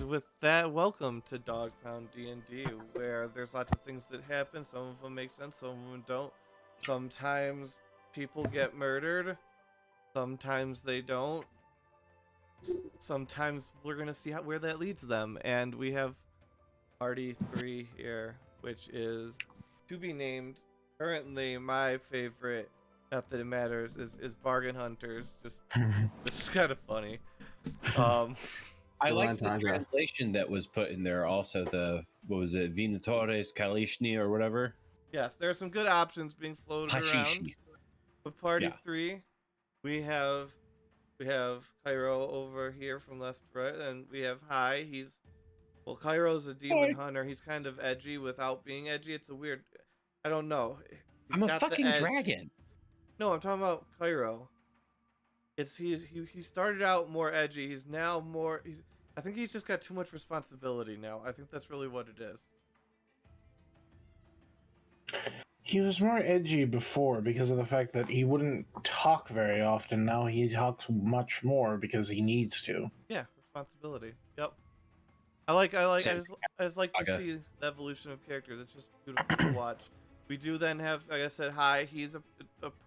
With that, welcome to Dog Pound D&D, where there's lots of things that happen. Some of them make sense, some of them don't. Sometimes people get murdered, sometimes they don't. Sometimes we're gonna see where that leads them, and we have Party 3 here, which is to be named. Currently, my favorite, not that it matters, is Bargain Hunters. Just it's kind of funny. I like the translation that was put in there. Also, what was it, Vinatores Kalishni or whatever? Yes, there are some good options being floated around. But Party 3, we have Cairo over here from left to right, and we have Hai. Cairo's a demon hunter. He's kind of edgy without being edgy. It's a weird, I don't know. I'm a fucking dragon. No, I'm talking about Cairo. He started out more edgy. He's now more. I think he's just got too much responsibility now. I think that's really what it is. He was more edgy before because of the fact that he wouldn't talk very often. Now he talks much more because he needs to. Yeah, responsibility. Yep. I just like to see the evolution of characters. It's just beautiful to watch. We do then have, like I said, Hai. He's a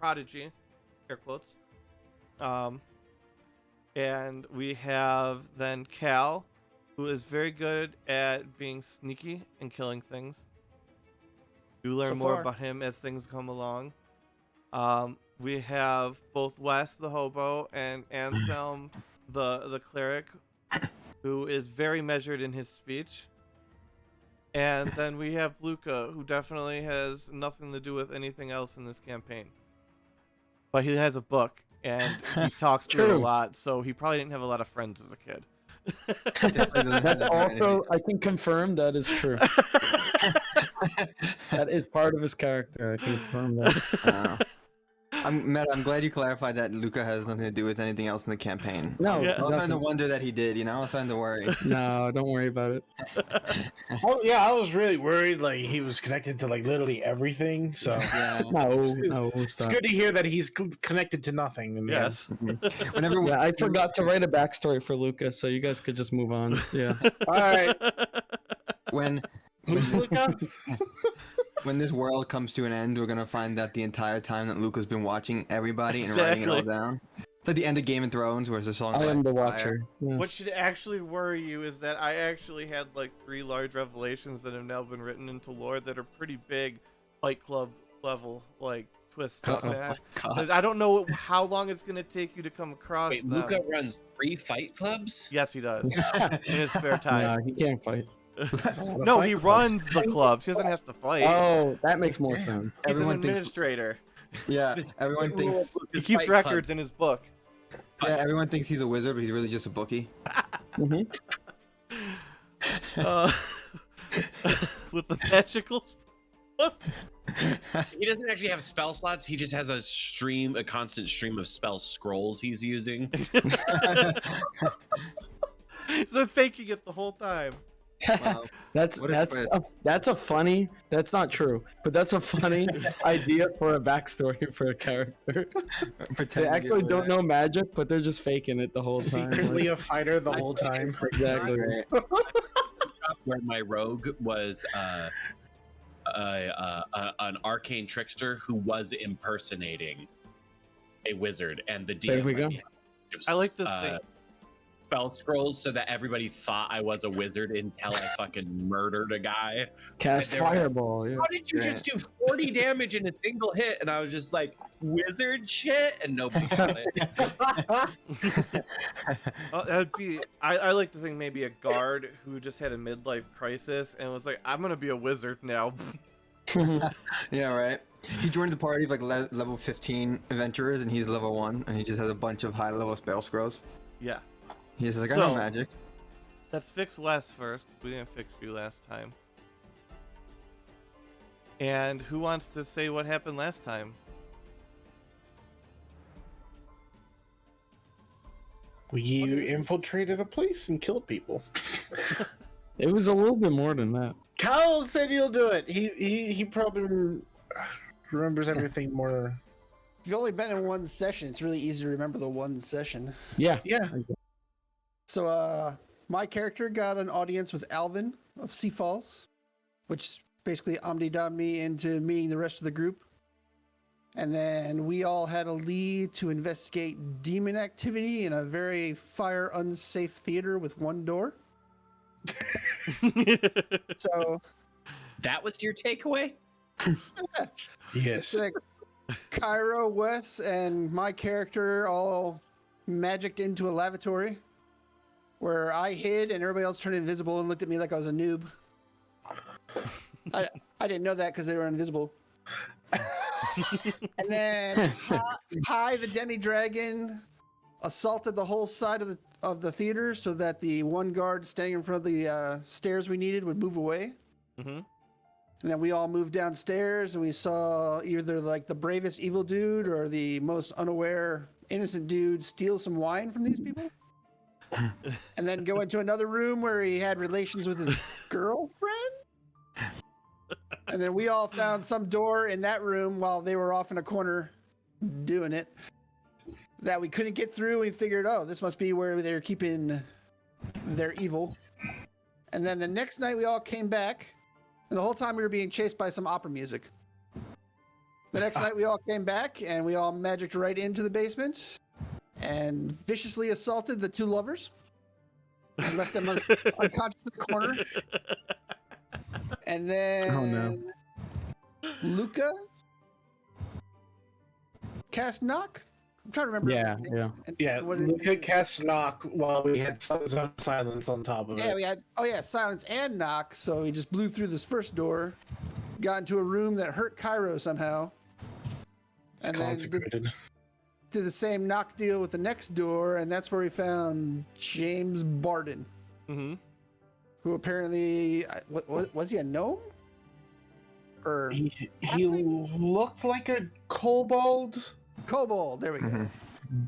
prodigy, air quotes. And we have then Cal, who is very good at being sneaky and killing things. You learn more about him as things come along. We have both Wes, the hobo, and Anselm, the cleric, who is very measured in his speech. And then we have Luca, who definitely has nothing to do with anything else in this campaign. But he has a book. And he talks to it a lot, so he probably didn't have a lot of friends as a kid. That's also, I can confirm that is true. That is part of his character. I confirm that. I'm glad you clarified that Luca has nothing to do with anything else in the campaign. No, Yeah. I was starting to wonder that he did. I was starting to worry. no, don't worry about it. Oh yeah, I was really worried. Like he was connected to like literally everything. So Yeah. No, it's stop. good to hear that he's connected to nothing. And Yes. Whenever Yeah, I forgot to write a backstory for Lucas, so you guys could just move on. Yeah. All right, when who's Luca? when this world comes to an end, we're gonna find that the entire time that Luca's been watching everybody and writing it all Exactly. down. It's like the end of Game of Thrones, where it's a song. I by am the fire. watcher. Yes. What should actually worry you is that I actually had like 3 large revelations that have now been written into lore that are pretty big Fight Club level, like twists stuff. Uh-oh. God. I don't know how long it's gonna take you to come across Wait, them. Luca runs 3 fight clubs? Yes, he does. In his spare time. Nah, he can't fight. No, he runs the clubs. He doesn't have to fight. Oh, that makes more sense. He's Everyone an thinks. administrator. Yeah, This- everyone the rule thinks. of He Luca's keeps Fight records Club- in his book. Yeah, everyone thinks he's a wizard, but he's really just a bookie. Mhm. Uh, with the magical. He doesn't actually have spell slots. He just has a constant stream of spell scrolls he's using. He's been faking it the whole time. Wow. That's What a that's twist. that's a funny. That's not true, but that's a funny idea for a backstory for a character. They Pretend to be actually a don't wizard. know magic, but they're just faking it the whole time. Secretly a fighter the whole time. Exactly. Great. Where my rogue was an arcane trickster who was impersonating a wizard, and the DM There we go. I like the thing. spell scrolls so that everybody thought I was a wizard until I fucking murdered a guy. Cast And they were like, fireball. Yeah. How did you just do 40 damage in a single hit? And I was just like, wizard shit, and nobody got it. That'd be. I like to think maybe a guard who just had a midlife crisis and was like, I'm gonna be a wizard now. Yeah, right. He joined the party of like level 15 adventurers, and he's level 1, and he just has a bunch of high-level spell scrolls. Yes. He's like, I know So- magic. Let's fix Wes first. We didn't fix you last time. And who wants to say what happened last time? We infiltrated a place and killed people. It was a little bit more than that. Kyle said he'll do it. He probably remembers everything more. If you've only been in one session, it's really easy to remember the one session. Yeah. Yeah. So, my character got an audience with Alvin of Sea Falls, which basically omni-dommed me into meeting the rest of the group. And then we all had a lead to investigate demon activity in a very fire unsafe theater with one door. So, That was your takeaway? Yes. like, Cairo, Wes, and my character all magicked into a lavatory where I hid and everybody else turned invisible and looked at me like I was a noob. I didn't know that because they were invisible. And then Hi the demi-dragon assaulted the whole side of the theater so that the one guard standing in front of the stairs we needed would move away. Mm-hmm. And then we all moved downstairs and we saw either like the bravest evil dude or the most unaware innocent dude steal some wine from these people. And then go into another room where he had relations with his girlfriend. And then we all found some door in that room while they were off in a corner doing it that we couldn't get through. We figured, oh, this must be where they're keeping their evil. And then the next night we all came back. And the whole time we were being chased by some opera music. The next night we all came back and we all magicked right into the basement and viciously assaulted the two lovers and left them unconscious in the corner. And then Oh, no. Luca cast knock. I'm trying to remember. Yeah, his name. yeah. And Yeah, what is Luca it? cast knock while we had some silence on top of Yeah, it. we had silence and knock. So we just blew through this first door, got into a room that hurt Cairo somehow, It's and then consecrated. did the same knock deal with the next door, and that's where we found James Barden, Mm-hmm. who apparently was he a gnome? Or he looked like a kobold, kobold. There we go. Mhm.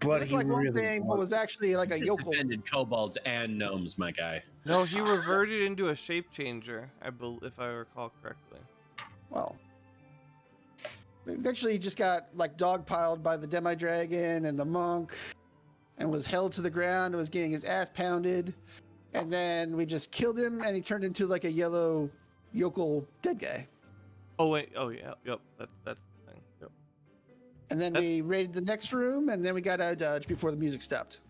but Looked he like one really thing, but was actually like a Just yokel. defended kobolds and gnomes, my guy. No, he reverted into a shape changer, if I recall correctly. Well, eventually he just got like dogpiled by the demi-dragon and the monk and was held to the ground and was getting his ass pounded. And then we just killed him and he turned into like a yellow yokel dead guy. Oh wait, oh yeah, yep, that's the thing. Yep. And then we raided the next room and then we got out of dodge before the music stopped.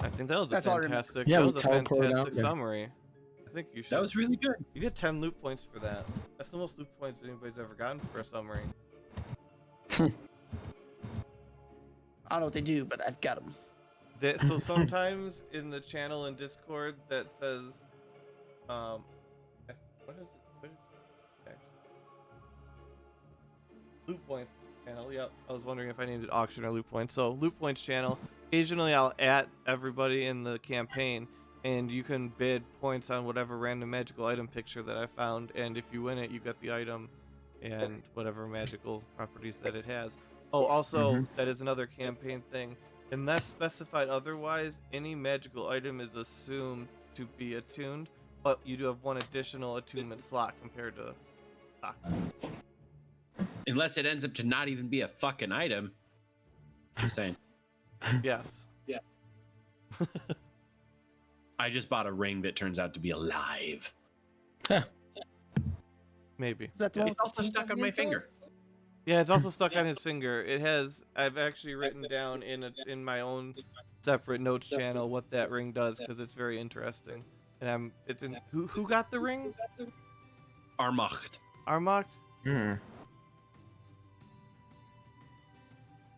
I think that was That's a all I remember. fantastic. Yeah, that we was a teleported out fantastic there. summary. I think you should. That was really good. You get 10 loot points for that. That's the most loot points anybody's ever gotten for a summary. I don't know what they do, but I've got them. So sometimes in the channel in Discord that says, what is it? Okay. Loot points channel. Yep. I was wondering if I needed auction or loot points. So loot points channel. Occasionally I'll at everybody in the campaign, and you can bid points on whatever random magical item picture that I found, and if you win it, you get the item and whatever magical properties that it has. Oh, also, that is another campaign thing. Unless specified otherwise, any magical item is assumed to be attuned, but you do have one additional attunement slot compared to stock points. Unless it ends up to not even be a fucking item. Just saying. Yes. Yeah. I just bought a ring that turns out to be alive. Maybe. Is that the one It's also stuck on my finger. Yeah, it's also stuck on his finger. It has. I've actually written down in my own separate notes channel what that ring does because it's very interesting. And it's in. Who got the ring? Armacht. Armacht? Hmm.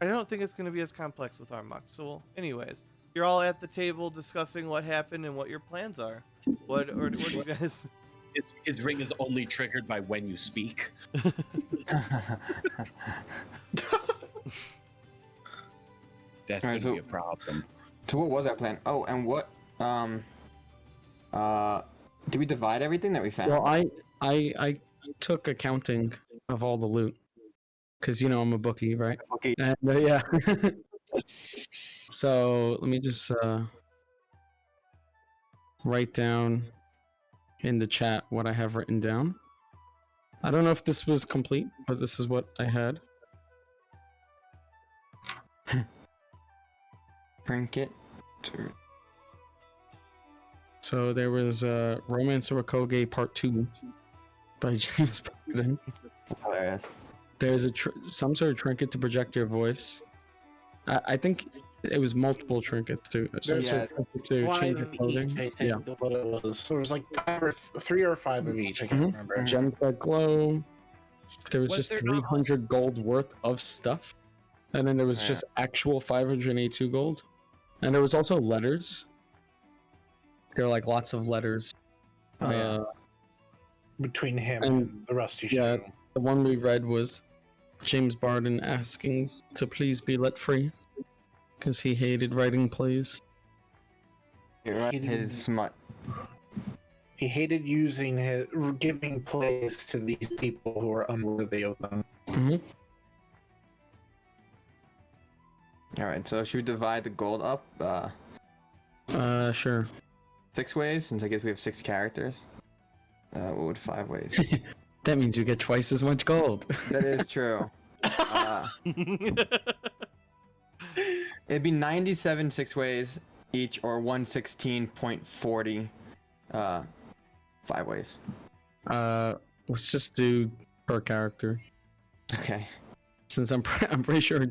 I don't think it's going to be as complex with Armacht. So, anyways, you're all at the table discussing what happened and what your plans are. What do you guys? His ring is only triggered by when you speak. That's Alright, gonna so- be a problem. So what was our plan? Oh, and what? Did we divide everything that we found? Well, I took accounting of all the loot because I'm a bookie, right? Okay. And yeah. So let me just write down in the chat what I have written down. I don't know if this was complete, but this is what I had. Trinket. So there was Romance of Okoge Part 2 by James Borden. Hilarious. There's some sort of trinket to project your voice. I think it was multiple trinkets too. Some sort of trinket to change your clothing. I think what it was. So it was like 3 or 5 of each. I can't remember. Gems that glow. There was just there 300 gold worth of stuff. And then there was just actual 582 gold. And there was also letters. There are like lots of letters. Between him and- and the Rusty yeah. Shoe. The one we read was James Borden asking to please be let free because he hated writing plays. You're right. He His didn't- smut. He hated giving plays to these people who are unworthy of them. Mm-hmm. All right. So should we divide the gold up Sure. 6 ways? Since I guess we have 6 characters. What would 5 ways? That means you get twice as much gold. That is true. It'd be 97 6 ways each, or 116.40 5 ways. Let's just do per character. Okay. Since I'm pretty sure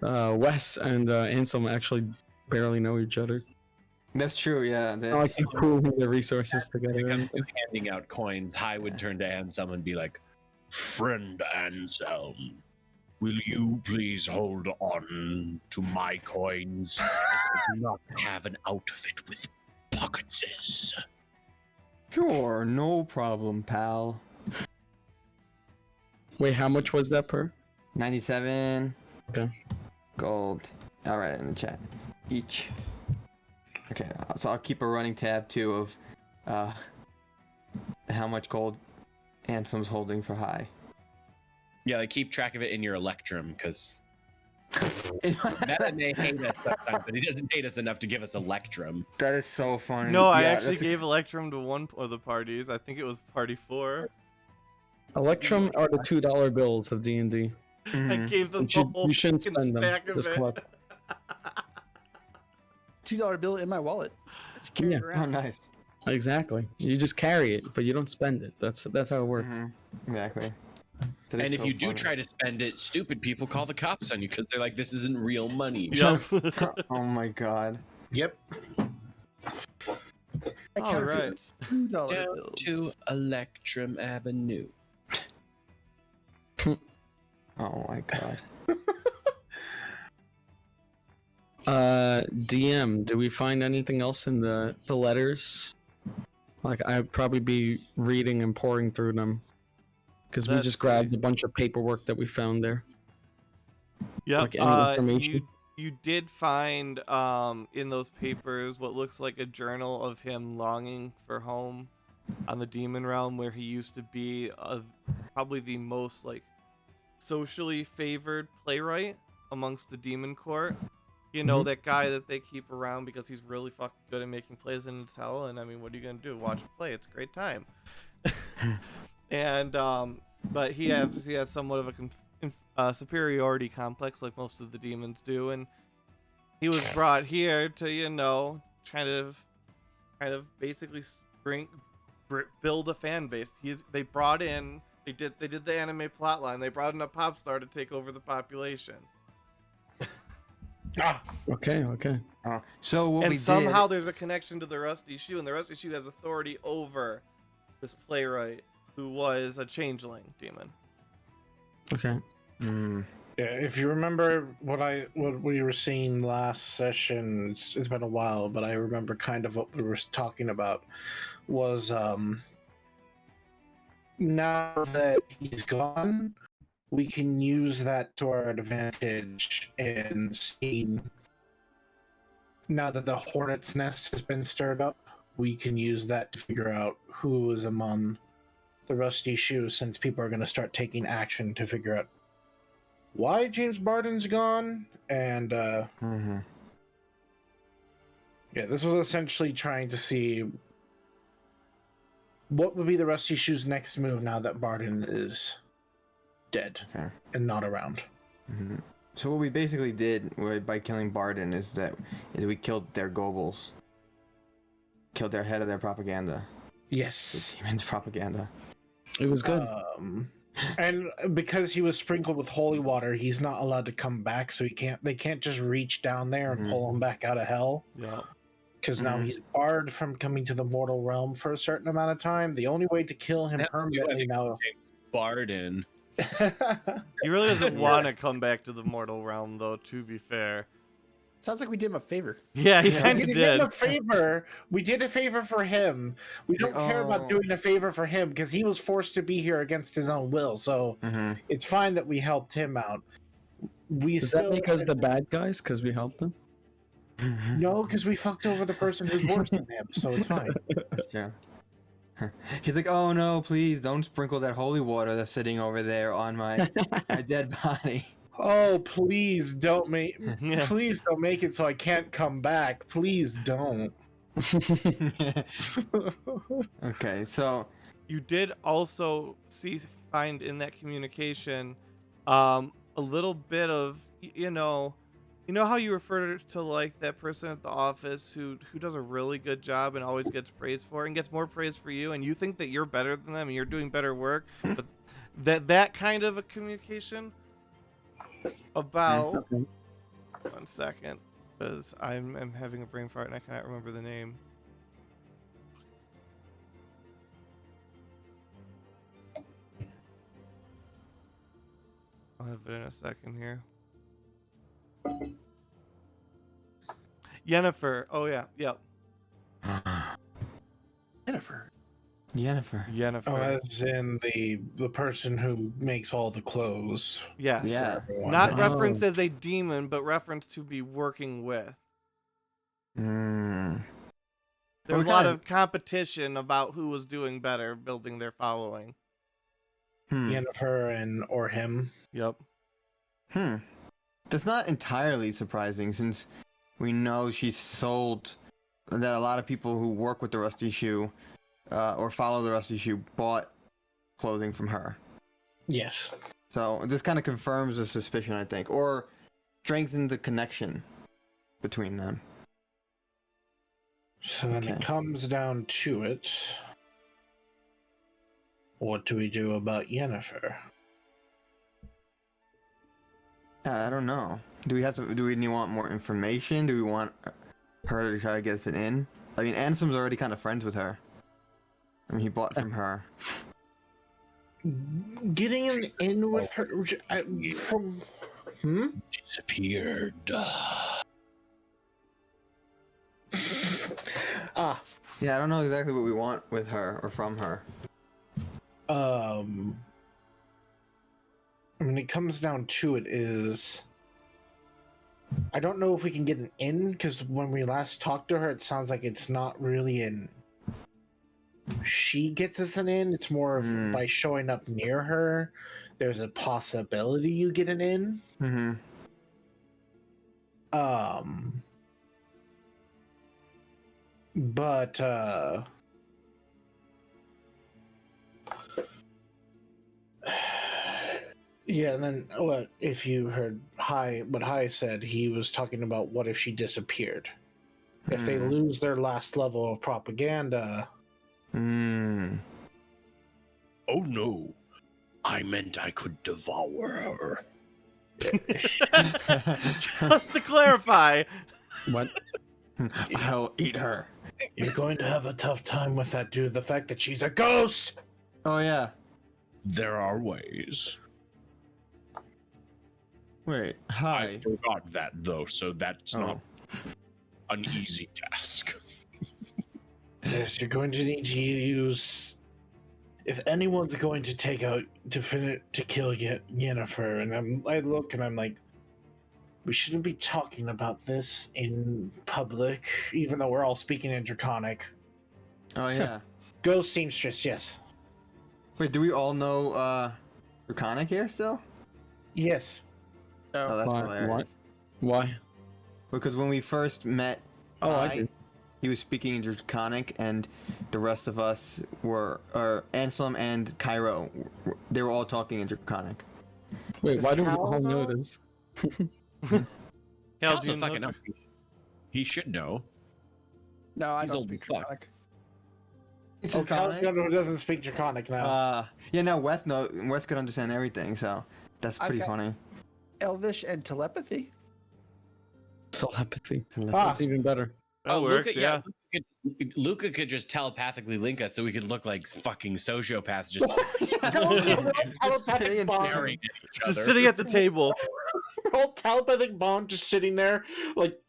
Wes and Anselm actually barely know each other. That's true, yeah. I like That's... pooling the resources When together. it comes to handing out coins, High would turn to Anselm and be like, "Friend Anselm, will you please hold on to my coins, as I do not have an outfit with pocketses." Sure, no problem, pal. Wait, how much was that per? 97 Okay. gold. I'll write it in the chat. Each. Okay, so I'll keep a running tab too of how much gold Anselm's holding for high. Yeah, like keep track of it in your Electrum, because Meta may hate us sometimes, but he doesn't hate us enough to give us Electrum. That is so funny. No, I Yeah, actually that's a- gave Electrum to one of the parties. I think it was party 4. Electrum are the $2 bills of D&D. I Mhm. gave them You, the should, whole you shouldn't fucking spend them. stack of Just it. collect. $2 bill in my wallet. Just carry it Oh, around. nice. Exactly. You just carry it, but you don't spend it. That's how it works. Mhm. Exactly. That is And if so you do funny. try to spend it, stupid people call the cops on you because they're like, this isn't real money. Yep. Oh my god. Yep. I All counterfeit right. $2 Down bills. to Electrum Avenue. Oh my god. DM, do we find anything else in the letters? Like, I'd probably be reading and pouring through them. Because we Let's just grabbed see. a bunch of paperwork that we found there. Yep. Like any information? You did find in those papers what looks like a journal of him longing for home on the demon realm, where he used to be probably the most like socially favored playwright amongst the demon court. You know, that guy that they keep around because he's really fucking good at making plays in his hell. And I mean, what are you gonna do? Watch him play? It's a great time. And but he has somewhat of a superiority complex, like most of the demons do, and he was brought here to kind of basically build a fan base. They brought in they did the anime plotline. They brought in a pop star to take over the population. Okay. So what And we somehow did, there's a connection to the Rusty Shoe, and the Rusty Shoe has authority over this playwright who was a changeling demon. Okay. Yeah, if you remember what we were seeing last session, it's been a while, but I remember kind of what we were talking about was now that he's gone, we can use that to our advantage and see. Now that the hornet's nest has been stirred up, we can use that to figure out who is among the Rusty Shoe, since people are going to start taking action to figure out why James Barden's gone. And yeah, this was essentially trying to see what would be the Rusty Shoe's next move now that Barden is dead and not around. So what we basically did by killing Barden is we killed their Goebbels. Killed their head of their propaganda. Yes. The demon's propaganda. It was good. And because he was sprinkled with holy water, he's not allowed to come back, so they can't just reach down there and pull him back out of hell. Yeah. Because now he's barred from coming to the mortal realm for a certain amount of time. The only way to kill him permanently now. James Barden. He really doesn't want to come back to the mortal realm, though, to be fair. Sounds like we did him a favor. Yeah, he kind We of did did. him a favor. We did a favor for him. We don't care about doing a favor for him because he was forced to be here against his own will. So it's fine that we helped him out. Does that make us the bad guys because we helped them? No, because we fucked over the person who's worse than him. So it's fine. Yeah. He's like, oh no, please don't sprinkle that holy water that's sitting over there on my dead body. Oh, please don't make. Yeah. Please don't make it so I can't come back. Please don't. Okay, so You did also find in that communication a little bit of you know how you refer to like that person at the office who does a really good job and always gets praise for it and gets more praise for you, and you think that you're better than them and you're doing better work, but that kind of a communication about 1 second, because I'm having a brain fart and I cannot remember the name. I'll have it in a second here. Yennefer. Oh yeah, yep. Jennifer. Yennefer. Oh, as in the person who makes all the clothes. Yes. Yeah. Not Oh. reference as a demon, but reference to be working with. There's a we lot kinda- of competition about who was doing better building their following. Yennefer or him. Yep. That's not entirely surprising since we know she's sold that a lot of people who work with the Rusty Shoe or follow the Rusty Shoe bought clothing from her. Yes. So this kind of confirms the suspicion, I think, or strengthens the connection between them. So then it Okay. comes down to it. What do we do about Yennefer? I don't know. Do we want more information? Do we want her to try to get us an in? I mean, Ansem's already kind of friends with her. I mean, he bought from her. Getting an in with her from. Disappeared. Ah. Yeah, I don't know exactly what we want with her or from her. I mean, it comes down to it is. I don't know if we can get an in because when we last talked to her, it sounds like it's not really an. She gets us an in. It's more of by showing up near her. There's a possibility you get an in. Mm-hmm. But yeah, and then what if you heard what Hai said, he was talking about what if she disappeared. If they lose their last level of propaganda. Oh no. I meant I could devour her. Just to clarify. What? I'll eat her. You're going to have a tough time with that due to the fact that she's a ghost. Oh yeah. There are ways. Wait. I Hi. forgot that though, so that's Oh. not an easy task. Yes, you're going to need to use. If anyone's going to take out to kill Yennefer, and I look and I'm like, we shouldn't be talking about this in public, even though we're all speaking in Draconic. Oh yeah. Ghost seamstress, yes, Wait, do we all know Draconic here still? yes. Oh, that's Why? hilarious. What? Why? Because when we first met, Oh, I do. he was speaking in Draconic, and the rest of us were, Anselm and Cairo, they were all talking in Draconic. Wait, Does why do we Cal all know know? this? Hell, Cal's do a you fucking know- up. He should know. No, I He's don't old speak as fuck. Draconic. It's Oh, Cal's the one who doesn't speak Draconic now. Yeah, no, Wes could understand everything, so that's pretty Okay. funny. Elvish and telepathy. Telepathy. Ah. That's even better. That works, Luca, yeah. Luca could just telepathically link us, so we could look like fucking sociopaths, just Telepathic bond. staring at each Just other. sitting at the table. Whole telepathic bond just sitting there, like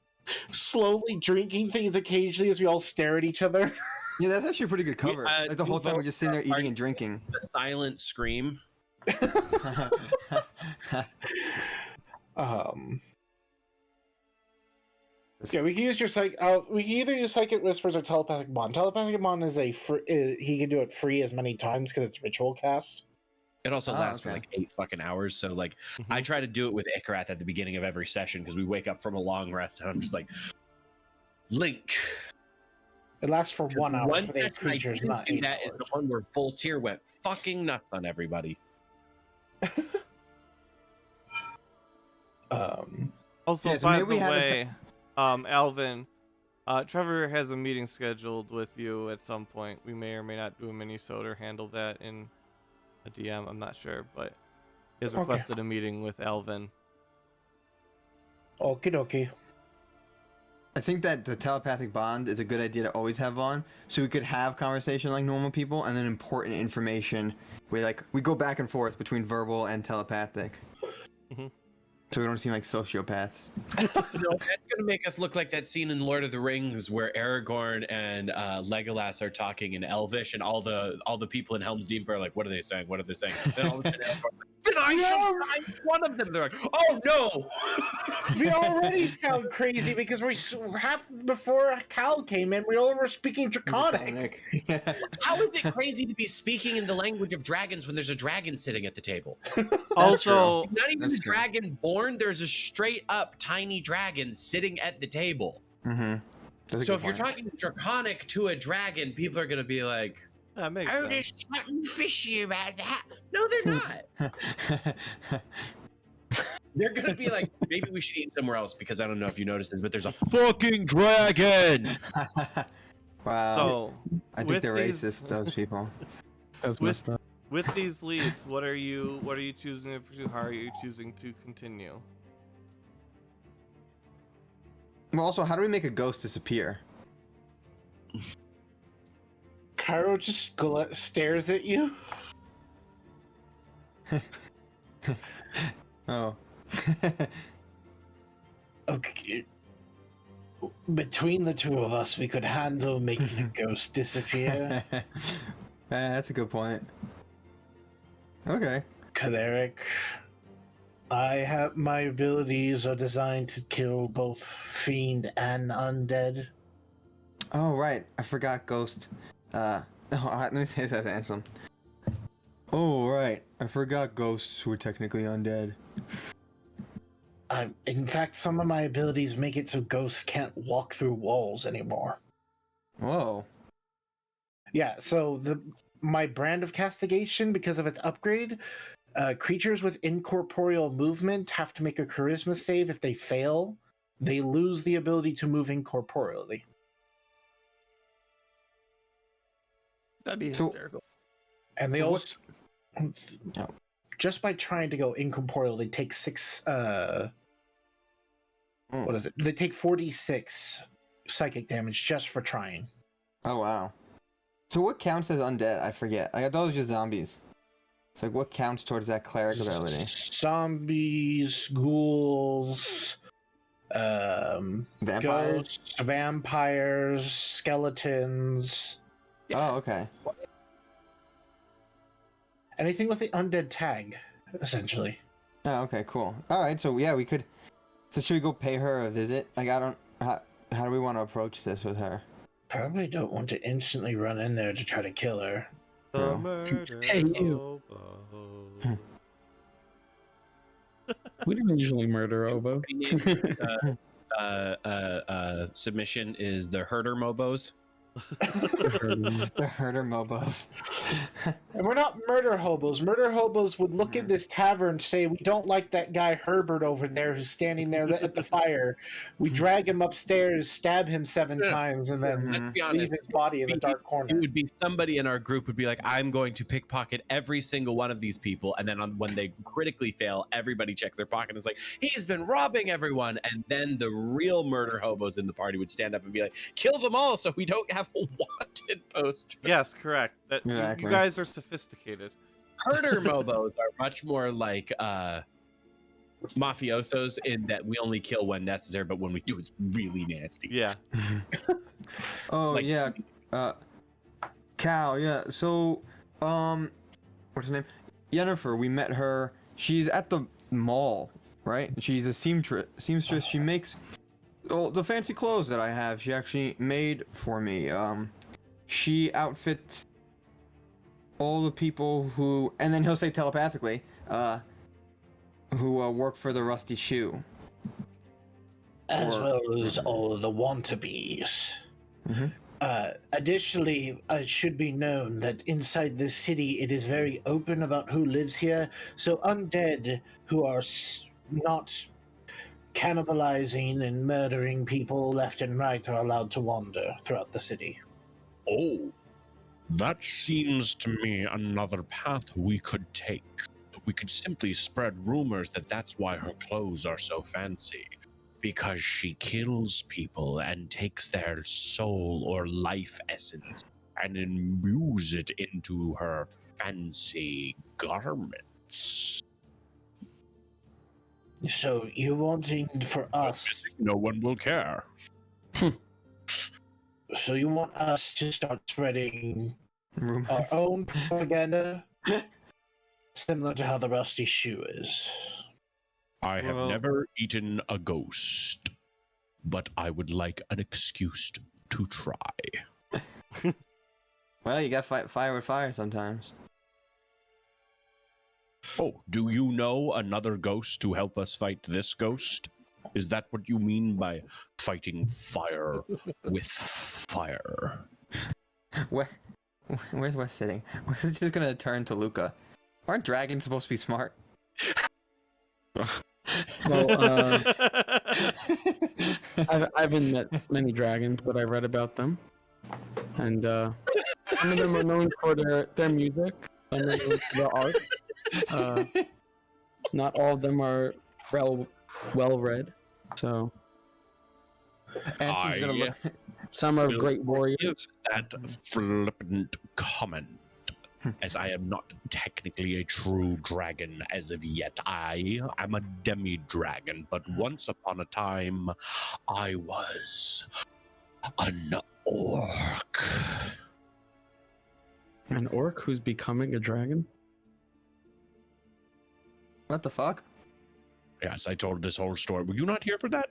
slowly drinking things occasionally as we all stare at each other. Yeah, that's actually a pretty good cover. Uh, Like the whole time we're just sitting there are eating you- and drinking. The silent scream. Yeah, we can use your we can either use psychic whispers or telepathic bond. Telepathic bond is he can do it free as many times because it's ritual cast. It also Oh, lasts for okay. like 8 fucking hours. So like, I try to do it with Ikrath at the beginning of every session because we wake up from a long rest and I'm just like, Link. It lasts for 1 hour One for the session I creatures, didn't not do 8 that is hours. the one where full tier went fucking nuts on everybody. Also, Yeah, so by maybe we the have a way, Alvin, Trevor has a meeting scheduled with you at some point. We may or may not do a mini-sode or handle that in a DM. I'm not sure, but he has Okay. requested a meeting with Alvin. Okie dokie. I think that the telepathic bond is a good idea to always have on, so we could have conversation like normal people, and then important information where we go back and forth between verbal and telepathic, so we don't seem like sociopaths. That's gonna make us look like that scene in Lord of the Rings where Aragorn and Legolas are talking in Elvish, and all the people in Helm's Deep are like, "What are they saying? What are they saying?" And all of a sudden, Aragorn's like, Then I should find one of them. They're like, oh no! We already sound crazy because half before Cal came in, we all were speaking Draconic. How is it crazy to be speaking in the language of dragons when there's a dragon sitting at the table? Also, Not even That's a true. dragon born, there's a straight up tiny dragon sitting at the table. Mm-hmm. So if you're talking Draconic to a dragon, people are going to be like, that makes oh, sense. there's something fishy about that. No, they're not. They're going to be like, maybe we should eat somewhere else because I don't know if you noticed this, but there's a fucking dragon. Wow. So, I think with they're these- racist, those people. That's With- messed up. With these leads, what are you choosing to pursue? How are you choosing to continue? Well, also, how do we make a ghost disappear? Cairo just stares at you. Oh. Okay. Between the two of us, we could handle making a ghost disappear. That's a good point. Okay. Caleric, my abilities are designed to kill both fiend and undead. Oh, right. I forgot ghost. Let me say that answer. Oh, right. I forgot ghosts were technically undead. In fact, some of my abilities make it so ghosts can't walk through walls anymore. Whoa. Yeah, so my brand of castigation, because of its upgrade, creatures with incorporeal movement have to make a charisma save. If they fail, they lose the ability to move incorporeally. That'd be So- hysterical. And they So also, Oh. just by trying to go incorporeal, they take what is it? They take 46 psychic damage just for trying. Oh, wow. So what counts as undead? I forget. I thought it was just zombies. It's like, what counts towards that cleric ability? Zombies, ghouls, Vampires? ghosts, vampires, skeletons. Oh, okay. Anything with the undead tag, essentially. Oh, okay, cool. Alright, so yeah, we could... So should we go pay her a visit? Like, I don't... How do we want to approach this with her? Probably don't want to instantly run in there to try to kill her. The Bro. murder Hey, you. hobo. We don't usually murder Ovo. Submission is the herder mobos. The herder mobos. And we're not murder hobos. Murder hobos would look at this tavern and say, we don't like that guy Herbert over there who's standing there at the fire. We drag him upstairs, stab him 7 times, and then Let's be leave honest. his body in the dark It corner. would be somebody in our group would be like, I'm going to pickpocket every single one of these people. And then when they critically fail, everybody checks their pocket and is like, he's been robbing everyone. And then the real murder hobos in the party would stand up and be like, kill them all so we don't have a wanted poster. Yes, correct. That you Exactly. guys are sophisticated. Herder mobos are much more like mafiosos in that we only kill when necessary, but when we do, it's really nasty. Yeah. Oh, Like- yeah. Cal, yeah. So, what's her name? Yennefer, we met her. She's at the mall, right? She's a seamstress. She makes the fancy clothes that I have. She actually made for me. She outfits all the people who, and then he'll say telepathically, who work for the Rusty Shoe. As or- well as all of the wannabes. Mhm. Additionally, it should be known that inside this city, it is very open about who lives here. So undead who are not cannibalizing and murdering people left and right are allowed to wander throughout the city. Oh, that seems to me another path we could take. We could simply spread rumors that that's why her clothes are so fancy. Because she kills people and takes their soul or life essence and imbues it into her fancy garments. So you're wanting for us, No one will care. so you want us to start spreading our Rumors. own propaganda Similar to how the rusty shoe is. I have Well- never eaten a ghost, but I would like an excuse to try. Well, you got fight fire with fire sometimes. Oh, do you know another ghost to help us fight this ghost? Is that what you mean by fighting fire with fire? Where's Wes sitting? Wes is just gonna turn to Luca. Aren't dragons supposed to be smart? Well, I haven't met many dragons, but I read about them, and some of them are known for their music, some are known for their art. Not all of them are well read, so Anthony's gonna look. some are Will great warriors. Give that flippant comment, as I am not technically a true dragon as of yet. I am a demi-dragon, but once upon a time, I was an orc. An orc who's becoming a dragon. What the fuck? Yes, I told this whole story. Were you not here for that?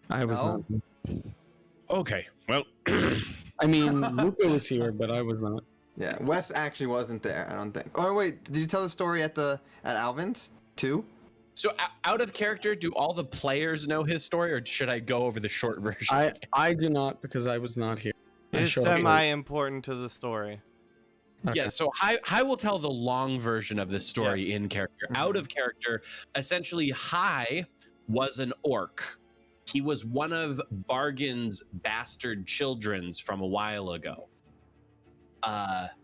I was No. not. Okay, well, I mean, Luca was here, but I was not. Yeah, Wes actually wasn't there. I don't think. Oh wait, did you tell the story at Alvin's too? so out of character, do all the players know his story, or should I go over the short version? I do not because I was not here. I It's showed up late. semi-important to the story. Okay. Yeah, so I will tell the long version of this story Yes. in character. Mhm. Out of character, essentially, Hai was an orc. He was one of Bargain's bastard children's from a while ago.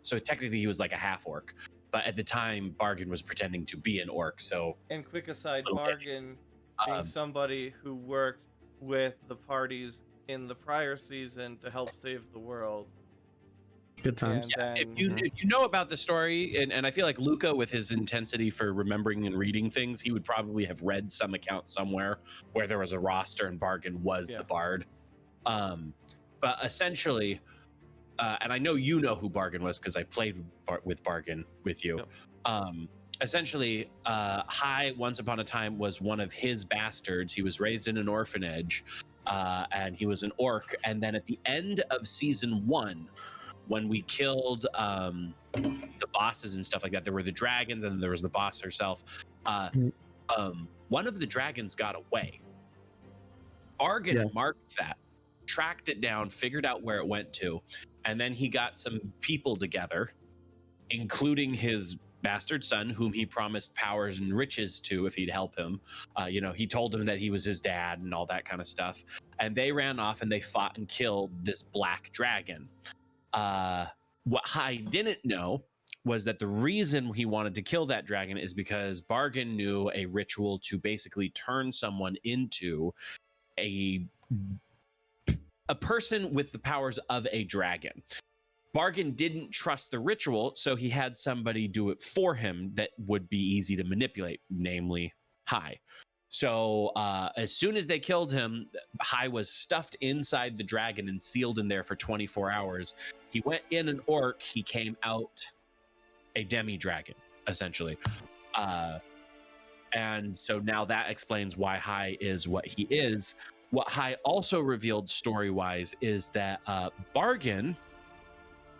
So technically, he was like a half orc, but at the time, Bargain was pretending to be an orc. So And quick aside, Little bit. Bargain being Um, somebody who worked with the parties in the prior season to help save the world. Good times. And yeah, then, if you know about the story, and I feel like Luca, with his intensity for remembering and reading things, he would probably have read some account somewhere where there was a roster and Bargain was Yeah. the bard. But essentially, and I know you know who Bargain was because I played with Bargain with you. Yep. Essentially, Hai, once upon a time, was one of his bastards. He was raised in an orphanage, and he was an orc. And then at the end of season 1, when we killed the bosses and stuff like that, there were the dragons and there was the boss herself. One of the dragons got away. Bargain Yes. marked that, tracked it down, figured out where it went to, and then he got some people together, including his bastard son, whom he promised powers and riches to if he'd help him. He told him that he was his dad and all that kind of stuff. And they ran off and they fought and killed this black dragon. What Hai didn't know was that the reason he wanted to kill that dragon is because Bargain knew a ritual to basically turn someone into a person with the powers of a dragon. Bargain didn't trust the ritual, so he had somebody do it for him that would be easy to manipulate, namely Hai. So as soon as they killed him, Hai was stuffed inside the dragon and sealed in there for 24 hours. He went in an orc, he came out a demi-dragon, essentially. And so now that explains why Hai is what he is. What Hai also revealed story-wise is that Bargain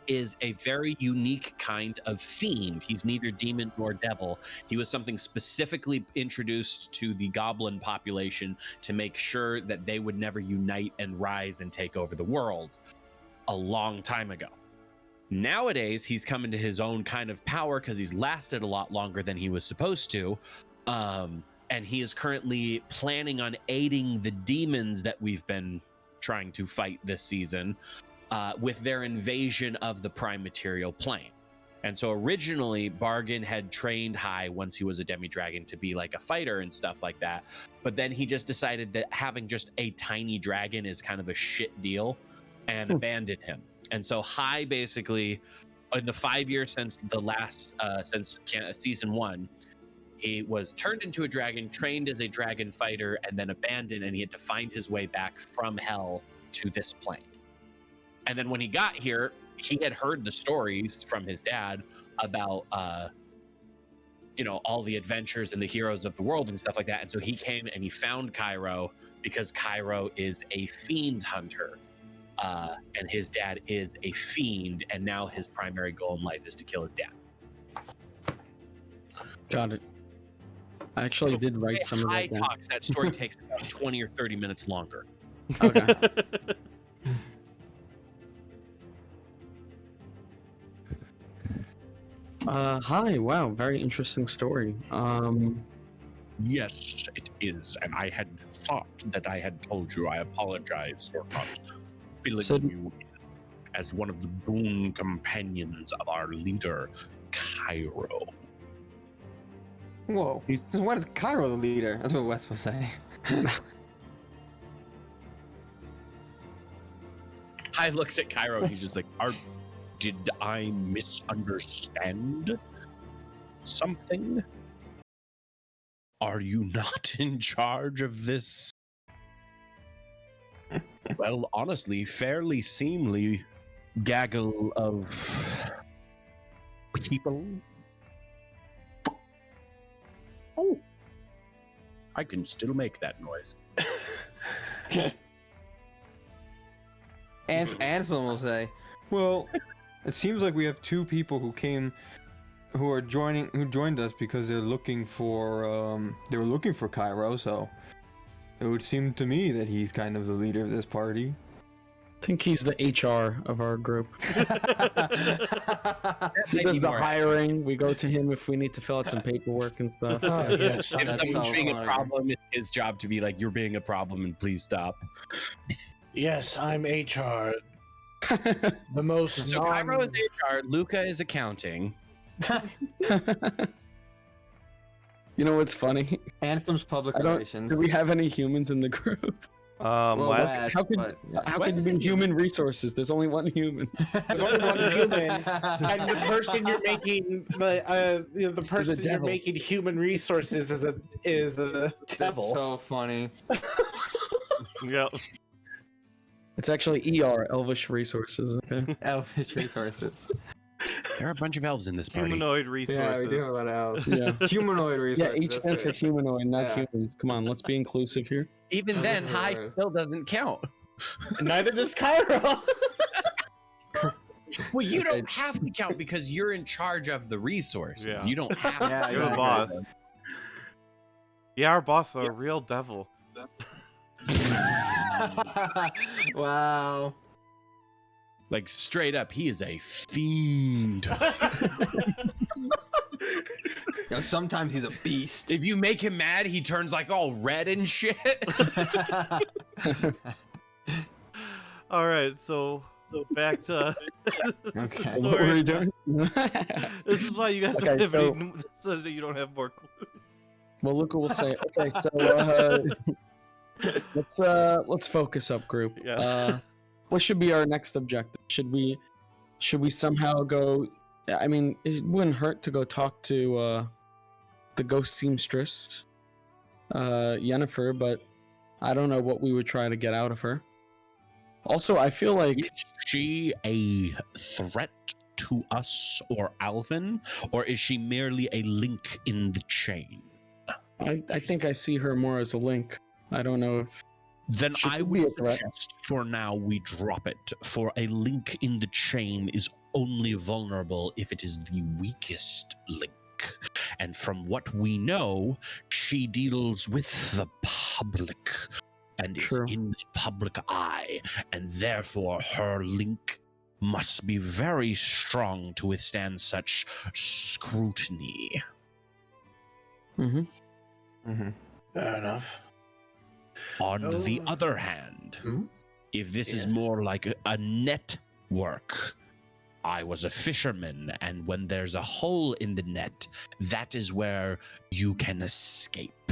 is a very unique kind of fiend. He's neither demon nor devil. He was something specifically introduced to the goblin population to make sure that they would never unite and rise and take over the world a long time ago. Nowadays, he's come into his own kind of power because he's lasted a lot longer than he was supposed to. And he is currently planning on aiding the demons that we've been trying to fight this season with their invasion of the prime material plane. And so originally, Bargain had trained Hai once he was a demi-dragon to be like a fighter and stuff like that. But then he just decided that having just a tiny dragon is kind of a shit deal and abandoned him. And so Hai basically, in the 5 years since the last, since season 1, he was turned into a dragon, trained as a dragon fighter, and then abandoned, and he had to find his way back from hell to this plane. And then when he got here, he had heard the stories from his dad about all the adventures and the heroes of the world and stuff like that. And so he came and he found Cairo because Cairo is a fiend hunter. And his dad is a fiend, and now his primary goal in life is to kill his dad. Got it. I actually did write some of that down. Talks, that story takes about 20 or 30 minutes longer. Okay. Hi. Wow. Very interesting story. Yes, it is. And I had thought that I had told you. I apologize for not filling you in as one of the boon companions of our leader, Cairo. Whoa. Why is Cairo the leader? That's what Wes will say. Kai looks at Cairo and he's just like, did I misunderstand something? Are you not in charge of this? Well, honestly, fairly seemly gaggle of people. Oh, I can still make that noise. Anselm will say, well, it seems like we have two people who joined us because they're looking for Cairo, so it would seem to me that he's kind of the leader of this party. I think he's the HR of our group. He does the hiring. We go to him if we need to fill out some paperwork and stuff. Yes, if That's someone's so being funny. a problem, it's his job to be like, you're being a problem and please stop. Yes, I'm HR. The most. So Cairo is HR, Luca is accounting. You know what's funny? Anselm's public relations. Do we have any humans in the group? Well, Wes, Wes, How could but, yeah. how could you be human resources? There's only one human. There's only one human, and the person you're making the person you're devil. making human resources is a That's devil. so funny. yeah. It's actually ER, Elvish Resources. Okay. Elfish resources. There are a bunch of elves in this party. Humanoid resources. Yeah, we do have a lot of elves. Yeah. Humanoid Yeah, resources. each that's stands for good. humanoid, not Yeah. humans. Come on, let's be inclusive here. Even then, high still doesn't count. Neither does Cairo. Well, you don't have to count because you're in charge of the resources. Yeah. You don't have to. Yeah, You're the boss. Yeah, our boss is a real devil. Wow. Like, straight up, he is a fiend. Sometimes he's a beast. If you make him mad, he turns like all red and shit. All right, so back to Okay. What were we doing? this is why you guys Okay, don't have so- any, so that you don't have more clues. Well, Luca will say, okay, so let's focus up, group. Yeah. What should be our next objective? Should we somehow go? I mean, it wouldn't hurt to go talk to the ghost seamstress, Yennefer, but I don't know what we would try to get out of her. Also, I feel like Is she a threat to us or Alvin, or is she merely a link in the chain? I think I see her more as a link. I don't know if Then Should I be would a threat. suggest for now we drop it, for a link in the chain is only vulnerable if it is the weakest link. And from what we know, she deals with the public and True. is in the public eye, and therefore her link must be very strong to withstand such scrutiny. Mm-hmm. Mm-hmm. Fair enough. On the Oh. other hand, Hmm? if this is Yes. more like a network, I was a fisherman, and when there's a hole in the net, that is where you can escape.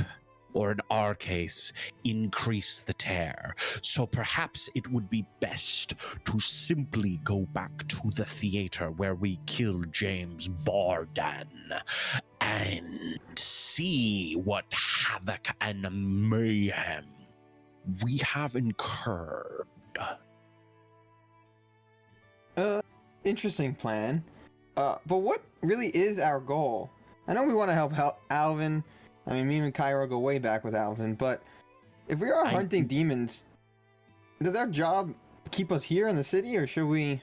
Or in our case, increase the tear. So perhaps it would be best to simply go back to the theater where we killed James Bardan and see what havoc and mayhem we have incurred. Interesting plan. But what really is our goal? I know we want to help Alvin. I mean, me and Cairo go way back with Alvin, but if we are hunting demons, does our job keep us here in the city, or should we?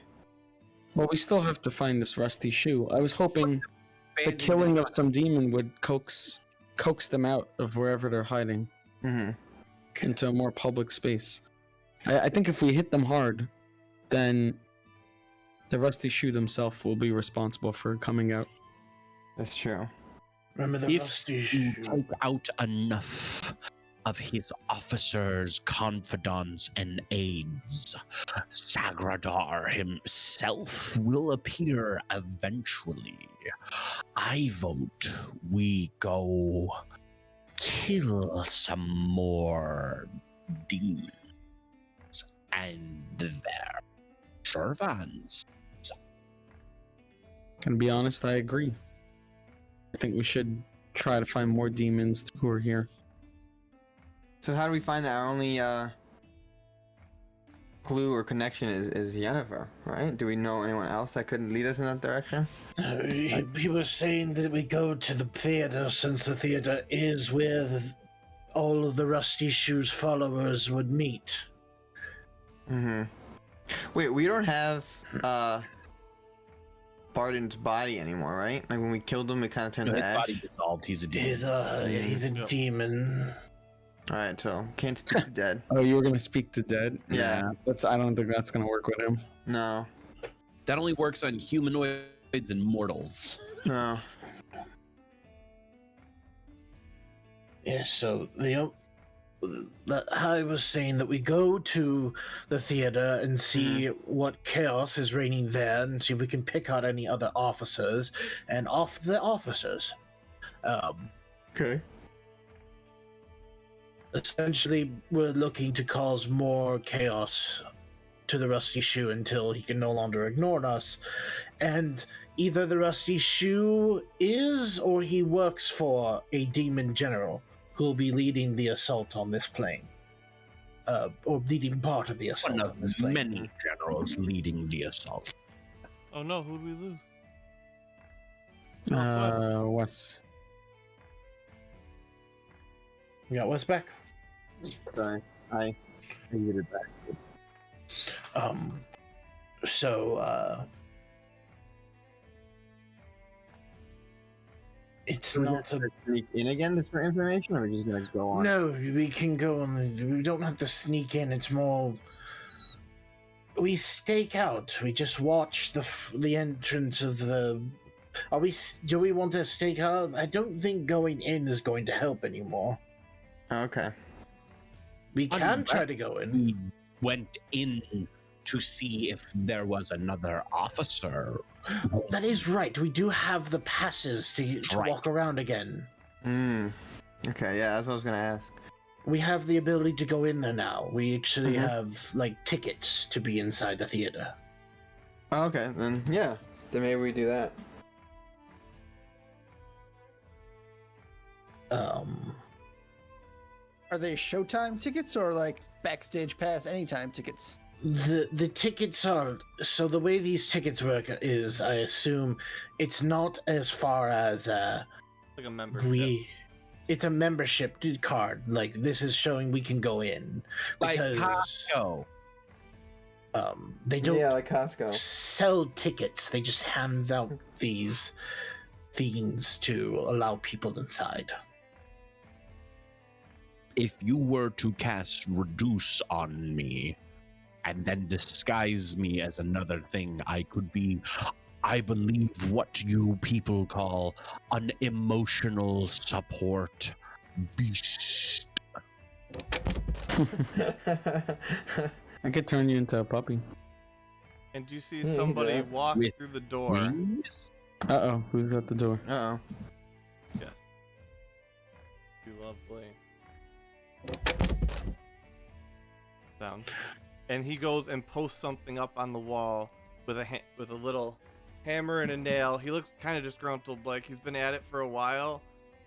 Well, we still have to find this rusty shoe. I was hoping the killing of some demon would coax them out of wherever they're hiding into a more public space. I think if we hit them hard, then the rusty shoe themselves will be responsible for coming out. That's true. Remember the If rusty you shoe. take out enough of his officers, confidants, and aides, Sagradar himself will appear eventually. I vote we go kill some more demons and their servants. Gonna be honest, I agree. I think we should try to find more demons who are here. So how do we find that our only clue or connection is Yennefer, right? Do we know anyone else that could lead us in that direction? He was saying that we go to the theater, since the theater is where all of the Rusty Shoes followers would meet. Wait, we don't have Barden's body anymore, right? Like when we killed him, it kind of turned His to ash. body dissolved. He's a demon. He's a demon. All right, so can't speak to dead. Oh, you were gonna speak to dead? Yeah. I don't think that's gonna work with him. No, That only works on humanoids and mortals. no. Yes, so I was saying that we go to the theater and see what chaos is reigning there, and see if we can pick out any other officers and off the officers. Okay. Essentially, we're looking to cause more chaos to the Rusty Shoe until he can no longer ignore us. And either the Rusty Shoe is or he works for a demon general who will be leading the assault on this plane. Or leading part of the assault One on of this plane. many generals leading the assault. Oh no, who'd we lose? Wes. Yeah, what's back? Sorry, I exited back. It's So we're not gonna sneak in again for information, or we're just gonna go on? No, we can go on. We don't have to sneak in. It's more. We stake out. We just watch the entrance of the. Do we want to stake out? I don't think going in is going to help anymore. Okay. We can try to go in. We went in to see if there was another officer. That is right. We do have the passes to Right. walk around again. Okay, yeah, that's what I was gonna ask. We have the ability to go in there now. We actually have like tickets to be inside the theater. Oh, okay, then yeah, then maybe we do that. Are they Showtime tickets or like backstage pass anytime tickets? The tickets are, so the way these tickets work is, I assume it's not as far as Like a membership. it's a membership card. Like this is showing we can go in Like because Costco. they don't Yeah, like Costco. sell tickets. They just hand out these things to allow people inside. If you were to cast Reduce on me and then disguise me as another thing, I could be, I believe, what you people call an emotional support beast. I could turn you into a puppy. And do you see Yeah, somebody yeah. walk With through the door? Wings? Uh-oh, who's at the door? Uh-oh. Yes. You lovely. Down. And he goes and posts something up on the wall with a little hammer and a nail. He looks kind of disgruntled, like he's been at it for a while,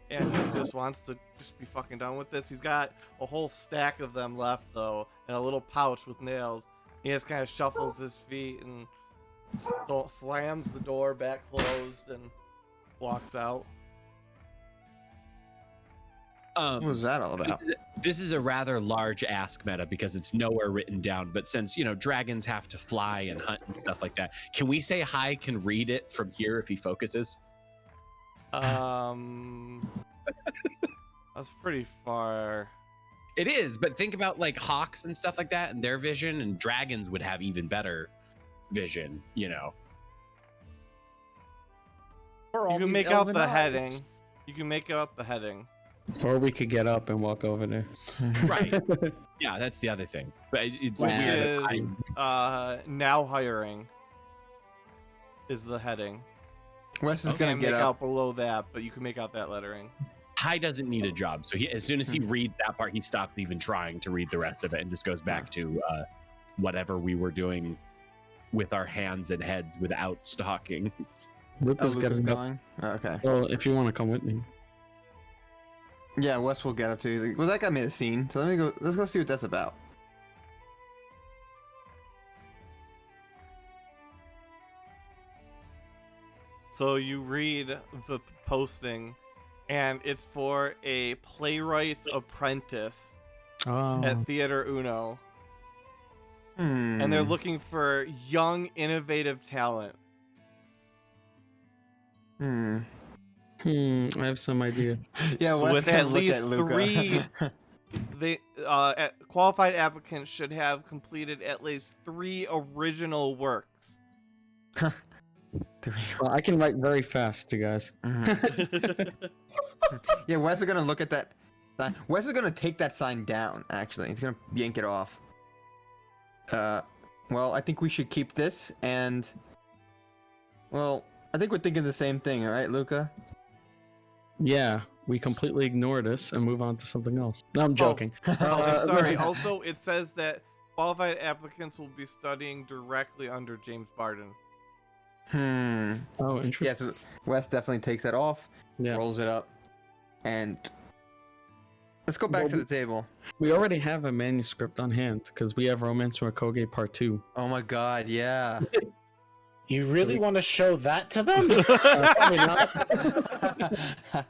and he just wants to just be fucking done with this. He's got a whole stack of them left though, and a little pouch with nails. He just kind of shuffles his feet and slams the door back closed and walks out. What was that all about? This is a rather large ask meta because it's nowhere written down. But since dragons have to fly and hunt and stuff like that, can we say Hai can read it from here if he focuses? That's pretty far. It is, but think about like hawks and stuff like that and their vision, and dragons would have even better vision. Or all You can these make out elven the eyes. heading. You can make out the heading. Or we could get up and walk over there. Right. Yeah, that's the other thing. But it's Which weird. is now hiring. Is the heading. Wes is You gonna can't get make up. out below that, but you can make out that lettering. Hai doesn't need a job, so as soon as he reads that part, he stops even trying to read the rest of it and just goes back to whatever we were doing with our hands and heads without stalking. Luca's Luca's getting up. going. Oh, okay. Well, if you want to come with me. Yeah, Wes will get up too. He's like, well, that guy made a scene, so let's go see what that's about. So you read the posting, and it's for a playwright's apprentice Oh. at Theater Uno, Hmm. and they're looking for young, innovative talent. Hmm. I have some idea. Yeah, Wes With can at look least at Luca. three- Qualified applicants should have completed at least 3 original works. Well, I can write very fast, you guys. Mhm. Yeah, Wes is gonna look at that sign. Wes is gonna take that sign down. Actually, he's gonna yank it off. Well, I think we should keep this, and well, I think we're thinking the same thing, all right, Luca? Yeah, we completely ignore this and move on to something else. No, I'm joking. Oh, and sorry. Also, it says that qualified applicants will be studying directly under James Barden. Oh, Yeah, interesting. so Wes definitely takes that off, Yeah. rolls it up, and let's go back Well, to the table. We already have a manuscript on hand because we have Romance from Koge Part 2. Oh my God, yeah. You really want to show that to them? Probably not.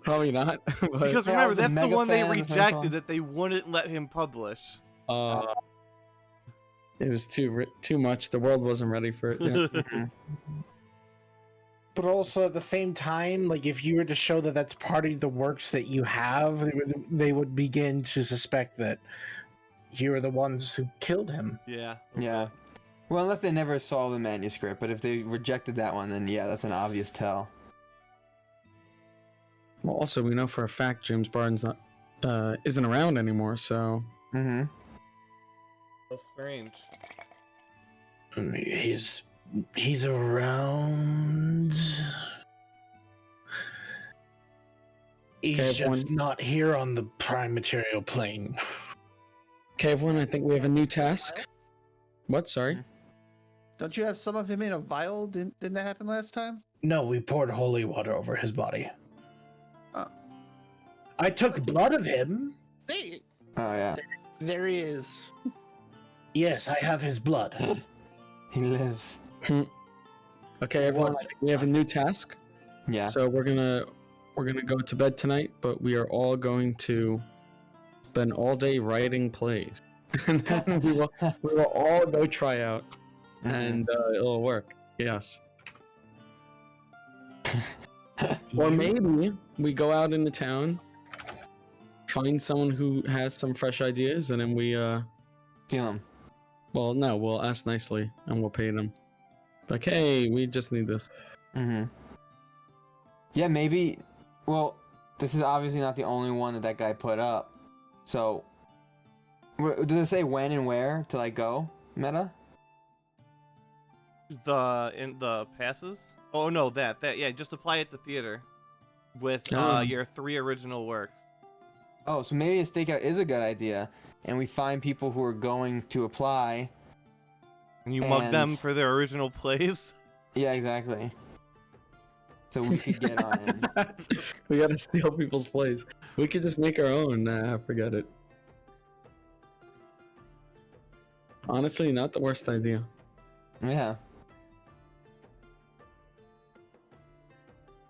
Probably not. But, Because Yeah, I remember, was a that's the mega one they fan of the first rejected one. that they wouldn't let him publish. it was too much. The world wasn't ready for it. Yeah. Mhm. But also at the same time, like if you were to show that that's part of the works that you have, they would begin to suspect that you are the ones who killed him. Yeah. Yeah. Well, unless they never saw the manuscript, but if they rejected that one, then yeah, that's an obvious tell. Well, also we know for a fact James Barnes isn't around anymore. So Mm-hmm. So strange. He's around. He's Okay, just everyone. not here on the prime material plane. okay, everyone. I think we have a new task. What? Sorry. Don't you have some of him in a vial? Didn't that happen last time? No, we poured holy water over his body. Oh. I took blood of him. Hey, Oh yeah. there he is. Yes, I have his blood. He lives. Okay, everyone. I think we have a new task. Yeah. So we're gonna go to bed tonight, but we are all going to spend all day writing plays, and then we will all go try out, Mhm. and it'll work. Yes. Or maybe we go out into town, find someone who has some fresh ideas, and then we Steal him. well, no, we'll ask nicely and we'll pay them. Like, hey, we just need this. Mm-hmm. Yeah, maybe. Well, this is obviously not the only one that guy put up. So, does it say when and where to like go? Meta? In the passes? Oh no, that yeah. Just apply at the theater with Oh. your 3 original works. Oh, so maybe a stakeout is a good idea, and we find people who are going to apply. And you mug them And- for their original plays. Yeah, exactly. So we could get on in. We gotta steal people's plays. We could just make our own. Nah, forget it. Honestly, not the worst idea. Yeah.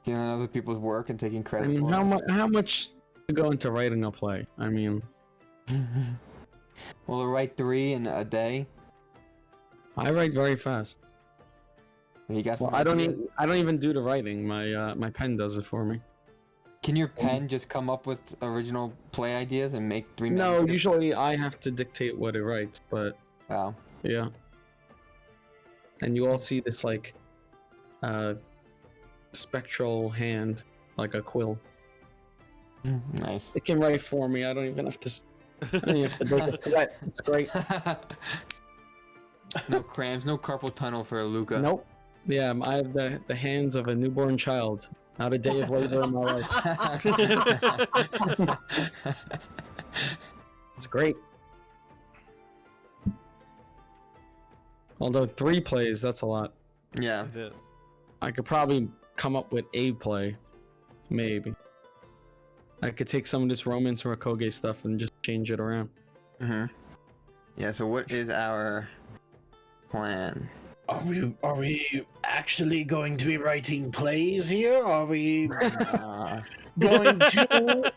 Stealing other people's work and taking I credit mean, for how it. much? How much to go into writing a play. I mean, Will it write 3 in a day? I write very fast. You got Well, some I don't ideas? even do the writing. My pen does it for me. Can your pen just come up with original play ideas and make 3 No, manuscripts? usually I have to dictate what it writes, but Wow. yeah. And you all see this like spectral hand, like a quill. Nice. It can write for me. I don't even have to. I don't even have to break a sweat. It's great. No cramps, no carpal tunnel for Luca. Nope. Yeah, I have the hands of a newborn child. Not a day of labor in my life. It's great. Although 3 plays, that's a lot. Yeah. It is. I could probably come up with a play. Maybe. I could take some of this Romance or Koge stuff and just change it around. Yeah, so what is our plan? Are we actually going to be writing plays here? Are we going to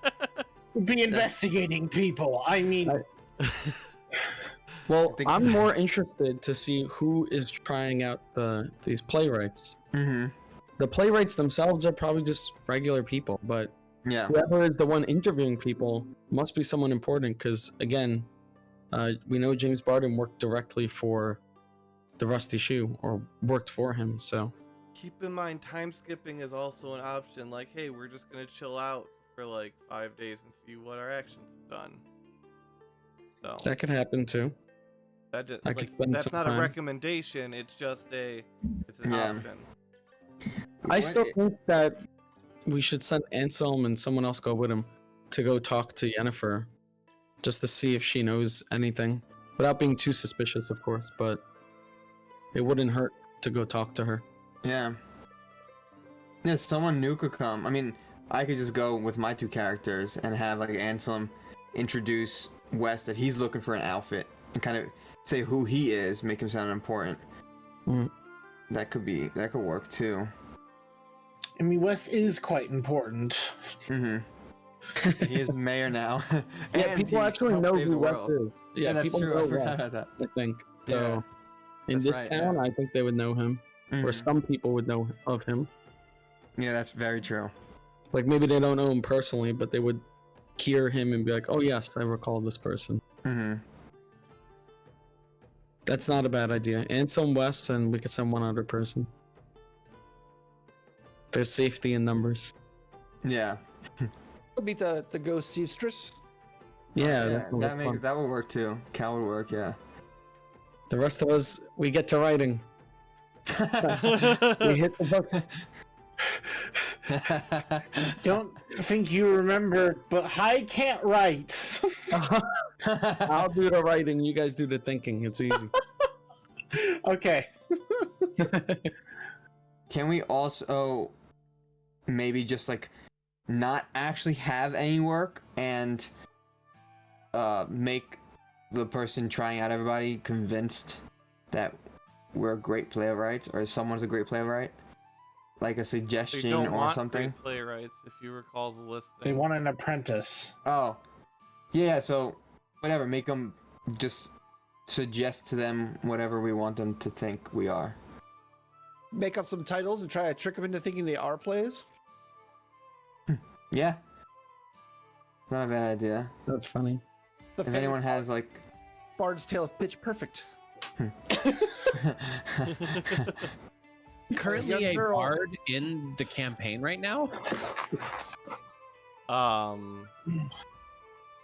be investigating people? I mean, Well, think- I'm more interested to see who is trying out these playwrights. The playwrights themselves are probably just regular people, but Yeah. whoever is the one interviewing people must be someone important because, again, we know James Barton worked directly for the Rusty Shoe, or worked for him, so... Keep in mind, time skipping is also an option. Like, hey, we're just gonna chill out for like 5 days and see what our actions have done. So That could happen, too. that just, I could like, spend that's some not time. a recommendation. It's just it's an Yeah. option. I still think that we should send Anselm and someone else go with him to go talk to Yennefer, just to see if she knows anything, without being too suspicious, of course, but it wouldn't hurt to go talk to her. Yeah. Yeah, someone new could come. I mean, I could just go with my 2 characters and have like Anselm introduce Wes that he's looking for an outfit and kind of say who he is, make him sound important. Mm. That could work too. I mean, Wes is quite important. He is mayor now. Yeah, And people he actually helped know save who the Wes world. is. Yeah, that's people true. know I forgot Wes, about that. I think. Yeah, So, in that's this right, town, yeah. I think they would know him, or some people would know of him. Yeah, that's very true. Like, maybe they don't know him personally, but they would hear him and be like, oh yes, I recall this person. That's not a bad idea. And some West, and we could send one other person. There's safety in numbers. Yeah. We'll beat the ghost seamstress. Yeah, that would work too. Cal would work, yeah. The rest of us, we get to writing. We hit the book. Don't think you remember, but I can't write. I'll do the writing, you guys do the thinking. It's easy. Okay. Can we also maybe just like not actually have any work and make the person trying out everybody convinced that we're great playwrights or someone's a great playwright? Like a They suggestion don't or want something? great playwrights, if you recall the list. They want an apprentice. Oh. Yeah, so whatever, make them just suggest to them whatever we want them to think we are. Make up some titles and try to trick them into thinking they are plays. Yeah. Not a bad idea. That's funny. The If famous anyone has like Bard's Tale of Pitch Perfect. Currently Young a girl. bard in the campaign right now.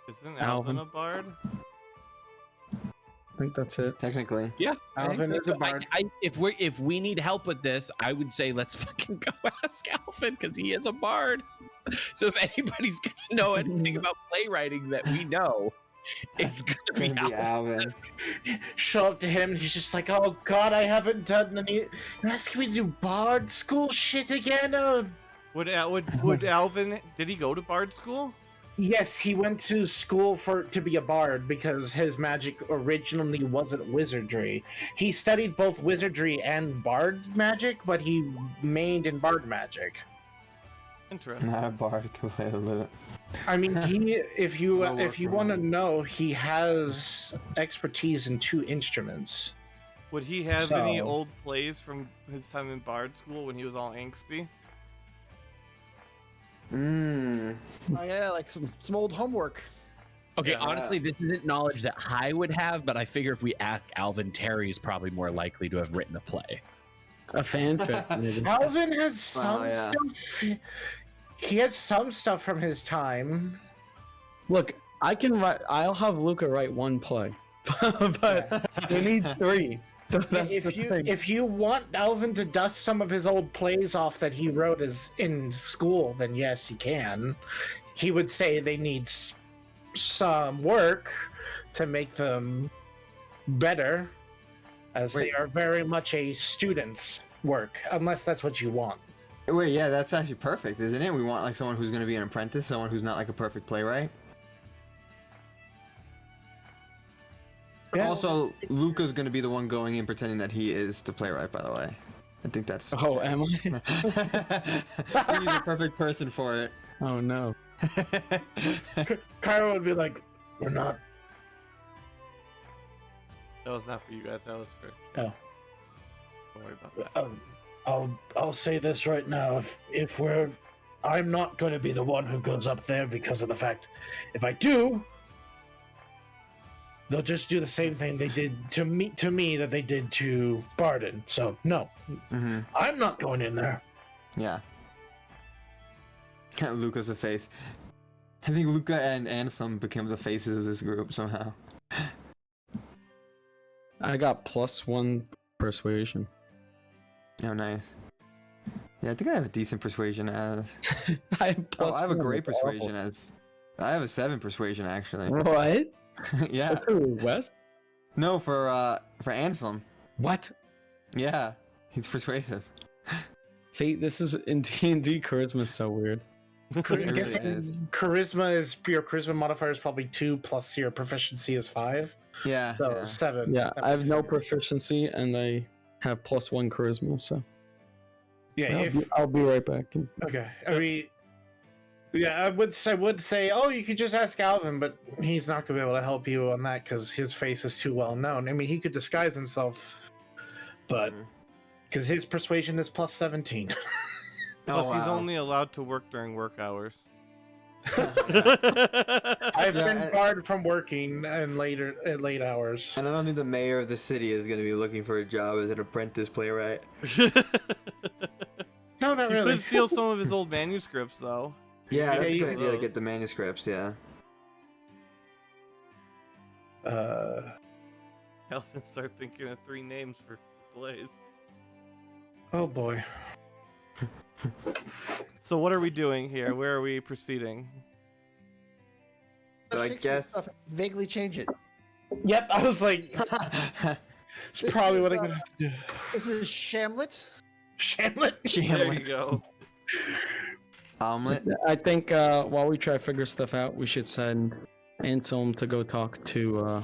Isn't Alvin Alvin. a bard? I think that's it. technically. Yeah, I think Alvin is a so. bard. If we need help with this, I would say let's fucking go ask Alvin because he is a bard. So if anybody's gonna know anything about playwriting that we know, it's gonna be Gonna be Alvin. Alvin. Show up to him, and he's just like, "Oh God, I haven't done any. You're asking me to do bard school shit again? Would Alvin? Did he go to bard school? Yes, he went to school to be a bard because his magic originally wasn't wizardry. He studied both wizardry and bard magic, but he mained in bard magic. Interesting. Not a bard who can play the lute. I mean, if you No work want to from home. know, he has expertise in 2 instruments. Would he have any So- old plays from his time in Bard school when he was all angsty? Mmm. Oh yeah, like some old homework. Okay, Yeah. honestly, this isn't knowledge that I would have, but I figure if we ask Alvin, Terry is probably more likely to have written a play. A fanfic. maybe. Alvin has some yeah. stuff. He has some stuff from his time. Look, I can write. I'll have Luca write 1 play, but we need 3. So that's the thing. If you want Alvin to dust some of his old plays off that he wrote as in school, then yes, he can. He would say they need some work to make them better, as they are very much a student's work, unless that's what you want. Wait, yeah, that's actually perfect, isn't it? We want like someone who's going to be an apprentice, someone who's not like a perfect playwright. Yeah. Also, Luca's going to be the one going in pretending that he is the playwright, by the way. I think that's... Oh, am I? He's a perfect person for it. Oh no. Cairo would be like, "We're not." That was not for you guys. That was for. Oh. Don't worry about that. I'll say this right now. If I'm not going to be the one who goes up there because of the fact, if I do, they'll just do the same thing they did to me that they did to Barden. So no, Mm-hmm. I'm not going in there. Yeah. Luca's the face. I think Luca and Ansem became the faces of this group somehow. I got +1 persuasion. Oh, nice. Yeah, I think I have a decent persuasion as... I have Oh, I have a +1 great with persuasion all. as... I have a 7 persuasion, actually. What? Yeah. That's for West? No, for Ansem. What? Yeah. He's persuasive. See, this is in D&D. Charisma is so weird. It really Guessing is. Charisma is your charisma modifier is probably 2 plus your proficiency is 5, Yeah. so yeah. 7. Yeah, That I have makes no sense. proficiency, and I have +1 charisma. So Yeah, I'll be right back. okay. I mean, yeah, I would say, oh, you could just ask Alvin, but he's not gonna be able to help you on that because his face is too well known. I mean, he could disguise himself, but Mhm. because his persuasion is +17. Plus, Oh, he's wow. only allowed to work during work hours. I've Yeah, been and- barred from working in late hours. And I don't think the mayor of the city is going to be looking for a job as an apprentice playwright. No, not You really. could steal some of his old manuscripts, though. Yeah, that's a you good could idea to those. get the manuscripts, yeah. Help him start thinking of 3 names for plays. Oh boy. So what are we doing here? Where are we proceeding? So I Shakespeare guess- stuff, vaguely change it. Yep, I was like, it's probably what I'm gonna have to do. This is Shamlet. Shamlet. There you go. Omelet? I think while we try to figure stuff out, we should send Anselm to go talk to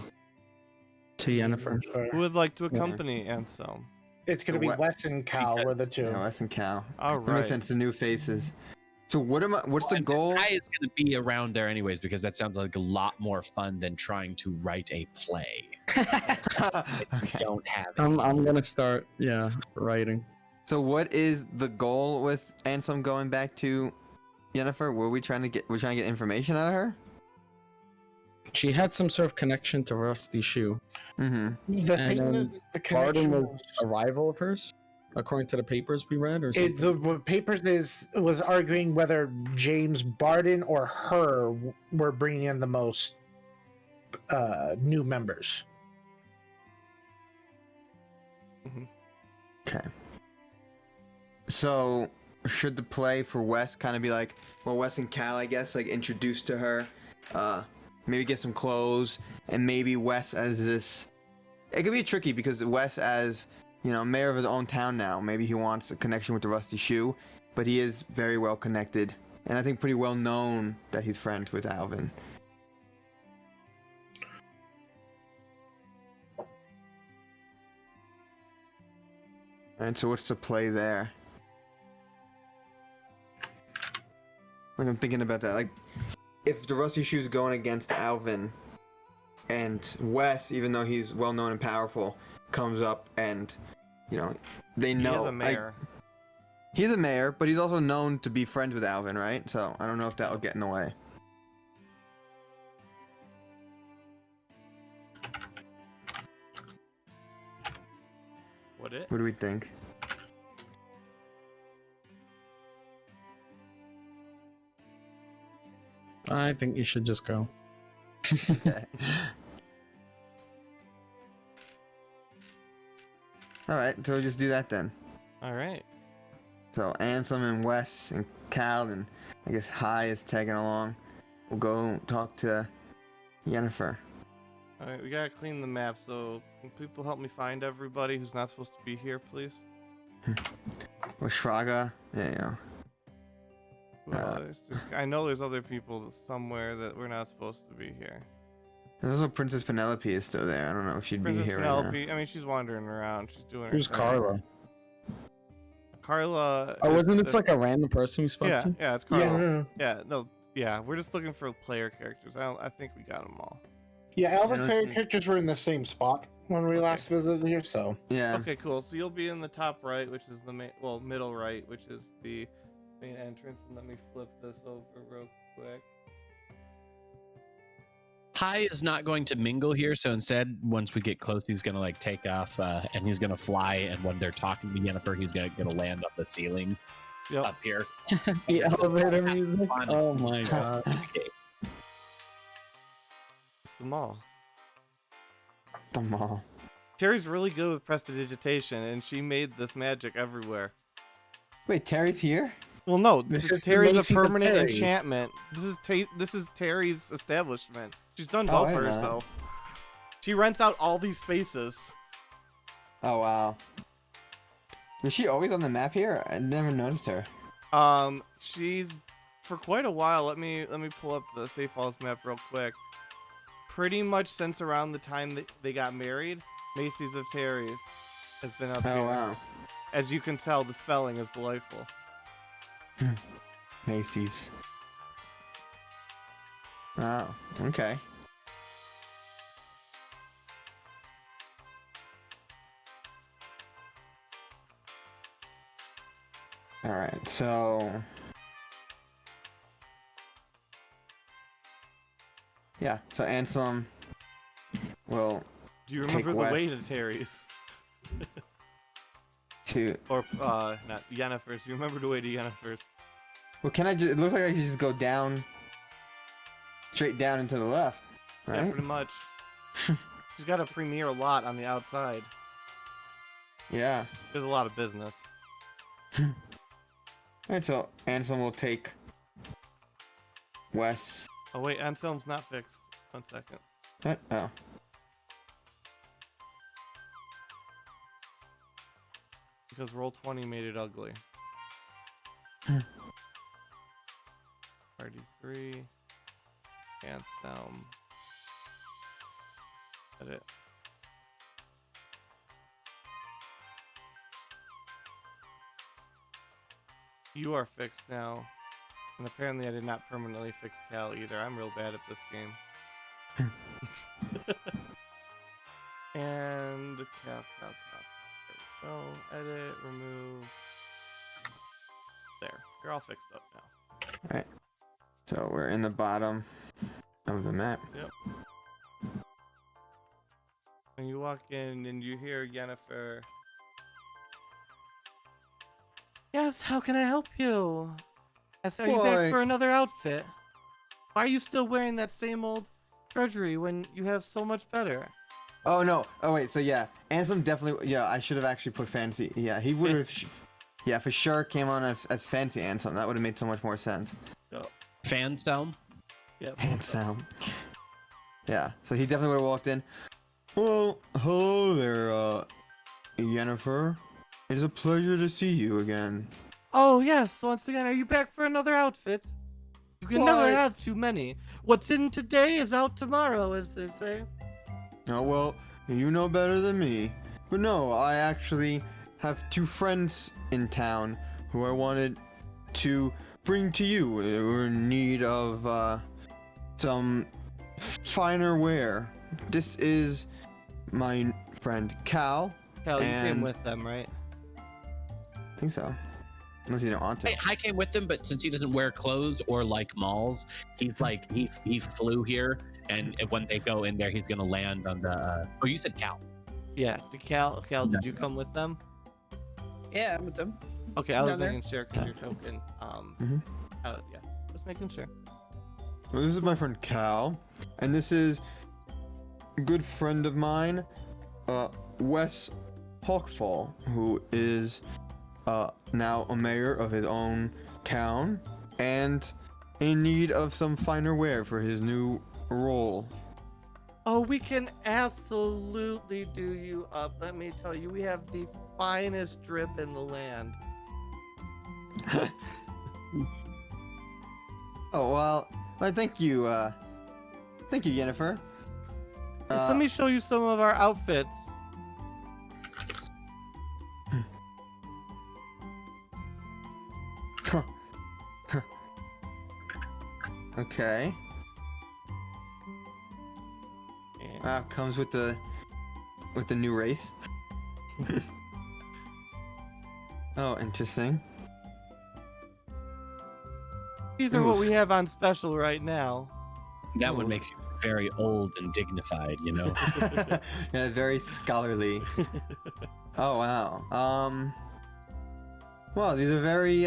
Yennefer. Who would like to accompany Anselm? It's gonna be What- Wes and Cal were the two. Yeah, Wes and Cal. All That makes right. sense to new faces. So what's the And goal? I is going to be around there anyways because that sounds like a lot more fun than trying to write a play. Okay. Don't have it. I'm gonna start, writing. So what is the goal with Ansem going back to Yennefer? We're trying to get information out of her? She had some sort of connection to Rusty Shoe. Mm-hmm. The And thing then that the Barden connection was a rival of hers, according to the papers we read, or something. the papers was arguing whether James Barden or her were bringing in the most new members. Okay. So should the play for Wes kind of be like, well, Wes and Cal, I guess, like introduced to her, maybe get some clothes, and maybe Wes as this. It could be tricky because Wes as, mayor of his own town now. Maybe he wants a connection with the Rusty Shoe, but he is very well connected, and I think pretty well known that he's friends with Alvin. And so what's the play there? Like I'm thinking about that. Like if the Rusty Shoes going against Alvin, and Wes, even though he's well known and powerful, comes up and they know. He is a mayor. He's a mayor, but he's also known to be friends with Alvin, right? So I don't know if that will get in the way. Would it? What do we think? I think you should just go. Okay. All right, so we'll just do that then. All right. So Ansem and Wes and Cal and I guess Hai is tagging along. We'll go talk to Yennefer. All right, we gotta clean the map. So can people help me find everybody who's not supposed to be here, please? Or Shraga. Yeah. I know there's other people somewhere that we're not supposed to be here. There's also Princess Penelope is still there. I don't know if she'd Princess be here Penelope. right now. I mean, she's wandering around. She's doing. Who's her thing. Carla? Carla. Oh, is wasn't this the- like a random person we spoke Yeah, to? yeah, it's Carla. Yeah, we're just looking for player characters. I think we got them all. Yeah, all the Yeah, player let's- characters were in the same spot when we Okay. last visited here, so. Yeah. Okay, cool. So you'll be in the top right, which is the middle right, which is the main entrance. And let me flip this over real quick. Hai is not going to mingle here, so instead, once we get close, he's gonna like take off and he's gonna fly. And when they're talking to Yennefer, he's gonna land up the ceiling Yep. up here. The elevator music. Fun. Oh my god. Okay. It's the mall. The mall. Terry's really good with prestidigitation, and she made this magic everywhere. Wait, Terry's here? Well, no, This this is the Terry's a Macy's of permanent Terry. enchantment. This is Terry's establishment. She's done Oh, well I for know that. herself. She rents out all these spaces. Oh wow. Was she always on the map here? I never noticed her. She's for quite a while. Let me pull up the Safe Falls map real quick. Pretty much since around the time that they got married, Macy's of Terry's has been up Oh here. wow. As you can tell, the spelling is delightful. Macy's. Wow. Okay. All right. So. Yeah. So Anselm will Do you Take remember the way west. to Terry's? to. Or not Yennefer's. You remember the way to Yennefer's? Well, can I just? It looks like I can just go down. Straight down and to the left, Yeah, right? pretty much. She's got a premier lot on the outside. Yeah. There's a lot of business. Alright, so Anselm will take Wes. Oh wait, Anselm's not fixed. 1 second. What? Oh. Because roll 20 made it ugly. Party 3. Anselm. Edit. You are fixed now. And apparently I did not permanently fix Cal either. I'm real bad at this game. And Cal. There we go. Edit, remove. There. You're all fixed up now. So we're in the bottom of the map. When you walk in and you hear Yennefer. Yes, how can I help you? Yes, are you Why? back for another outfit? Why are you still wearing that same old treasury when you have so much better? Oh no. Oh wait. So yeah, Anselm definitely. Yeah, I should have actually put fancy. Yeah, he would have. Yeah, for sure came on as fancy Anselm. That would have made so much more sense. Fanselm. Yep. Anselm. Yeah. So he definitely would have walked in. Well, hello there, Yennefer. It is a pleasure to see you again. Oh yes, once again, are you back for another outfit? You can never Why? have too many. What's in today is out tomorrow, as they say. Oh well, you know better than me. But no, I actually have two friends in town who I wanted to bring to you. We're in need of some finer wear. This is my friend Cal. Cal, you came and- with them, right? I think so. Unless you don't want to. I came with him, but since he doesn't wear clothes or like malls, he's like he flew here, and when they go in there, he's gonna land on the. Oh, you said Cal. Yeah. Cal, did you come with them? Yeah, I'm with them. Okay, I was Down there. making sure because your token. Mhm. Yeah, just making sure. Well, this is my friend Cal, and this is a good friend of mine, Wes Hawkfall, who is now a mayor of his own town and in need of some finer wear for his new role. Oh, we can absolutely do you up. Let me tell you, we have the finest drip in the land. Oh well, thank you, Jennifer. Just let me show you some of our outfits. Okay. And Comes with the new race. Oh, interesting. these are what we have on special right now. That Ooh. one makes you very old and dignified, you know. Yeah, very scholarly. Oh wow. Well, these are very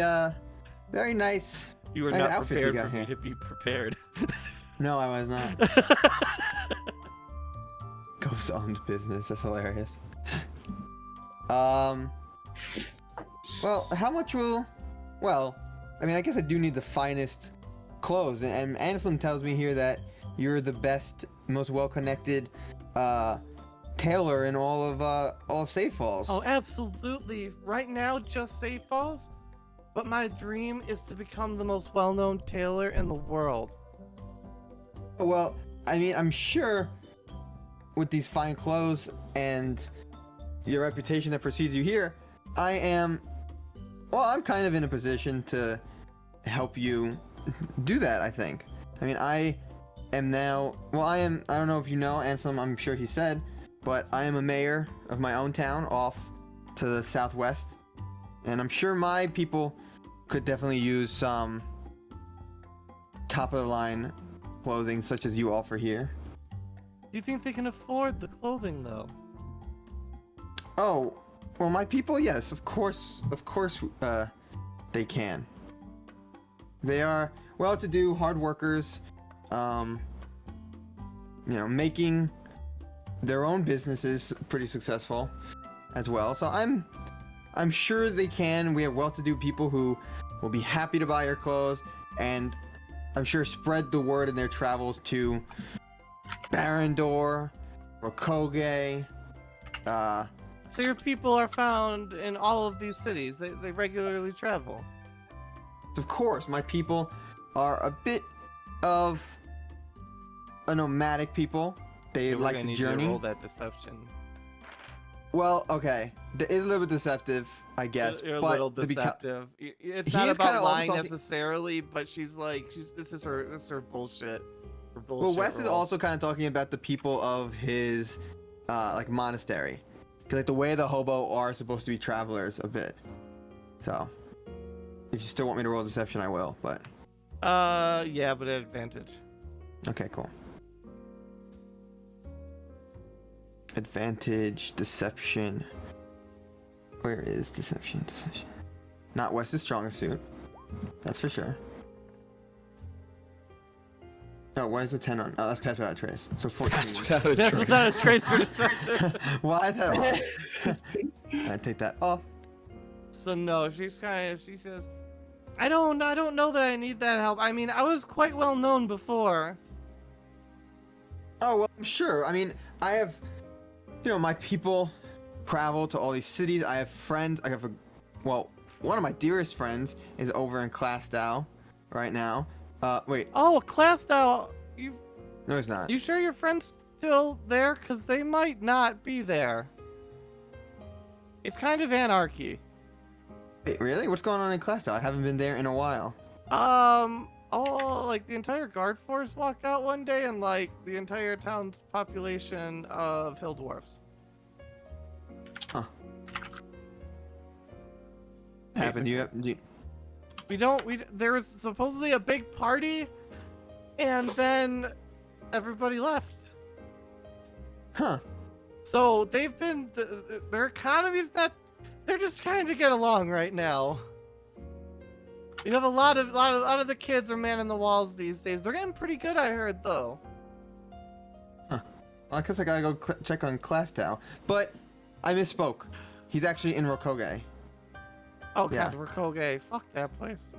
nice. You were Nice not outfits you prepared got for me here. to be prepared. No, I was not. Ghost-owned business. That's hilarious. Well, how much will? Well, I mean, I guess I do need the finest clothes, and Anselm tells me here that you're the best, most well-connected tailor in all of Safe Falls. Oh, absolutely. Right now, just Safe Falls. But my dream is to become the most well-known tailor in the world. Well, I mean, I'm sure with these fine clothes and your reputation that precedes you here, I'm kind of in a position to help you do that, I think. I mean, I don't know if you know, Anselm, I'm sure he said, but I am a mayor of my own town off to the southwest, and I'm sure my people could definitely use some top-of-the-line clothing such as you offer here. Do you think they can afford the clothing, though? Oh, well, my people, yes, of course, they can. They are well-to-do, hard workers, making their own businesses pretty successful as well. So I'm sure they can. We have well-to-do people who will be happy to buy your clothes, and I'm sure spread the word in their travels to Barandor or Koge. So your people are found in all of these cities. They regularly travel. Of course, my people are a bit of a nomadic people. They We're like gonna to need you journey. roll that deception. Well, okay, it is a little bit deceptive, I guess. You're a but little to be deceptive. It's He not is kinda about also lying talking- necessarily, but this is her bullshit. Her bullshit well, Wes is roll. also kind of talking about the people of his like monastery, 'cause, like the way the hobo are supposed to be travelers a bit. So, if you still want me to roll deception, I will. But yeah, but at advantage. okay, cool. Advantage, deception. Where is deception? Deception. Not Wes's strongest suit. That's for sure. Oh, why is the 10 on? Oh, that's pass without a trace. So 14. That's what I was That's trying. without a trace for deception. Why is that off? I take that off. So no, she says, I don't know that I need that help. I mean, I was quite well known before. Oh, well, I'm sure. I mean, I have, my people travel to all these cities. I have friends. One of my dearest friends is over in Clastow right now. Wait, Oh, class style. no, he's not. You sure your friend's still there? Cause they might not be there. It's kind of anarchy. Wait, really? What's going on in Clastow? I haven't been there in a while. All like the entire guard force walked out one day, and like the entire town's population of hill dwarfs. Huh. Happened? There was supposedly a big party, and then everybody left. Huh. So they've been their economy's not. They're just trying to get along right now. You have a lot of the kids are manning the walls these days. They're getting pretty good, I heard, though. Huh. Well, I guess I gotta go check on Clastow. But I misspoke. He's actually in Rokoge. Oh Yeah. God, Rokoge. Fuck that place.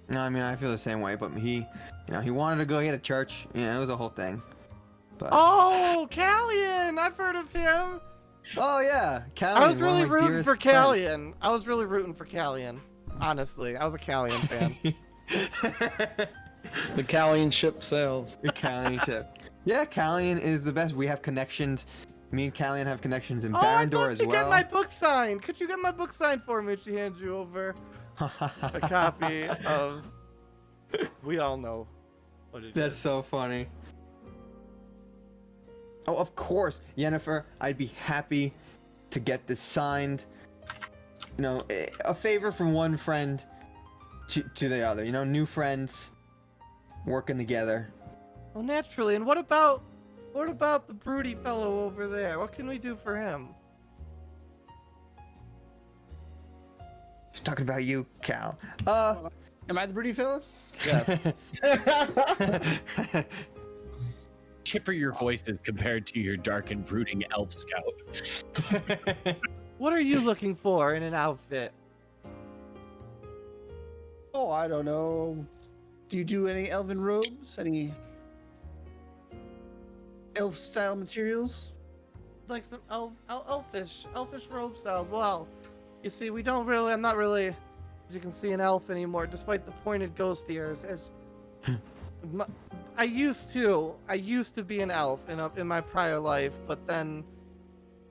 No, I mean I feel the same way. But he wanted to go. He had a church. Yeah, it was a whole thing. But Oh, Callian! I've heard of him. oh yeah, Callian. I was really one of my rooting dearest for friends. Callian. I was really rooting for Callian. Honestly, I was a Callian fan. The Callian ship sails. The Callian ship. Yeah, Callian is the best. We have connections. Me and Callian have connections in I'd Barandor love as to well. get my book signed. Could you get my book signed for me? She hands you over a copy of. We all know what it That's is. so funny. Oh, of course, Yennefer. I'd be happy to get this signed. You know, a favor from one friend to the other. You know, new friends working together. Well, naturally. And what about the broody fellow over there? What can we do for him? He's talking about you, Cal. Am I the broody fella? Yes. Chipper your voices compared to your dark and brooding elf scout. What are you looking for in an outfit? Oh, I don't know. Do you do any elven robes? Any elf style materials? Like some elfish robe styles. Well, you see, I'm not really, as you can see, an elf anymore, despite the pointed ghost ears. I used to be an elf in my prior life, but then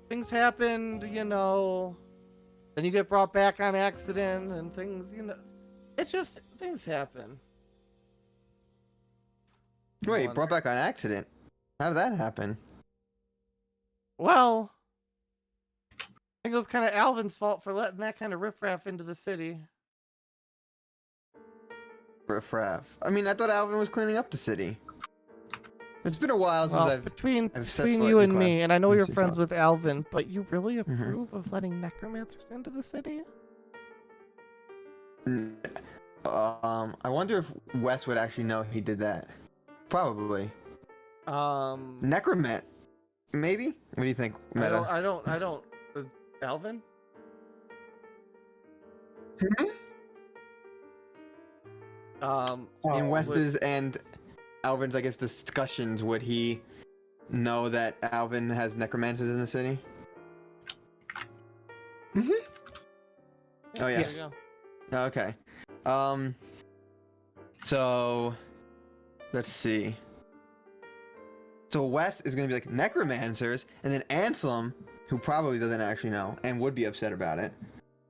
things happened, you know. Then you get brought back on accident, and things, you know, it's just things happen. Wait, brought back on accident? How did that happen? Well, I think it was kind of Alvin's fault for letting that kind of riffraff into the city. Riffraff. I mean, I thought Alvin was cleaning up the city. It's been a while since I've between set between foot you in and me, class. and I know Let me you're see friends thought. with Alvin, but you really approve of letting necromancers into the city? I wonder if Wes would actually know he did that. Probably. Necromant. Maybe? What do you think, Meta? I don't. Alvin? In Wes's and Alvin's, I guess, discussions, would he know that Alvin has necromancers in the city? Mm-hmm. Oh, yeah. There you go. Okay. So let's see. So Wes is gonna be like necromancers, and then Anselm, who probably doesn't actually know and would be upset about it.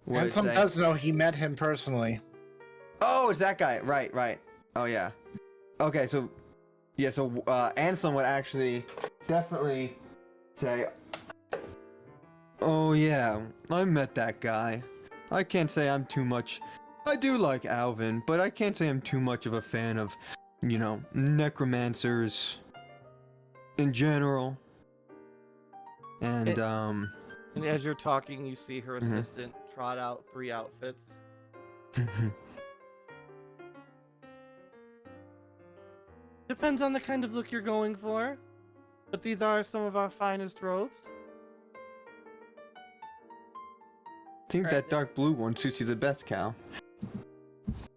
would Ansem say- does know he met him personally. Oh, it's that guy. Right. Oh yeah. Okay, so yeah, so Anselm would actually definitely say, "Oh yeah, I met that guy. I can't say I'm too much. I do like Alvin, but I can't say I'm too much of a fan of, you know, necromancers in general." And And as you're talking, you see her assistant trot out 3 outfits. Depends on the kind of look you're going for, but these are some of our finest robes. I think that dark blue one suits you the best, Cal.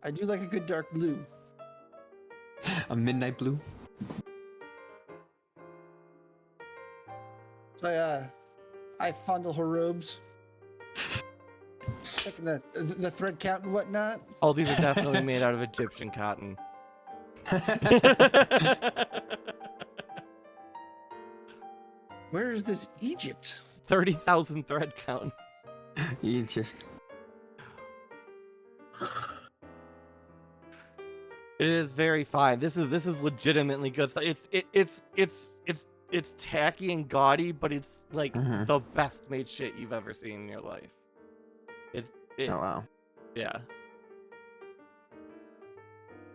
I do like a good dark blue. A midnight blue. So I fondle her robes, checking the thread count and whatnot. Oh, these are definitely made out of Egyptian cotton. Where is this Egypt? 30,000 thread count. Egypt. It is very fine. This is legitimately good stuff. It's tacky and gaudy, but it's like the best made shit you've ever seen in your life. Oh wow. Yeah.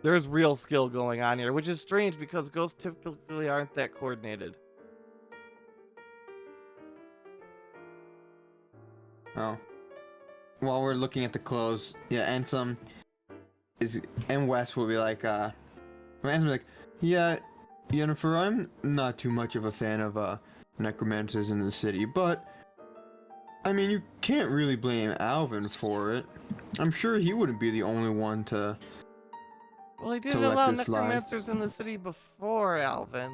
There's real skill going on here, which is strange because ghosts typically aren't that coordinated. Oh. While we're looking at the clothes, yeah, Ansem and Wes will be like, Ansem will be like, yeah, Yennefer, I'm not too much of a fan of necromancers in the city, but I mean, you can't really blame Alvin for it. I'm sure he wouldn't be the only one to. Well, he did to let allow this slide. necromancers in the city before Alvin.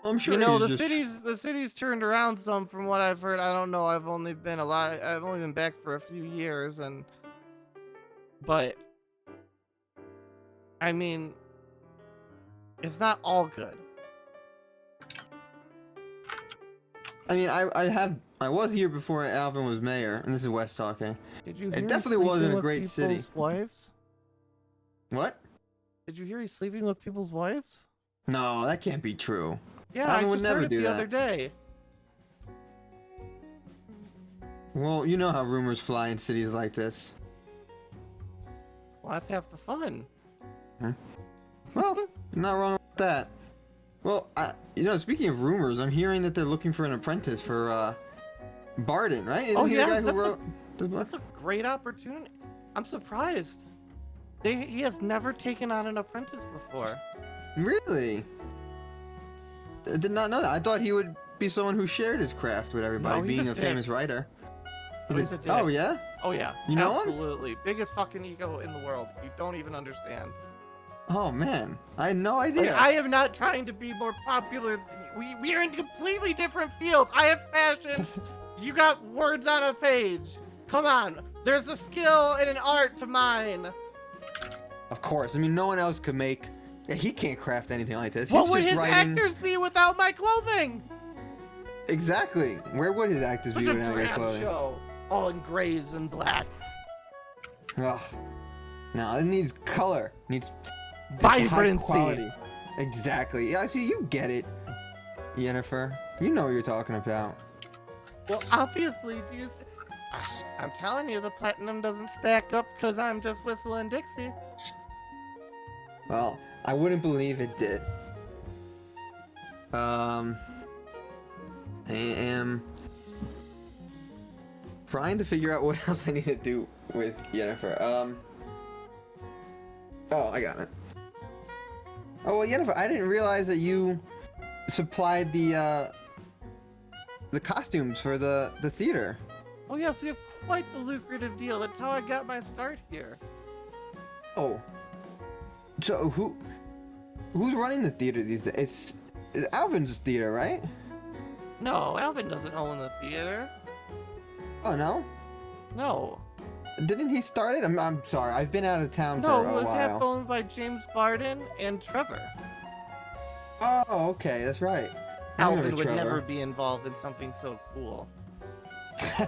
I'm sure You know, he's the just... city's turned around some from what I've heard. I don't know. I've only been back for a few years, but I mean, it's not all good. I mean, I was here before Alvin was mayor, and this is Wes talking. Did you? It Hear definitely he's wasn't sleeping a with great city. people's Wives? What? Did you hear he's sleeping with people's wives? No, that can't be true. Yeah, Alvin I would just never heard it do the that. other day. Well, you know how rumors fly in cities like this. Well, that's half the fun. Well, you're not wrong about that. Well, you know, speaking of rumors, I'm hearing that they're looking for an apprentice for Barden, right? Isn't he the guy who wrote the book? That's a great opportunity. I'm surprised. He has never taken on an apprentice before. Really? I did not know that. I thought he would be someone who shared his craft with everybody, No, he's being a a dick. famous writer. He's a dick. Oh, yeah? Oh yeah. You know him? Absolutely. Biggest fucking ego in the world. You don't even understand. Oh, man. I had no idea. Like, I am not trying to be more popular. We are in completely different fields. I have fashion. You got words on a page. Come on. There's a skill and an art to mine. Of course. I mean, no one else could make... Yeah, he can't craft anything like this. What He's would just his writing... actors be without my clothing? Exactly. Where would his actors Such be a without your drab clothing? show. All in grays and black. Ugh. No, it needs color. It needs this high Vibrancy. quality. Exactly. Yeah, see, you get it, Yennefer. You know what you're talking about. Well, obviously, I'm telling you, the platinum doesn't stack up because I'm just whistling Dixie. Well, I wouldn't believe it did. I am trying to figure out what else I need to do with Yennefer. Oh, I got it. Oh, well, Yennefer, I didn't realize that you supplied the costumes for the theater. Oh yes, we have quite the lucrative deal. That's how I got my start here. Oh. So who's running the theater these days? It's Alvin's theater, right? No, Alvin doesn't own the theater. Oh no? No. Didn't he start it? I'm sorry, I've been out of town No, for it a was half while. owned by James Barden and Trevor. Oh, okay, that's right. I Alvin remember would Trevor. never be involved in something so cool. Sorry,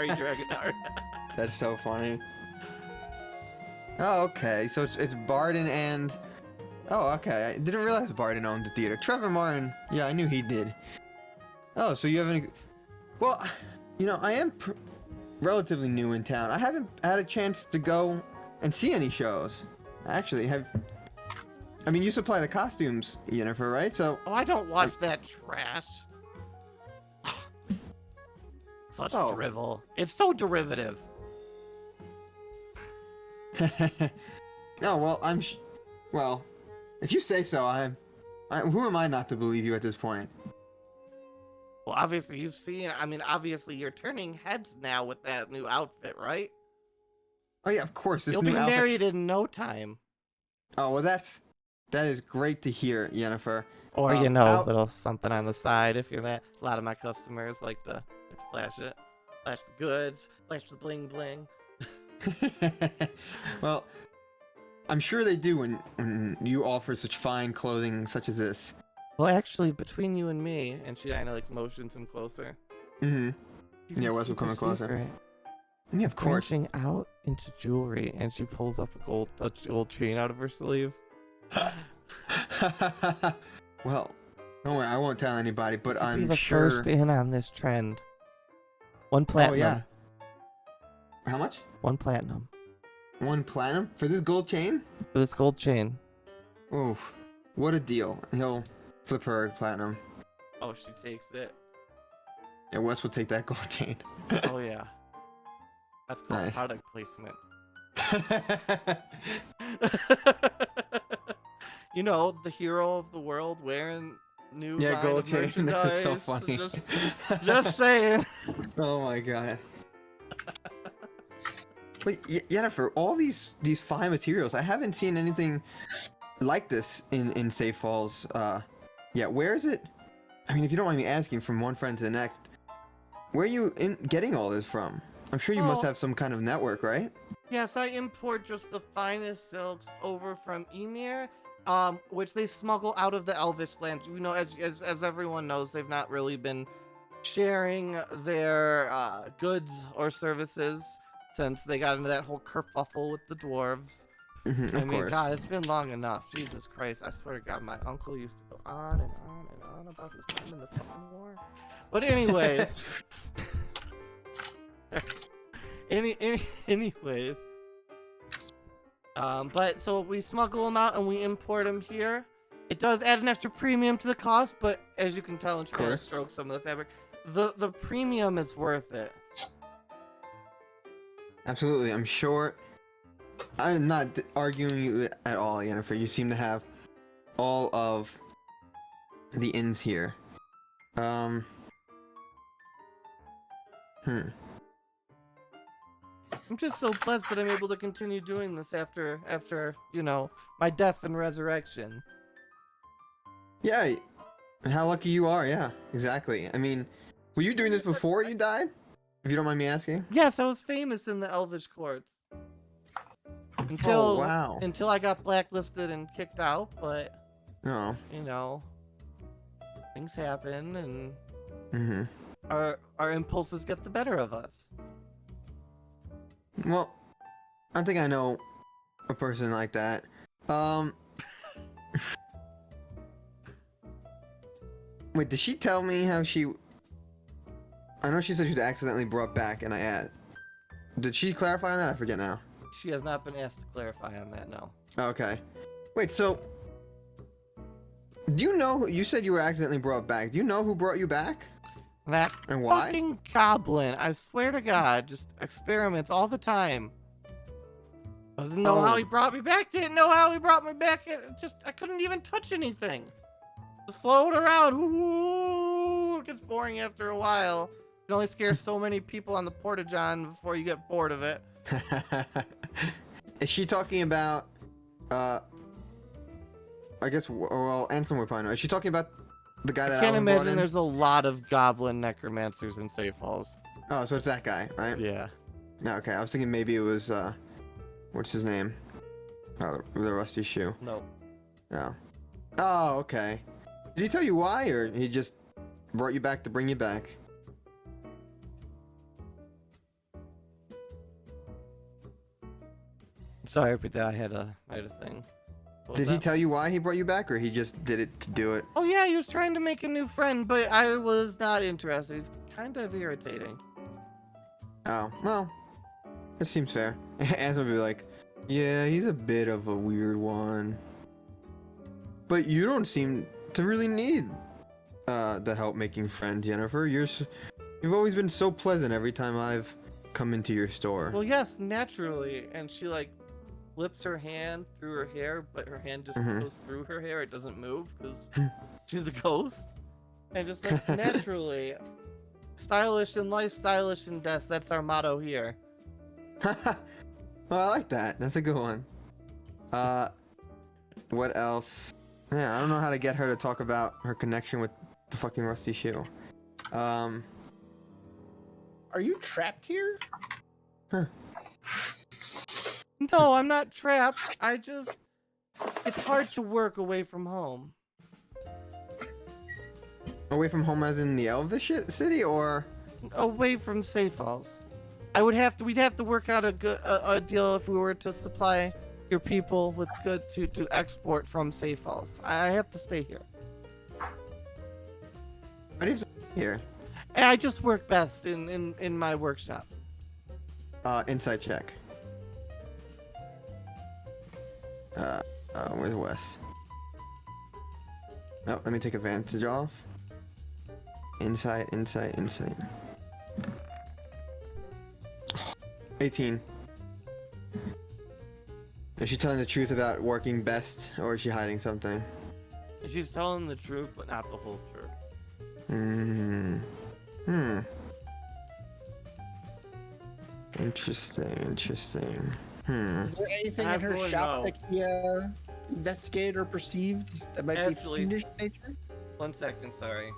Dragonheart. That's so funny. Oh, okay. So it's Barden and... Oh, okay. I didn't realize Barden owned the theater. Trevor Martin. Yeah, I knew he did. Oh, so you haven't... Well, you know, I am relatively new in town. I haven't had a chance to go and see any shows. Actually, I mean, you supply the costumes, Yennefer, right? So... Oh, I don't watch that trash. Such Oh. drivel. It's so derivative. No, well, well, if you say so, who am I not to believe you at this point? Well, obviously you've seen, I mean, obviously you're turning heads now with that new outfit, right? Oh yeah, of course. This You'll new be outfit. married in no time. Oh well, that is great to hear, Yennefer. Or, you know, I'll- a little something on the side if you're that. A lot of my customers like to flash it. Flash the goods, flash the bling bling. Well, I'm sure they do when you offer such fine clothing such as this. Well, actually, between you and me, and she kind of like motions him closer. Mm-hmm. You can Yeah, Wes will keep come a in closer. secret. Yeah, of course. branching out into jewelry, and she pulls up a gold chain out of her sleeve. Well, don't worry, I won't tell anybody, but You'll be I'm the sure. first in on this trend. One Oh platinum. yeah. How much? 1 platinum 1 platinum for this gold chain? for this gold chain. Oof, what a deal! He'll flip her platinum, Oh, she takes it. and Wes will take that gold chain. Oh yeah, that's called Nice. product placement. You know, the hero of the world wearing new Yeah, line gold of chain. That's so merchandise. funny. Just saying. Oh my god. Wait, Yennefer, all these fine materials, I haven't seen anything like this in Safe Falls yet. Where is it? I mean, if you don't mind me asking, from one friend to the next, where are you getting all this from? I'm sure you must Well- have some kind of network, right? Yes, I import just the finest silks over from Emir, which they smuggle out of the Elvish land. You know, as everyone knows, they've not really been sharing their goods or services since they got into that whole kerfuffle with the dwarves. Of I mean, course. God, it's been long enough. Jesus Christ, I swear to God, my uncle used to go on and on and on about his time in the fucking war. But anyways, anyways, but so we smuggle them out and we import them here. It does add an extra premium to the cost, but as you can tell, and course. stroke some of the fabric, the premium is worth it. Absolutely, I'm sure. I'm not arguing you at all, Yennefer. You seem to have all of the ins here. I'm just so blessed that I'm able to continue doing this after you know, my death and resurrection. Yeah, how lucky you are. Yeah, exactly. I mean, were you doing this before you died? If you don't mind me asking. Yes, I was famous in the Elvish courts. Oh, wow. Until I got blacklisted and kicked out, but Oh. you know, things happen and Mm-hmm. our impulses get the better of us. Well, I think I know a person like that. Wait, did she tell me how she... I know she said she was accidentally brought back, and I asked... Did she clarify on that? I forget now. She has not been asked to clarify on that, no. Okay. Wait, so... Do you know... You said you were accidentally brought back. Do you know who brought you back? That And why? fucking goblin, I swear to God, just experiments all the time. Doesn't know how Oh. he brought me back, didn't know how he brought me back, I couldn't even touch anything. Just float around, ooh, it gets boring after a while. You can only scare so many people on the porta-john before you get bored of it. Is she talking about... I guess... Well, Anson would probably know. Is she talking about the guy that I can't Alan brought imagine in? there's a lot of goblin necromancers in Safe Falls. Oh, so it's that guy, right? Yeah. Okay, I was thinking maybe it was, what's his name? Oh, the Rusty Shoe. No. Oh. Oh, okay. Did he tell you why, or he just brought you back to bring you back? Sorry, but I had a thing. What was Did he that? tell you why he brought you back, or he just did it to do it? Oh yeah, he was trying to make a new friend, but I was not interested. He's kind of irritating. Oh, well, that seems fair. Anson would be like, yeah, he's a bit of a weird one. But you don't seem to really need the help making friends, Yennefer. You've always been so pleasant every time I've come into your store. Well, yes, naturally. And she like flips her hand through her hair, but her hand just Mhm. goes through her hair. It doesn't move because she's a ghost. And just like naturally, stylish in life, stylish in death. That's our motto here. Well, I like that. That's a good one. What else? Yeah, I don't know how to get her to talk about her connection with the fucking Rusty Shoe. Are you trapped here? No, I'm not trapped. It's hard to work away from home. Away from home as in the Elvish city, or? Away from Safe Falls. We'd have to work out a deal if we were to supply your people with goods to export from Safe House. I have to stay here. What do you have to here? I just work best in my workshop. Insight check. Where's Wes? Oh, let me take advantage off. Insight. 18. Is she telling the truth about working best, or is she hiding something? She's telling the truth, but not the whole truth. Interesting. Is there anything in her shop that can investigated or perceived that might be fiendish nature? 1 second, sorry.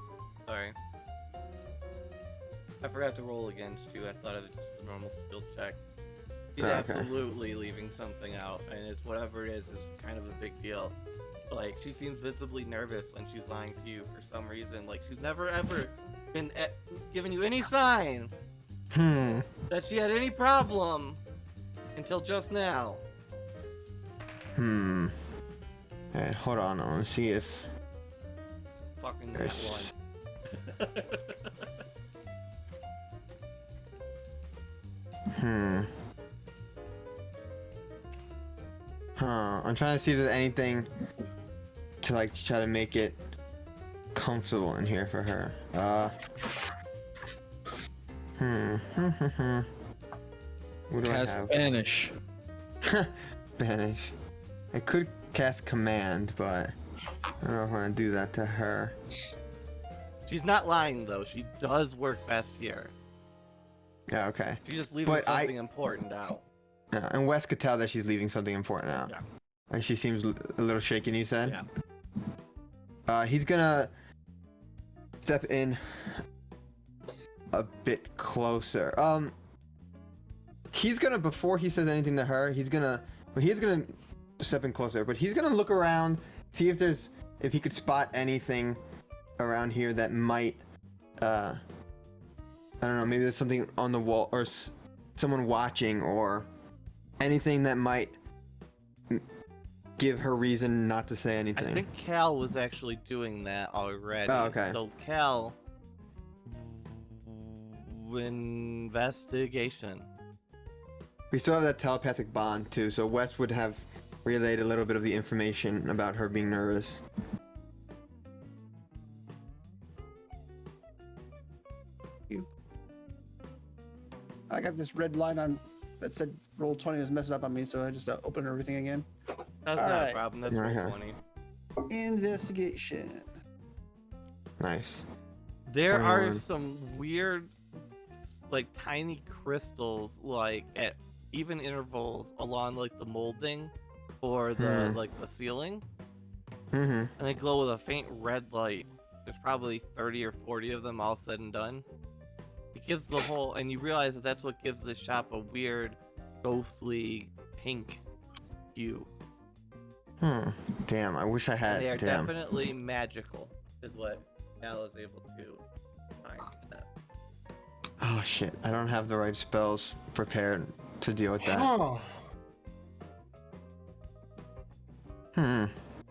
I forgot to roll against you. I thought it was just a normal skill check. She's absolutely leaving something out, and it's whatever it is kind of a big deal. Like, she seems visibly nervous when she's lying to you for some reason. Like, she's never ever been giving you any sign that she had any problem until just now. Alright, hold on. I want to see if... Fucking that one. I'm trying to see if there's anything to like try to make it comfortable in here for her. What do Cast I have? Banish. Banish. I could cast Command, but I don't know if I want to do that to her. She's not lying though. She does work best here. Yeah, okay. She's just leaving something important out. Yeah, and Wes could tell that she's leaving something important out. Yeah. Like she seems a little shaken, you said? Yeah. He's gonna step in a bit closer. He's gonna, before he says anything to her, he's gonna step in closer, but he's gonna look around, see if he could spot anything around here that might, I don't know, maybe there's something on the wall or someone watching or anything that might give her reason not to say anything. I think Cal was actually doing that already. Oh, okay. So Cal, investigation. We still have that telepathic bond too, so Wes would have relayed a little bit of the information about her being nervous. I got this red line on that said roll 20 was messing up on me, so I just opened everything again. That's All not right. a problem. That's roll 20. Investigation. Nice. There are 21. some weird, like tiny crystals, like at even intervals along like the molding or the like the ceiling, and they glow with a faint red light. There's probably 30 or 40 of them all said and done. It gives the whole, and you realize that that's what gives this shop a weird, ghostly pink hue. Damn, I wish I had. They are damn. definitely magical, is what Cal is able to find that. Oh shit, I don't have the right spells prepared to deal with that.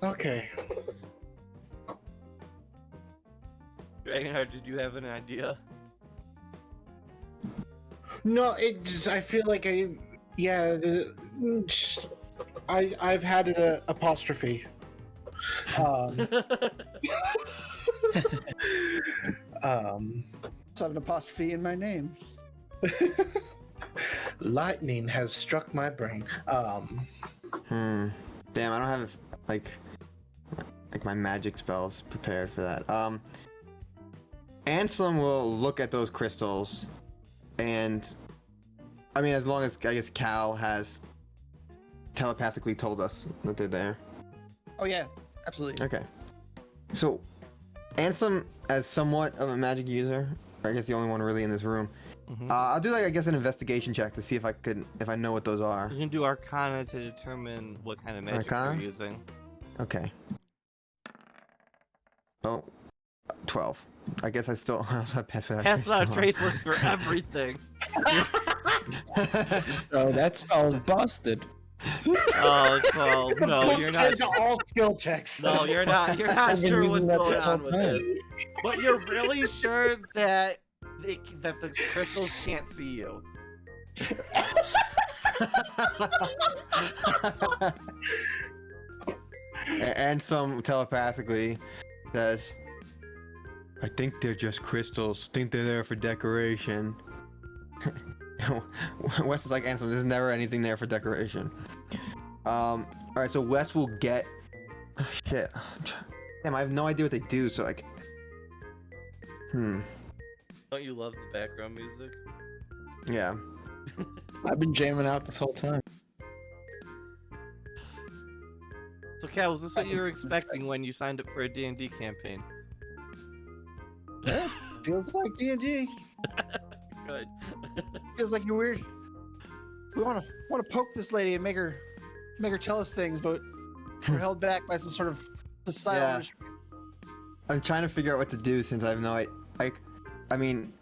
Okay. Dragonheart, did you have an idea? No, it just, I feel like I've had an apostrophe. Also have an apostrophe in my name. Lightning has struck my brain. Damn, I don't have like my magic spells prepared for that. Anselm will look at those crystals, and I mean, as long as I guess Cal has telepathically told us that they're there. Oh yeah, absolutely. Okay. So, Anselm, as somewhat of a magic user, or I guess the only one really in this room, I'll do like I guess an investigation check to see if I know what those are. You can do Arcana to determine what kind of magic Arcana? you're using. Okay. Oh, 12. I guess I also have pass without Pass trace without still on. trace works for everything. Oh, that spell's busted. Oh, well, no, you're not. To all skill checks. No, you're not. You're not I've been sure using what's that going the whole on with time. this. But you're really sure that that the crystals can't see you. And some telepathically says, I think they're just crystals. Think they're there for decoration. Wes is like, Ansem, there's never anything there for decoration. Alright, so Wes will get... Oh, shit. Damn, I have no idea what they do, so like... Don't you love the background music? Yeah. I've been jamming out this whole time. So, Cal, was this what you were expecting when you signed up for a D&D campaign? Yeah, feels like D&D. Good. Feels like you're weird. We want to poke this lady and make her tell us things, but we're held back by some sort of societal. Yeah. I'm trying to figure out what to do since I have no idea. I mean,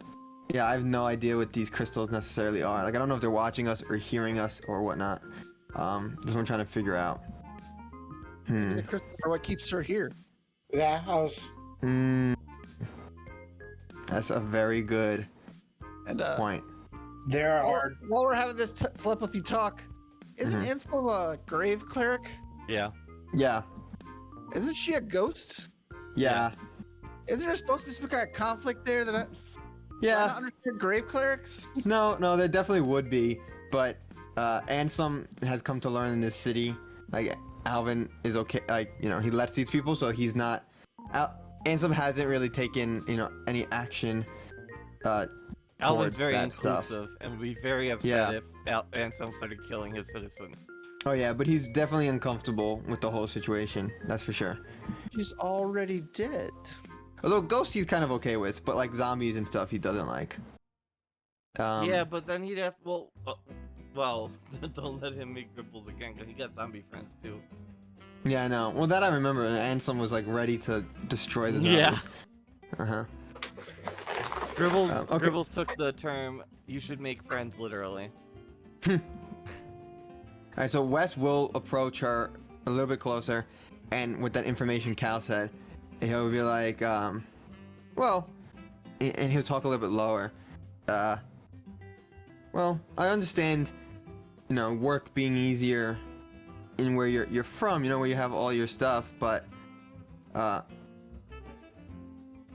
yeah, I have no idea what these crystals necessarily are. Like, I don't know if they're watching us or hearing us or whatnot. This is what I'm trying to figure out. Maybe the crystals are what keeps her here. Yeah, I was. That's a very good And point. There are. while we're having this telepathy talk, isn't Ansel a grave cleric? Yeah. Yeah. Isn't she a ghost? Yeah. Isn't there supposed to be some kind of conflict there that I Yeah. not understand grave clerics? No, there definitely would be, but Ansem has come to learn in this city, like Alvin is okay, like, you know, he lets these people, so he's not. Ansem hasn't really taken, you know, any action. Alvin's towards very that inclusive stuff. and would be very upset Yeah. if Ansem started killing his citizens. Oh yeah, but he's definitely uncomfortable with the whole situation. That's for sure. She's already dead. Although ghosts he's kind of okay with, but like zombies and stuff he doesn't like. Yeah, but then he'd have well, don't let him make ripples again, because he got zombie friends too. Yeah, I know. Well, that I remember. Ansem was like ready to destroy the zombies. Yeah. Okay. Gribbles took the term, you should make friends, literally. Alright, so Wes will approach her a little bit closer, and with that information Cal said, he'll be like, well, and he'll talk a little bit lower. Well, I understand, you know, work being easier in where you're from, you know, where you have all your stuff, but,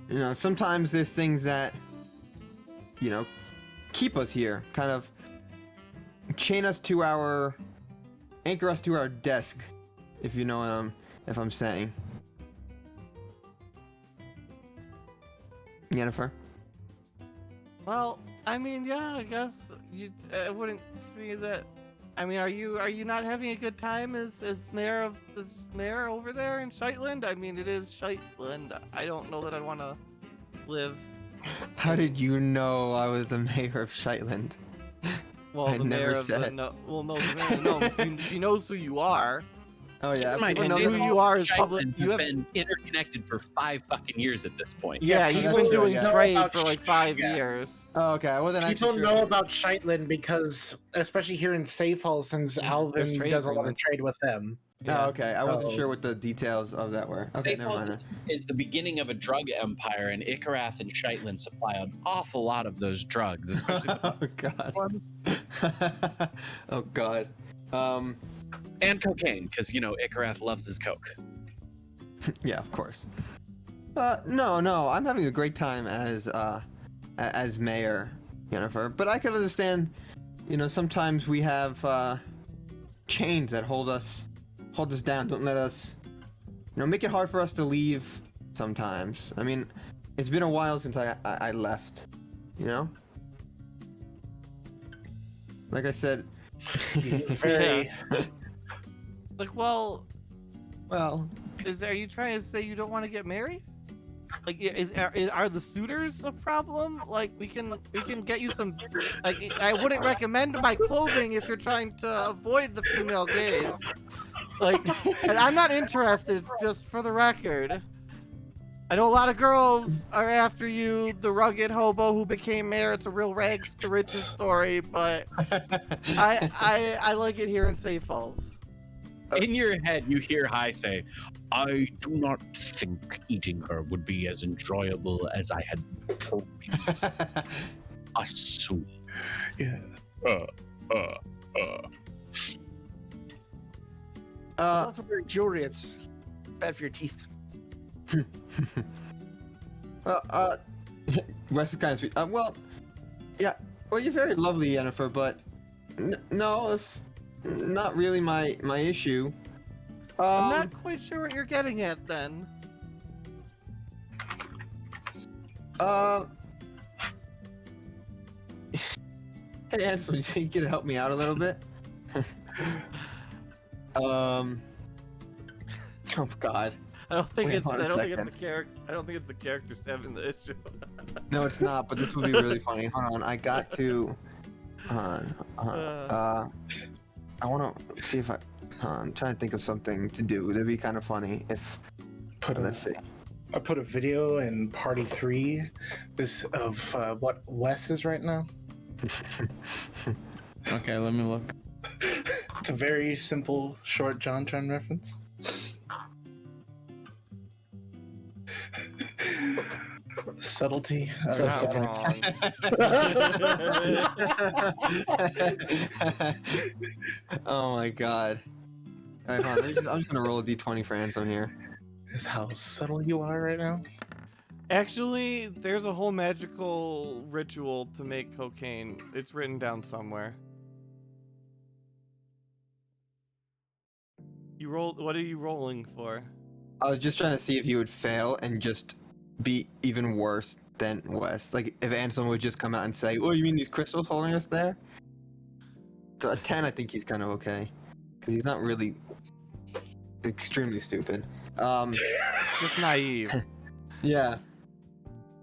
you know, sometimes there's things that, you know, keep us here, kind of anchor us to our desk, if you know what I'm saying. Yennefer? Well, I mean, yeah, I guess I wouldn't see that. I mean, are you not having a good time as mayor over there in Shetland? I mean, it is Shetland. I don't know that I'd want to live. How did you know I was the mayor of Shetland? Well, I the never mayor of said. no, the mayor knows. She knows who you are. Oh yeah, Keep in mind, people know who that- you are is Shetland public. have You have been interconnected for 5 fucking years at this point. Yeah, Yeah, you've that's been true, doing yeah. trade About for like 5 yeah. years. Oh, okay, I wasn't actually People sure. know about Shetland because, especially here in Safe Hall, since Alvin trade does a lot of agreements. trade with them. Oh, okay, I wasn't Oh. sure what the details of that were. Okay, Safe never Hall mind. Then. is the beginning of a drug empire, and Ikarath and Shetland supply an awful lot of those drugs, especially the Oh god. ones. Oh god. And cocaine, because, you know, Ikarath loves his coke. Yeah, of course. No, I'm having a great time as mayor, Yennefer. But I can understand, you know, sometimes we have chains that hold us down. Don't let us, you know, make it hard for us to leave. Sometimes. I mean, it's been a while since I left. You know. Like I said. Very. Like, well, Well. are you trying to say you don't want to get married? Like, are the suitors a problem? Like, we can get you some. Like, I wouldn't recommend my clothing if you're trying to avoid the female gaze. Like, and I'm not interested, just for the record. I know a lot of girls are after you. The rugged hobo who became mayor. It's a real rags to riches story, but I like it here in Safe Falls. In your head, you hear Hai say, I do not think eating her would be as enjoyable as I had probably assumed. Yeah. Also wearing jewelry. It's bad for your teeth. Wes is kind of sweet. Well, yeah. Well, you're very lovely, Jennifer, but no, it's not really my issue. I'm not quite sure what you're getting at then. Hey, Ansel, you can help me out a little bit. Oh God. I don't think Wait, it's. hold on I a don't think it's second. the character. I don't think it's the characters having the issue. No, it's not. But this will be really funny. Hold on, I got to. I want to see if I'm trying to think of something to do. That'd be kind of funny if. Let's see. I put a video in Party 3 of what Wes is right now. Okay, let me look. It's a very simple, short JonTron reference. Subtlety. So Not sorry. wrong. Oh my God. All right, hold on. I'm just gonna roll a d20 for Ansel here. Is how subtle you are right now. Actually, there's a whole magical ritual to make cocaine. It's written down somewhere. You rolled. What are you rolling for? I was just trying to see if you would fail and just be even worse than Wes. Like if Ansel would just come out and say, "Oh, you mean these crystals holding us there?" So a 10, I think he's kind of okay, because he's not really extremely stupid. Just naive. Yeah.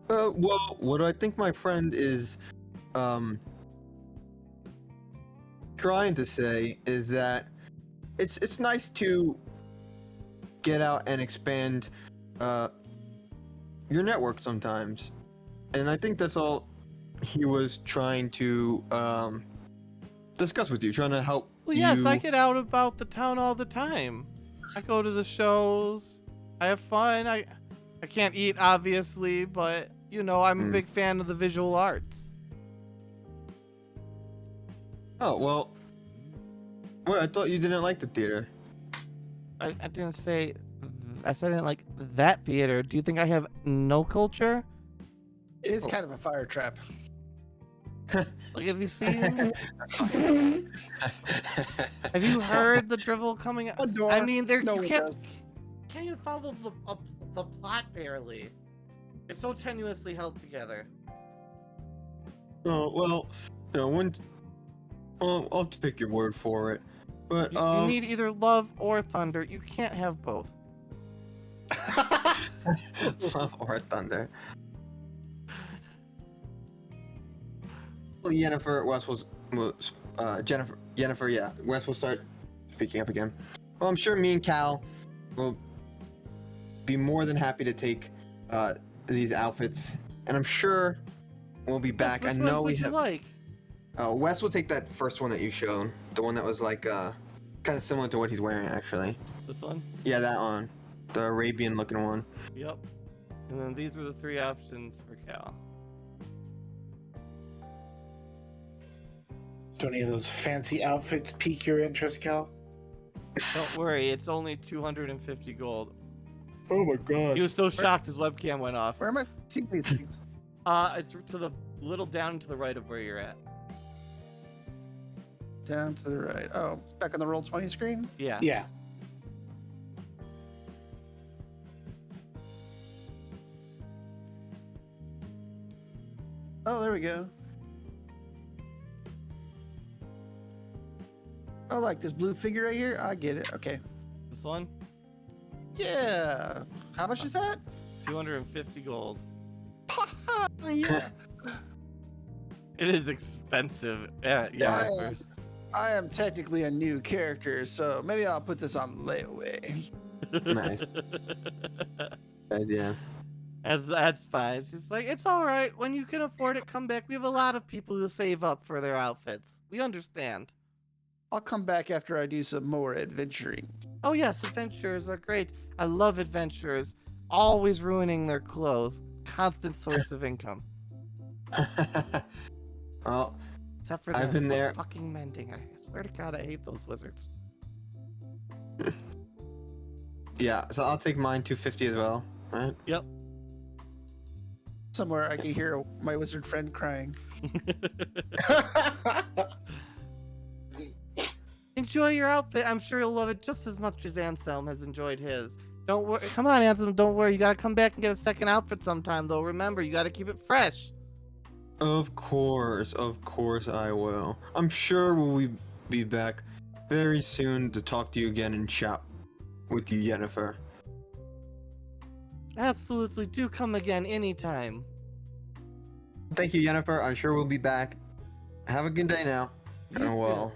Well, what I think my friend is trying to say is that it's nice to get out and expand your network sometimes, and I think that's all he was trying to discuss with you, trying to help. Well, yes, you... I get out about the town all the time. I go to the shows. I have fun. I can't eat, obviously, but, you know, I'm a big fan of the visual arts. Oh, well, I thought you didn't like the theater. I didn't say... I said I didn't like that theater. Do you think I have no culture? It is kind of a fire trap. Like, have you seen... Have you heard the drivel coming out? A door. I mean, there No you one can't... does. Can't even follow the plot barely. It's so tenuously held together. Oh, well, you know, I'll take your word for it. But, You need either love or thunder. You can't have both. Love or thunder. Well, Jennifer, Wes was Jennifer, yeah. Wes will start speaking up again. Well, I'm sure me and Cal will be more than happy to take these outfits, and I'm sure we'll be back. Which I know ones we would you have. like? Wes will take that first one that you showed, the one that was like kind of similar to what he's wearing, actually. This one? Yeah, that one, the Arabian-looking one. Yep. And then these were the three options for Cal. Do any of those fancy outfits pique your interest, Cal? Don't worry, it's only 250 gold. Oh my god. He was so shocked his webcam went off. Where am I seeing these things? It's to the little down to the right of where you're at. Down to the right. Oh, back on the Roll20 screen? Yeah. Yeah. Oh, there we go. Oh, like this blue figure right here? I get it. Okay. This one? Yeah. How much is that? 250 gold. Yeah. It is expensive. Yeah, yeah. Yeah. I am technically a new character, so maybe I'll put this on layaway. Nice idea. That's fine. It's just like, it's all right. When you can afford it, come back. We have a lot of people who save up for their outfits. We understand. I'll come back after I do some more adventuring. Oh yes, adventurers are great. I love adventurers. Always ruining their clothes. Constant source of income. Well, Except for I've this been there. fucking mending. I swear to God, I hate those wizards. Yeah, so I'll take mine 250 as well, right? Yep. Somewhere I can hear my wizard friend crying. Enjoy your outfit. I'm sure you'll love it just as much as Anselm has enjoyed his. Don't worry. Come on, Anselm. Don't worry. You gotta come back and get a second outfit sometime, though. Remember, you gotta keep it fresh. Of course I will. I'm sure we'll be back very soon to talk to you again and chat with you, Yennefer. Absolutely. Do come again anytime. Thank you, Yennefer. I'm sure we'll be back. Have a good day now. You And we'll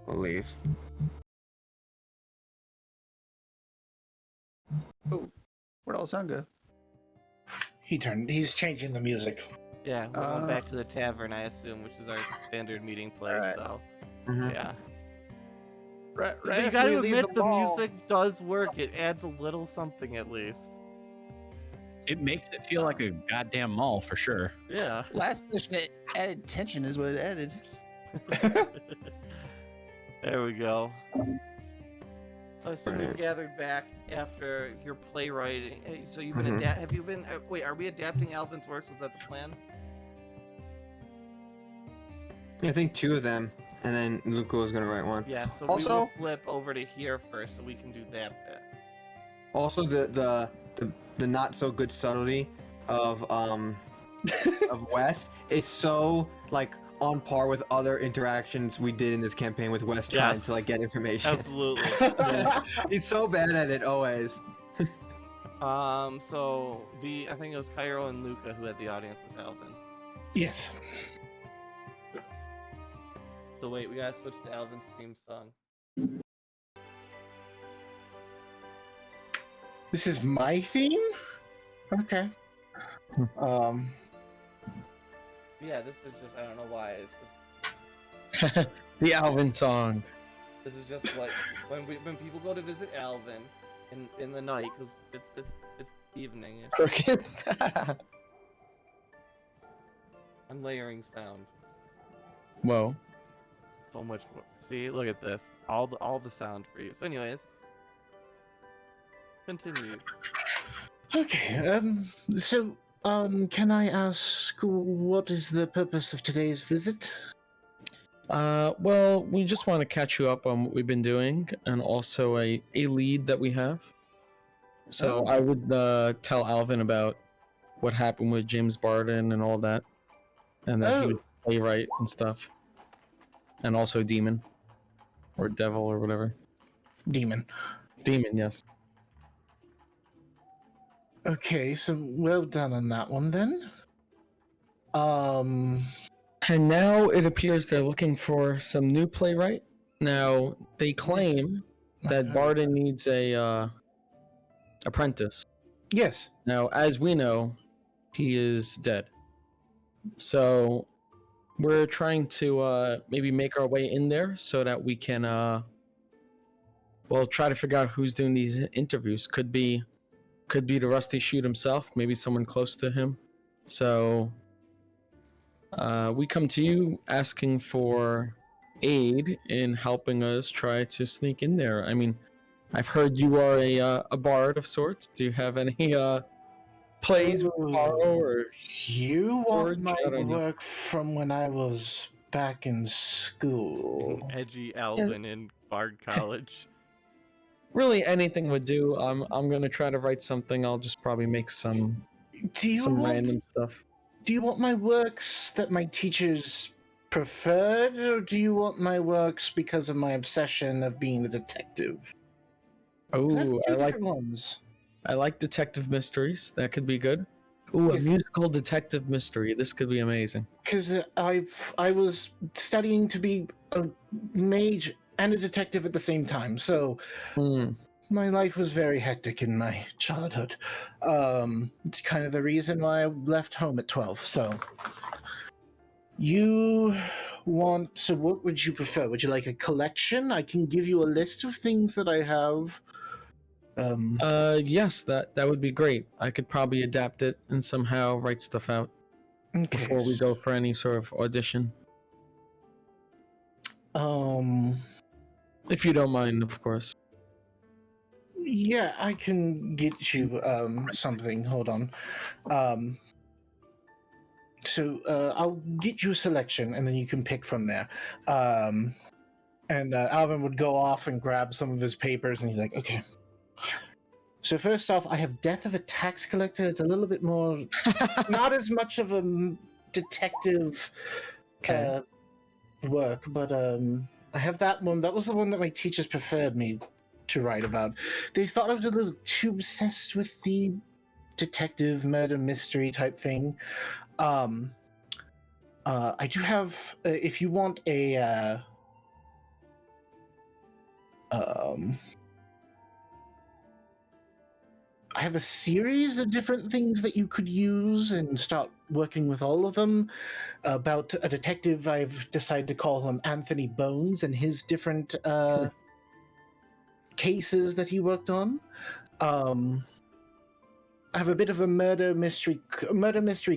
leave. Where'd all the sound go? He's changing the music. Yeah, we're going back to the tavern, I assume, which is our standard meeting place. Alright. So, Mhm. yeah. Right But you after gotta we leave admit, the mall. music does work. It adds a little something at least. It makes it feel like a goddamn mall for sure. Yeah. Last session, it added tension, is what it added. There we go. So I assume you've Right. gathered back after your playwriting. So you've been Mhm. have you been? Wait, are we adapting Alvin's works? Was that the plan? I think 2 of them, and then Luca was gonna write one. Yeah. So we Also- will flip over to here first, so we can do that bit. Also, the not so good subtlety of Wes is so like on par with other interactions we did in this campaign with Wes trying Yes. to like get information. Absolutely. He's so bad at it always. So I think it was Cairo and Luca who had the audience with Alvin. Yes. So wait, we gotta switch to Alvin's theme song. This is my theme? Okay. Yeah, this is just, I don't know why. It's just, The Alvin song. this is just like when people go to visit Alvin in the night, because it's evening. Crickets. I'm layering sound. Whoa. So much more. See, look at this. All the sound for you. So anyways, continue. Okay, can I ask what is the purpose of today's visit? Well, we just want to catch you up on what we've been doing, and also a lead that we have. So I would tell Alvin about what happened with James Barden and all that, and that he was playwright and stuff, and also demon, or devil, or whatever. Demon. Demon, yes. Okay, so well done on that one then. And now it appears they're looking for some new playwright. Now they claim that Okay. Barden needs a apprentice. Yes. Now, as we know, he is dead. So we're trying to maybe make our way in there so that we can try to figure out who's doing these interviews. Could be the Rusty Shoot himself, maybe someone close to him. So we come to you asking for aid in helping us try to sneak in there. I mean, I've heard you are a bard of sorts. Do you have any plays we can borrow, or You George, want my I don't know. work from when I was back in school? Edgy Alvin in Bard College. really anything would do? I'm gonna try to write something. I'll just probably make some random stuff. Do you want my works that my teachers preferred, or do you want my works because of my obsession of being a detective? 'Cause I have Oh, two I like different ones. detective mysteries. That could be good. Ooh, a Yes. musical detective mystery. This could be amazing. Because I was studying to be a mage and a detective at the same time, so Hmm. my life was very hectic in my childhood. It's kind of the reason why I left home at 12. So, so what would you prefer? Would you like a collection? I can give you a list of things that I have. Yes, that would be great. I could probably adapt it and somehow write stuff out before we go for any sort of audition. If you don't mind, of course. Yeah, I can get you something. Hold on. I'll get you a selection, and then you can pick from there. And Alvin would go off and grab some of his papers, and he's like, "Okay." So first off, I have Death of a Tax Collector. It's a little bit more, not as much of a detective work, but I have that one. That was the one that my teachers preferred me to write about. They thought I was a little too obsessed with the detective murder mystery type thing. I do have, if you want a, I have a series of different things that you could use and start working with all of them. About a detective, I've decided to call him Anthony Bones and his different cases that he worked on. I have a bit of a murder mystery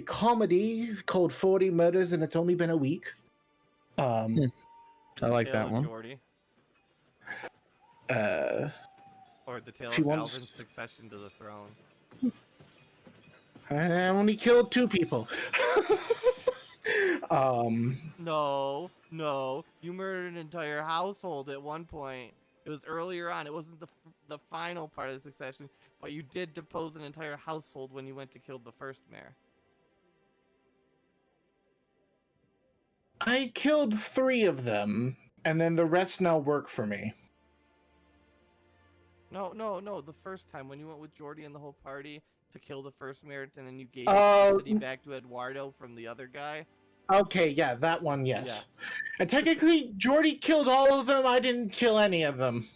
comedy called 40 Murders and It's Only Been a Week. I like that one. Jordy. Or the tale if he of wants- Alvin's succession to the throne. I only killed 2 people. No, you murdered an entire household at one point. It was earlier on. It wasn't the final part of the succession, but you did depose an entire household when you went to kill the first mayor. I killed 3 of them, and then the rest now work for me. No. The first time when you went with Jordy and the whole party to kill the first mayor, and then you gave Oh, the city back to Eduardo from the other guy. Okay, yeah, that one, yes. And technically, Jordy killed all of them. I didn't kill any of them.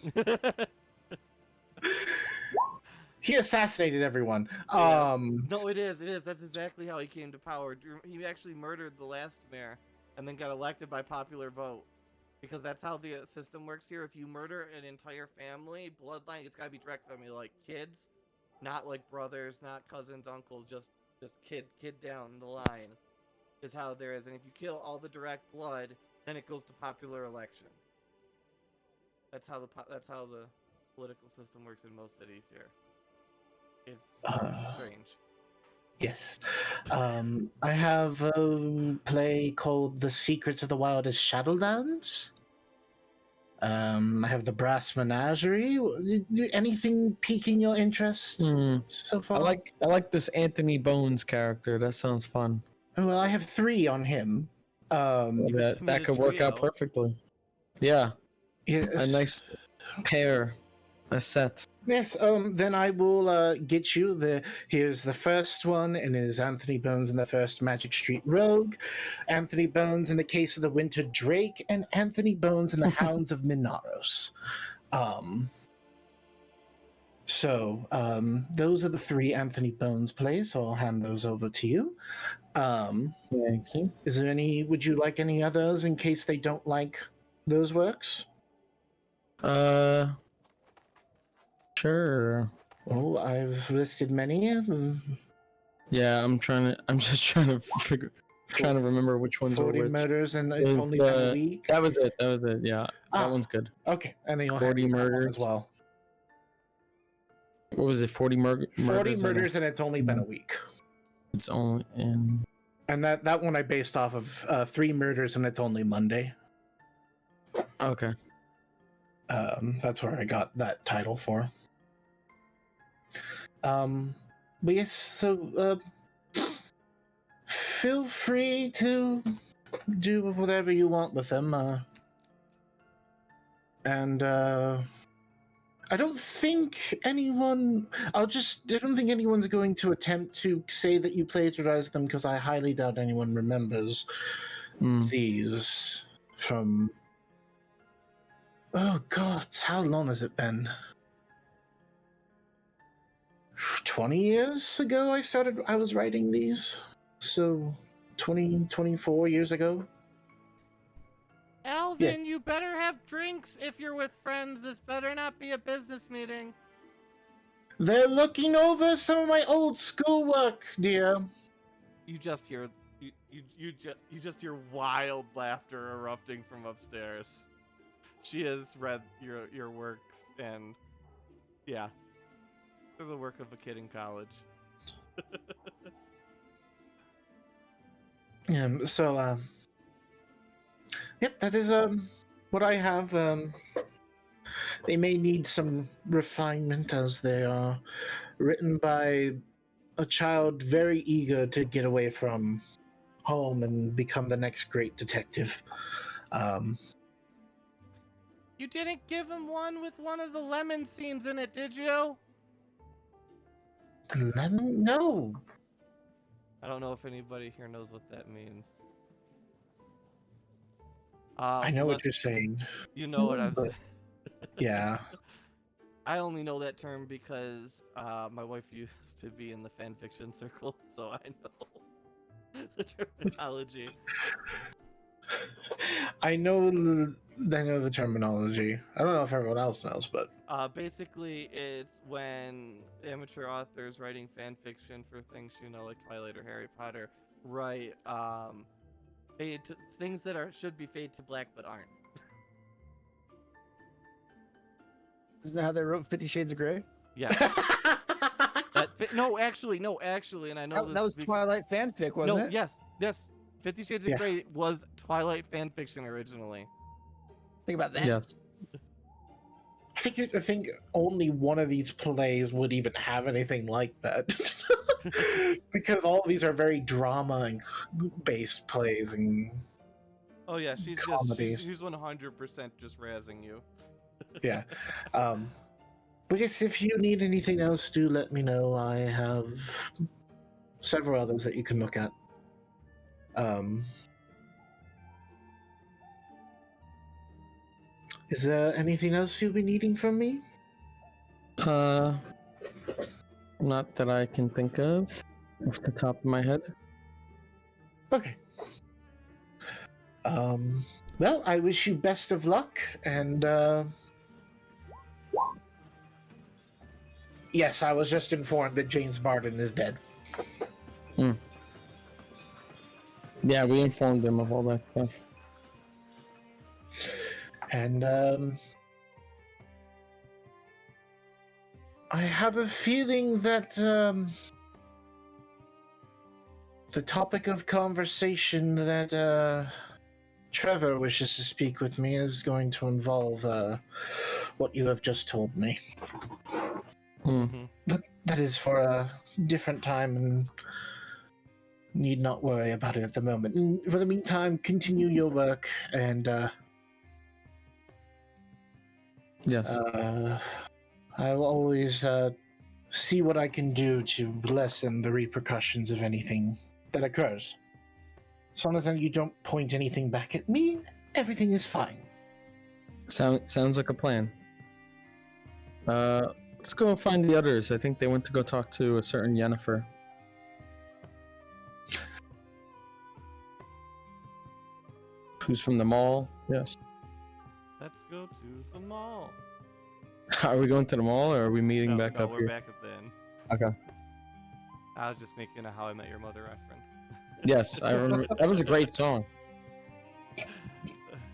He assassinated everyone. Yeah. No, it is. That's exactly how he came to power. He actually murdered the last mayor and then got elected by popular vote. Because that's how the system works here. If you murder an entire family, bloodline, it's gotta be direct family, like kids, not like brothers, not cousins, uncles, just kid down the line is how there is. And if you kill all the direct blood, then it goes to popular election. That's how the political system works in most cities here. It's strange. Yes. I have a play called The Secrets of the Wildest Shadowlands. I have The Brass Menagerie. Anything piquing your interest so far? I like this Anthony Bones character. That sounds fun. Well, I have 3 on him. That could work out perfectly. Yeah. Yes. A nice pair, a set. Yes, then I will get you here's the first one, and it is Anthony Bones in the First Magic Street Rogue, Anthony Bones in the Case of the Winter Drake, and Anthony Bones in the Hounds of Minaros. Those are the 3 Anthony Bones plays, so I'll hand those over to you. Thank you. Is there would you like any others in case they don't like those works? Sure. Oh, I've listed many of them. Yeah, I'm just trying to remember which ones were 40 which. Murders and It's Only Been a Week. That was it. Yeah, that one's good. Okay, and then you'll 40 have Murders as well. What was it? 40 murders. 40 Murders and It's Only Been a Week. It's only in. And that one I based off of 3 Murders and It's Only Monday. Okay. That's where I got that title for. But yes, so feel free to do whatever you want with them. And I don't think anyone's going to attempt to say that you plagiarized them, because I highly doubt anyone remembers these from. Oh God, how long has it been? 20 years ago I was writing these. So 24 years ago. Alvin, you better have drinks if you're with friends. This better not be a business meeting. They're looking over some of my old schoolwork, dear. You just hear you just hear wild laughter erupting from upstairs. She has read your works, and yeah, they're the work of a kid in college. Yep, that is what I have. They may need some refinement as they are written by a child very eager to get away from home and become the next great detective. You didn't give him one with one of the lemon scenes in it, did you? Lemon? No. I don't know if anybody here knows what that means. I know what you're saying. You know what I'm but- saying. Yeah. I only know that term because my wife used to be in the fan fiction circle, so I know the terminology. I know the terminology. I don't know if everyone else knows, but Basically, it's when amateur authors writing fan fiction for things, like Twilight or Harry Potter, write things that should be fade to black but aren't. Isn't that how they wrote 50 Shades of Grey? Yeah. No, actually, and I know That was Twilight fanfic, wasn't it? Yes. 50 Shades of Grey was Twilight fan fiction originally. Think about that. Yes. I think only one of these plays would even have anything like that. Because all of these are very drama and based plays and Oh yeah, she's comedies. she's 100% just razzing you. yeah. But yes, if you need anything else, do let me know. I have several others that you can look at. Is there anything else you'll be needing from me? Not that I can think of off the top of my head. Okay. Well, I wish you best of luck, and yes, I was just informed that James Barton is dead. Yeah, we informed him of all that stuff. And I have a feeling that the topic of conversation that Trevor wishes to speak with me is going to involve what you have just told me. But that is for a different time and need not worry about it at the moment. And for the meantime, continue your work and Yes. I will always see what I can do to lessen the repercussions of anything that occurs. As long as you don't point anything back at me, everything is fine. Sounds like a plan. Let's go find the others. I think they went to go talk to a certain Yennefer. Who's from the mall? Yes. Let's go to the mall. Are we going to the mall, or are we meeting No, back up we're here? back at the inn. Okay. I was just making a How I Met Your Mother reference. Yes, I remember. That was a great song.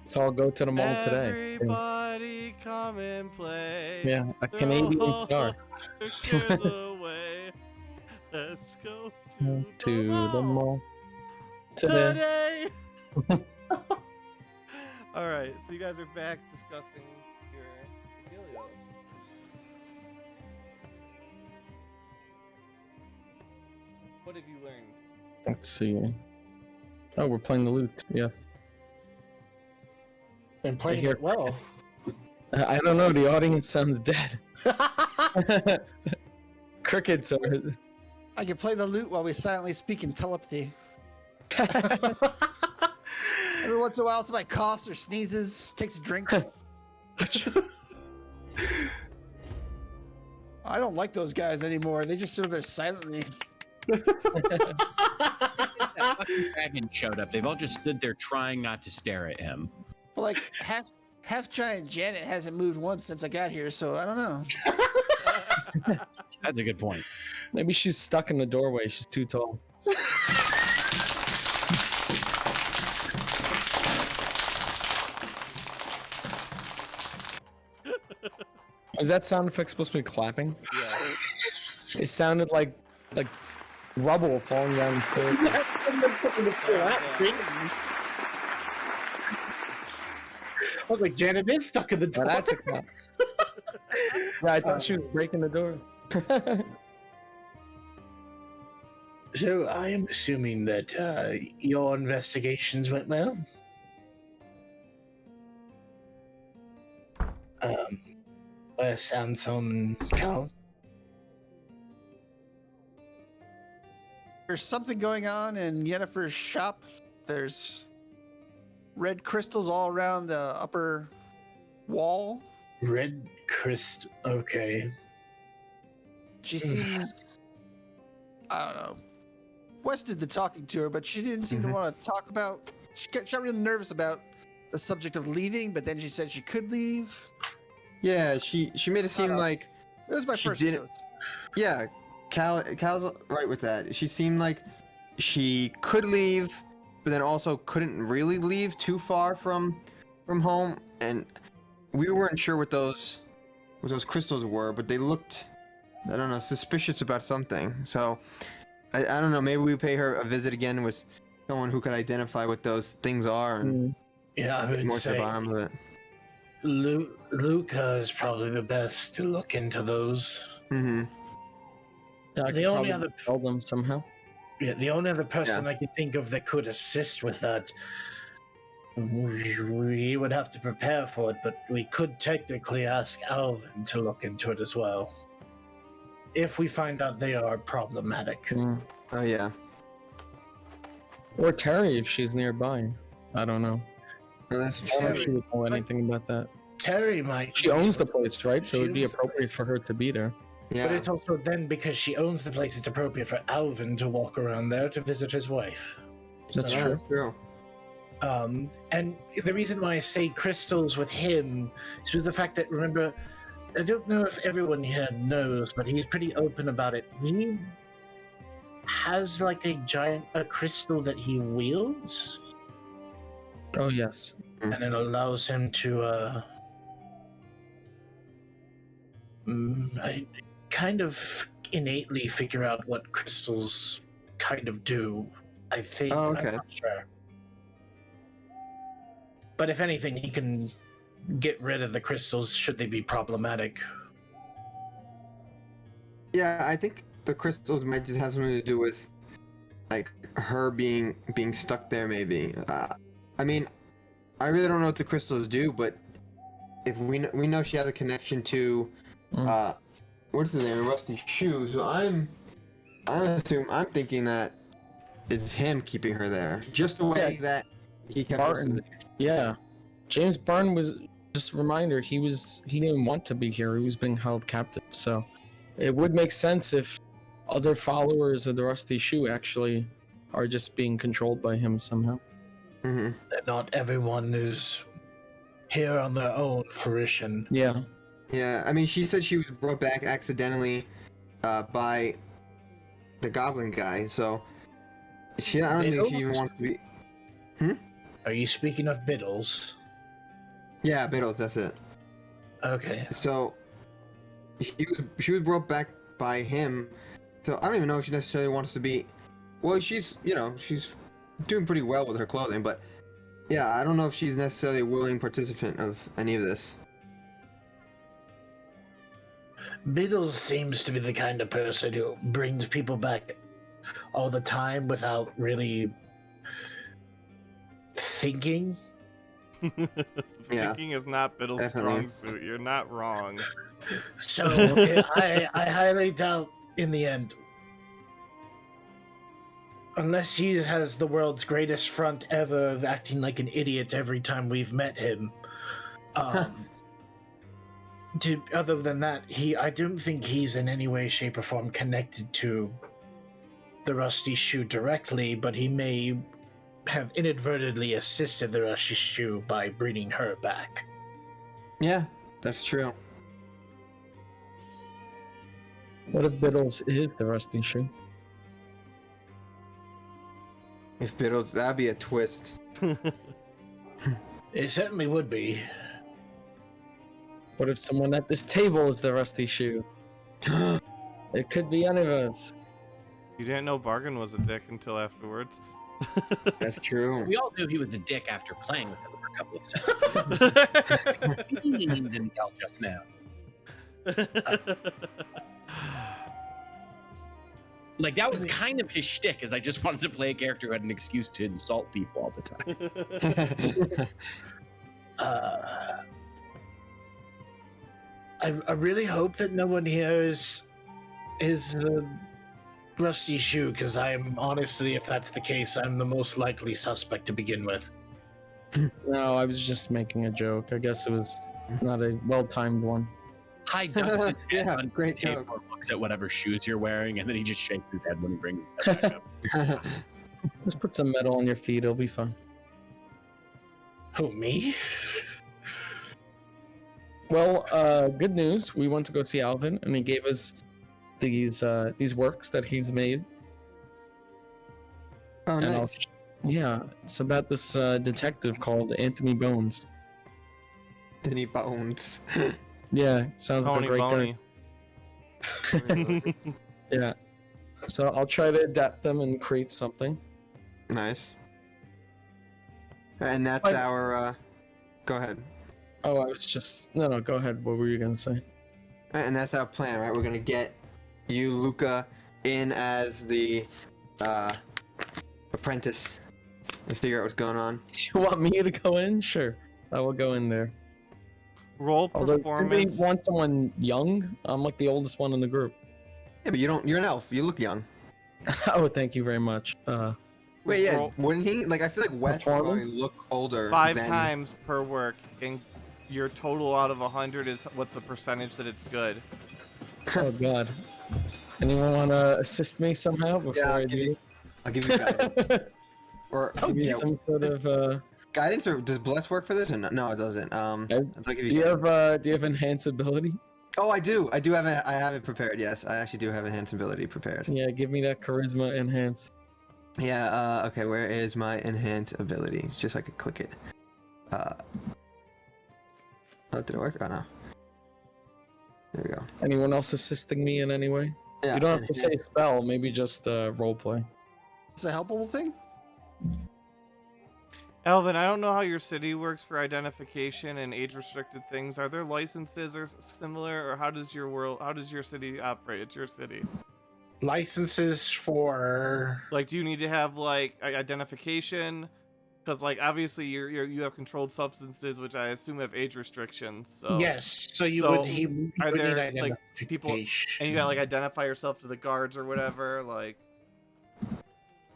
So I'll go to the mall today. Everybody come and play. Yeah, a Canadian star. Your cares away. Let's go To the mall today. today. All right, so you guys are back discussing your Helios. What have you learned? Let's see. Oh, we're playing the lute. Yes. And playing hear it well. I don't know. The audience sounds dead. Crickets are. I can play the lute while we silently speak in telepathy. Every once in a while, somebody coughs or sneezes, takes a drink. I don't like those guys anymore. They just sit there silently. That fucking dragon showed up. They've all just stood there trying not to stare at him. But like half giant Janet hasn't moved once since I got here, so I don't know. That's a good point. Maybe she's stuck in the doorway. She's too tall. Is that sound effect supposed to be clapping? Yeah. It sounded like rubble falling down the stairs. I was like, Janet is stuck in the door. Well, that's a clap. Yeah, I thought she was breaking the door. So I am assuming that your investigations went well. Sansom and Cal. There's something going on in Yennefer's shop. There's red crystals all around the upper wall. Red crystal. Okay. She seems, I don't know. Wes did the talking to her, but she didn't seem to want to talk about. She got really nervous about the subject of leaving, but then she said she could leave. Yeah, she made it seem like It was my She first didn't- notes. yeah, Cal's right with that. She seemed like she could leave, but then also couldn't really leave too far from home, and we weren't sure what those crystals were, but they looked, I don't know, suspicious about something. So I don't know, maybe we pay her a visit again with someone who could identify what those things are and Yeah, I would more to the say bottom of it. Luca is probably the best to look into those. Mm-hmm. I The only other- tell them somehow. Yeah, the only other person I can think of that could assist with that, we would have to prepare for it, but we could technically ask Alvin to look into it as well. If we find out they are problematic. Oh yeah. Or Terry if she's nearby. I don't know. No, that's I don't know if true. she would know anything about that. Terry might. She owns the place, right? So She it'd be owns the appropriate for her to be there. Yeah. But it's also then because she owns the place, it's appropriate for Alvin to walk around there to visit his wife. That's So, true. That's true. And the reason why I say crystals with him is with the fact that, remember, I don't know if everyone here knows, but he's pretty open about it. He has like a crystal that he wields, Oh yes. and it allows him to I kind of innately figure out what crystals kind of do. I think. Oh, okay. I'm not sure. But if anything, he can get rid of the crystals should they be problematic. Yeah, I think the crystals might just have something to do with, like, her being stuck there. Maybe. I mean, I really don't know what the crystals do, but if we know she has a connection to, what's his name, Rusty Shoe. So I'm thinking that it's him keeping her there, just the way that he kept us Barton. there. Yeah. James Barton was just a reminder, he didn't want to be here. He was being held captive. So it would make sense if other followers of the Rusty Shoe actually are just being controlled by him somehow. Mm-hmm. That not everyone is here on their own fruition. Yeah. Yeah, I mean, she said she was brought back accidentally by the Goblin guy. So I don't think she even wants to be. Are you speaking of Biddles? Yeah, Biddles, that's it. Okay. So she was brought back by him. So I don't even know if she necessarily wants to be. Well, she's doing pretty well with her clothing, but yeah, I don't know if she's necessarily a willing participant of any of this. Biddles seems to be the kind of person who brings people back all the time without really thinking. Yeah, Thinking is not Biddle's definitely. strong suit. You're not wrong. So I highly doubt in the end, unless he has the world's greatest front ever of acting like an idiot every time we've met him, Other than that, I don't think he's in any way, shape, or form connected to the Rusty Shoe directly, but he may have inadvertently assisted the Rusty Shoe by bringing her back. Yeah, that's true. What if Biddles is the Rusty Shoe? If Biddle, that'd be a twist. It certainly would be. What if someone at this table is the Rusty Shoe? It could be any of us. You didn't know Bargain was a dick until afterwards. That's true. We all knew he was a dick after playing with him for a couple of seconds. He didn't tell just now. Like, that was kind of his shtick, is I just wanted to play a character who had an excuse to insult people all the time. I really hope that no one here is the Rusty Shoe, because I'm honestly, if that's the case, I'm the most likely suspect to begin with. No, I was just making a joke. I guess it was not a well-timed one. Hi, Dustin. Yeah, on great the table, joke. looks at whatever shoes you're wearing, and then he just shakes his head when he brings his head back up. Just put some metal on your feet. It'll be fun. Who, me? Well, good news. We went to go see Alvin, and he gave us these works that he's made. Oh, And nice. yeah, it's about this detective called Anthony Bones. Any bones. Yeah, sounds like Tony a great Boney. guy. Yeah. So I'll try to adapt them and create something. Nice. And that's But- our. Go ahead. Oh, I was just no. Go ahead. What were you gonna say? And that's our plan, right? We're gonna get you, Luca, in as the apprentice and figure out what's going on. You want me to go in? Sure, I will go in there. Roll Although, do they performance. want someone young? I'm like the oldest one in the group. Yeah, but you don't. You're an elf. You look young. Oh, thank you very much. Wait, yeah. Roll Wouldn't he? Like, I feel like Wes would probably Performance? look older. 5 than... times per work, and your total out of 100 is what the percentage that it's good. Oh God. Anyone want to assist me somehow before Yeah, I do I'll give you guidance. this? Or Give me yeah, some sort of. guidance, or does bless work for this? Or no, no, it doesn't. I'll give Do you. you have do you have enhance ability? Oh, I do. I do have it. I have it prepared. Yes, I actually do have enhance ability prepared. Yeah, give me that charisma enhance. Yeah. Okay. Where is my enhance ability? It's just so I could click it. Oh, did it work? Oh no. There we go. Anyone else assisting me in any way? Yeah. You don't have to say enhance. spell. Maybe just role play. It's a helpful thing. Alvin, I don't know how your city works for identification and age-restricted things. Are there licenses or similar, or how does your city operate? It's your city. Licenses for... Like, do you need to have like identification? Because like obviously you have controlled substances, which I assume have age restrictions. So Yes, so he are would there, need like, people- identification. and you gotta like identify yourself to the guards or whatever. Like,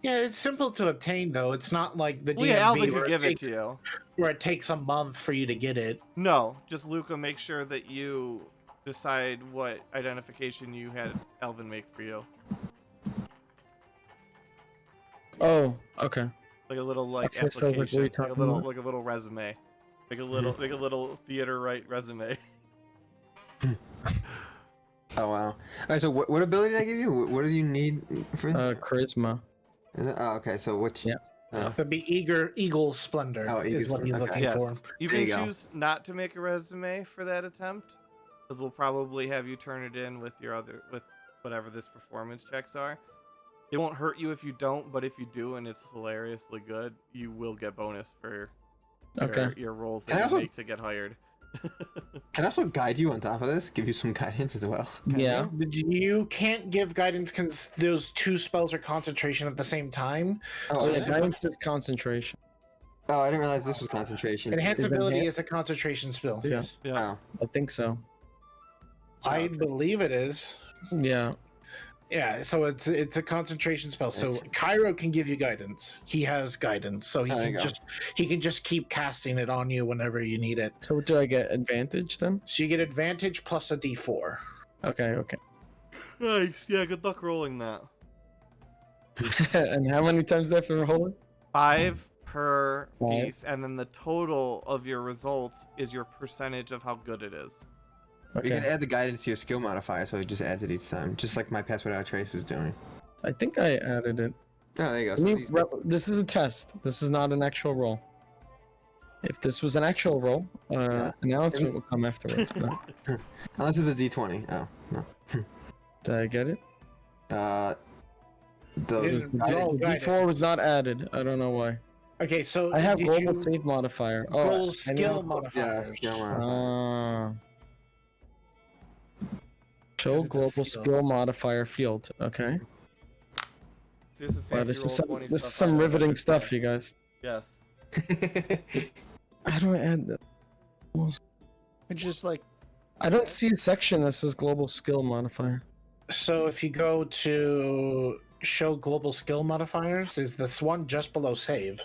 Yeah, it's simple to obtain, though. It's not like the well, yeah, DMV Alvin where could give it takes, to you. where it takes a month for you to get it. No, just Luca, make sure that you decide what identification you had Alvin make for you. Oh, okay. Like a little like At first I was like, what are you application, talking about? like a little resume, like a Mm-hmm. little theater right resume. Oh wow. All right. So what ability did I give you? What do you need for? Charisma. Is it? Oh, okay. So which? Yeah. That'd be Eagle Splendor Oh, Eagle is what he's Splendor, okay. looking Yes. for. You There can you go. choose not to make a resume for that attempt, because we'll probably have you turn it in with whatever this performance checks are. It won't hurt you if you don't, but if you do and it's hilariously good, you will get bonus for Okay. your roles Can I that you also- make to get hired. Can I also guide you on top of this? Give you some guidance as well. Yeah. You can't give guidance because those two spells are concentration at the same time. Oh, Oh, yeah, is it? guidance is concentration. Oh, I didn't realize this was concentration. Enhance Is ability enhance- is a concentration spell. Yeah. Yes. Yeah. Oh. I think so. I Okay. believe it is. Yeah. Yeah, so it's a concentration spell. So Cairo can give you guidance. He has guidance, so he can just keep casting it on you whenever you need it. So do I get advantage then? So you get advantage plus a d4. Okay. Nice. Yeah, good luck rolling that. And how many times do I have to roll it? 5 per Five. piece, and then the total of your results is your percentage of how good it is. You can Okay. add the guidance to your skill modifier, so it just adds it each time, just like my Pass Without Trace was doing. I think I added it. Oh, there you go. I So mean, these- this is a test. This is not an actual roll. If this was an actual roll, announcement will come afterwards. But Unless it's a D20. Oh, no. did I get it? The It is- Oh, The D4 was not added. I don't know why. Okay, so I have did global you save modifier. Oh, roll I skill know. yeah, modifiers. skill modifier. Show Because it's a global skill. skill modifier field. Okay. So this is Wow, fancy this is roll some 20 this is stuff some I don't riveting understand. stuff, you guys. Yes. How do I add that? It's just like I don't see a section that says global skill modifier. So if you go to show global skill modifiers, is this one just below save?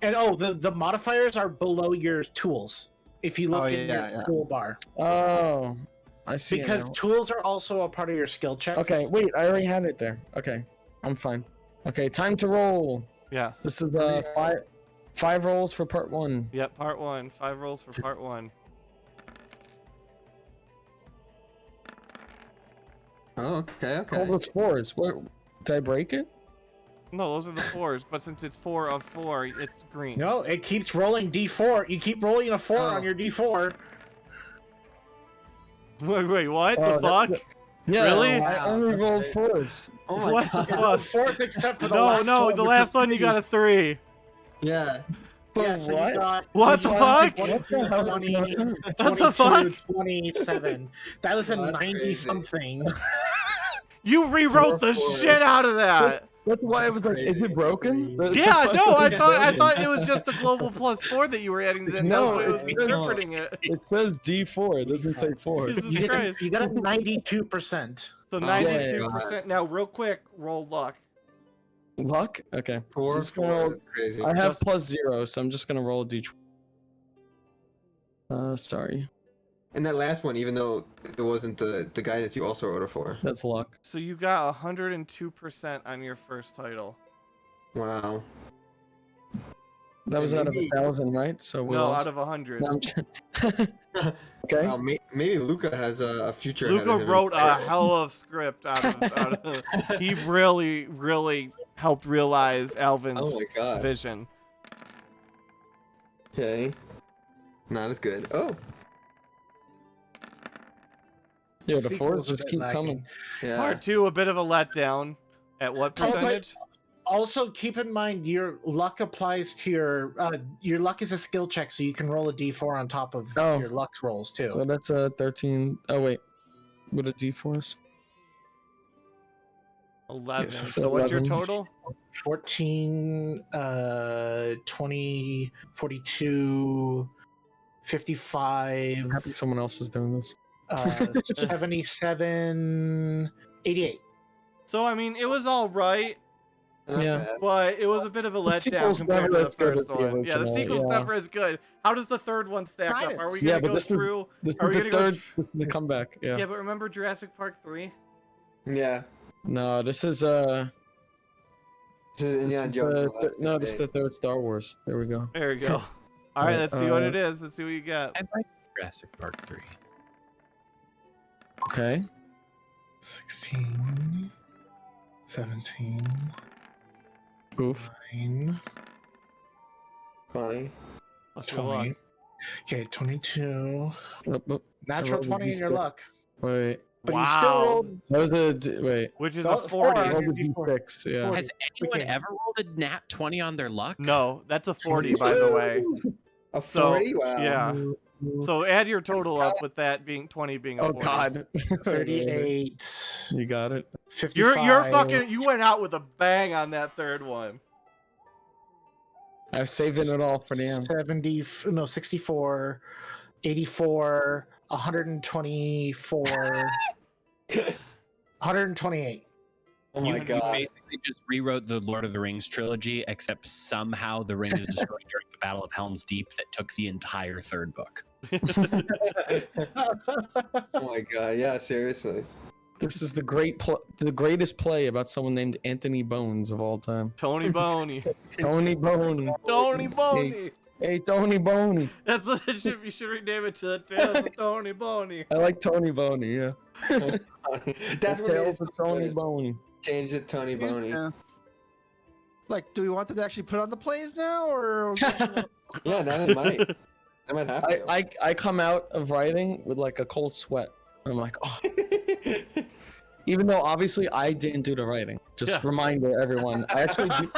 And the modifiers are below your tools. If you look in your toolbar, Oh, I see. it because now. tools are also a part of your skill checks. Okay, wait, I already had it there. Okay, I'm fine. Okay, time to roll. Yes. This is five rolls for part 1. Yep, part 1. 5 rolls for part 1. Oh, okay. All those 4s. What? Did I break it? No, those are the 4s, but since it's 4 of 4, it's green. No, it keeps rolling d4. You keep rolling a 4 on your d4. Wait, what Oh, the fuck? Yeah, Really? I only rolled 4s. Oh my What god. the fuck? Fourth, except for the No, last no, one, the which last is one you three. got a 3. Yeah. Yeah, so you got What the fuck? 22, 20, What the fuck? 27. That was a That's 90 crazy. something. You rewrote the 4. shit out of that. That's why I was like, is it broken? That's Yeah, why no, I was thought it was just a global +4 that you were adding to that. No, That's why I was it's- interpreting it. It says D4. It doesn't say 4. Jesus You Christ. got a 92%. So yeah, 92%. Now, real quick, roll luck. Luck? Okay. 4, just gonna 4. roll- That's crazy. I have Just- +0, so I'm just gonna roll a D20. Sorry. And that last one, even though it wasn't the guidance, you also wrote a 4. That's luck. So you got 102% on your first title. Wow. That was out of Maybe- 1,000, right? So we No, lost. out of 100. No, I'm just- okay. Wow, maybe Luca has a future. ahead Luca of him. wrote a hell of script out of he really helped realize Alvin's Oh my god. vision. Okay. Not as good. Oh. Yeah, the Sequel's 4s just a bit keep lacking. coming. Yeah. Part 2, a bit of a letdown. At what Oh, but- percentage? Also, keep in mind your luck applies to your luck is a skill check, so you can roll a d4 on top of Oh. your luck rolls too. So that's a 13. Oh, wait. What a D4s? 11. Yes, So what's your 11. total? 14, 20, 42, 55, I'm happy someone else is doing this. 77, 88. So I mean, it was all right, Not Yeah. bad. but it was a bit of a The letdown sequel's compared never to the as good as first the one. Yeah, the original, sequel's yeah. never as good. How does the third one stack up? Are we Yeah, gonna but go this is- through? This Are is we the gonna go third. This is the comeback. Yeah. Yeah, but remember Jurassic Park 3? Yeah. No, this is This is This Indiana is Jones. the, from Last no, this is Crusade. the third Star Wars. There we go. There we go. All right, let's see what Uh, it is. Let's see what you got. I like Jurassic Park 3. Okay. 16, 17, Oof. 9, Funny. What's your luck? 20. Okay, 22. Oh, Natural rolled a 20 in your D6. luck. wait. But you still Wow. rolled That was a wait. Which is No, a 40. four. I rolled a D4. D6. Yeah. Has anyone Okay. ever rolled a nat 20 on their luck? No, that's a 40, by the way. A So, 40? Wow. Yeah. So add your total up with that being 20 being a Oh 40. God. 38, You got it. 55. You're fucking you went out with a bang on that third one. I was saving it all for the end. 70, no, 64, 84, 124, 128. Oh my You god. basically just rewrote the Lord of the Rings trilogy, except somehow the ring was destroyed during the Battle of Helm's Deep that took the entire third book. Oh my god. Yeah, seriously. This is the greatest play about someone named Anthony Bones of all time. Tony Boney. Tony Bones. Tony Boney. Hey, Tony Boney. That's what it should be. You should rename it to the Tales of Tony Boney. I like Tony Boney, yeah. That's The what it Tales is. of Tony Boney. Change it, Tony Boney. Yeah. Like, do we want them to actually put on the plays now, or? Yeah, now they might. I might have to. I come out of writing with like a cold sweat. I'm like, oh. Even though obviously I didn't do the writing. Just reminder everyone. I actually do,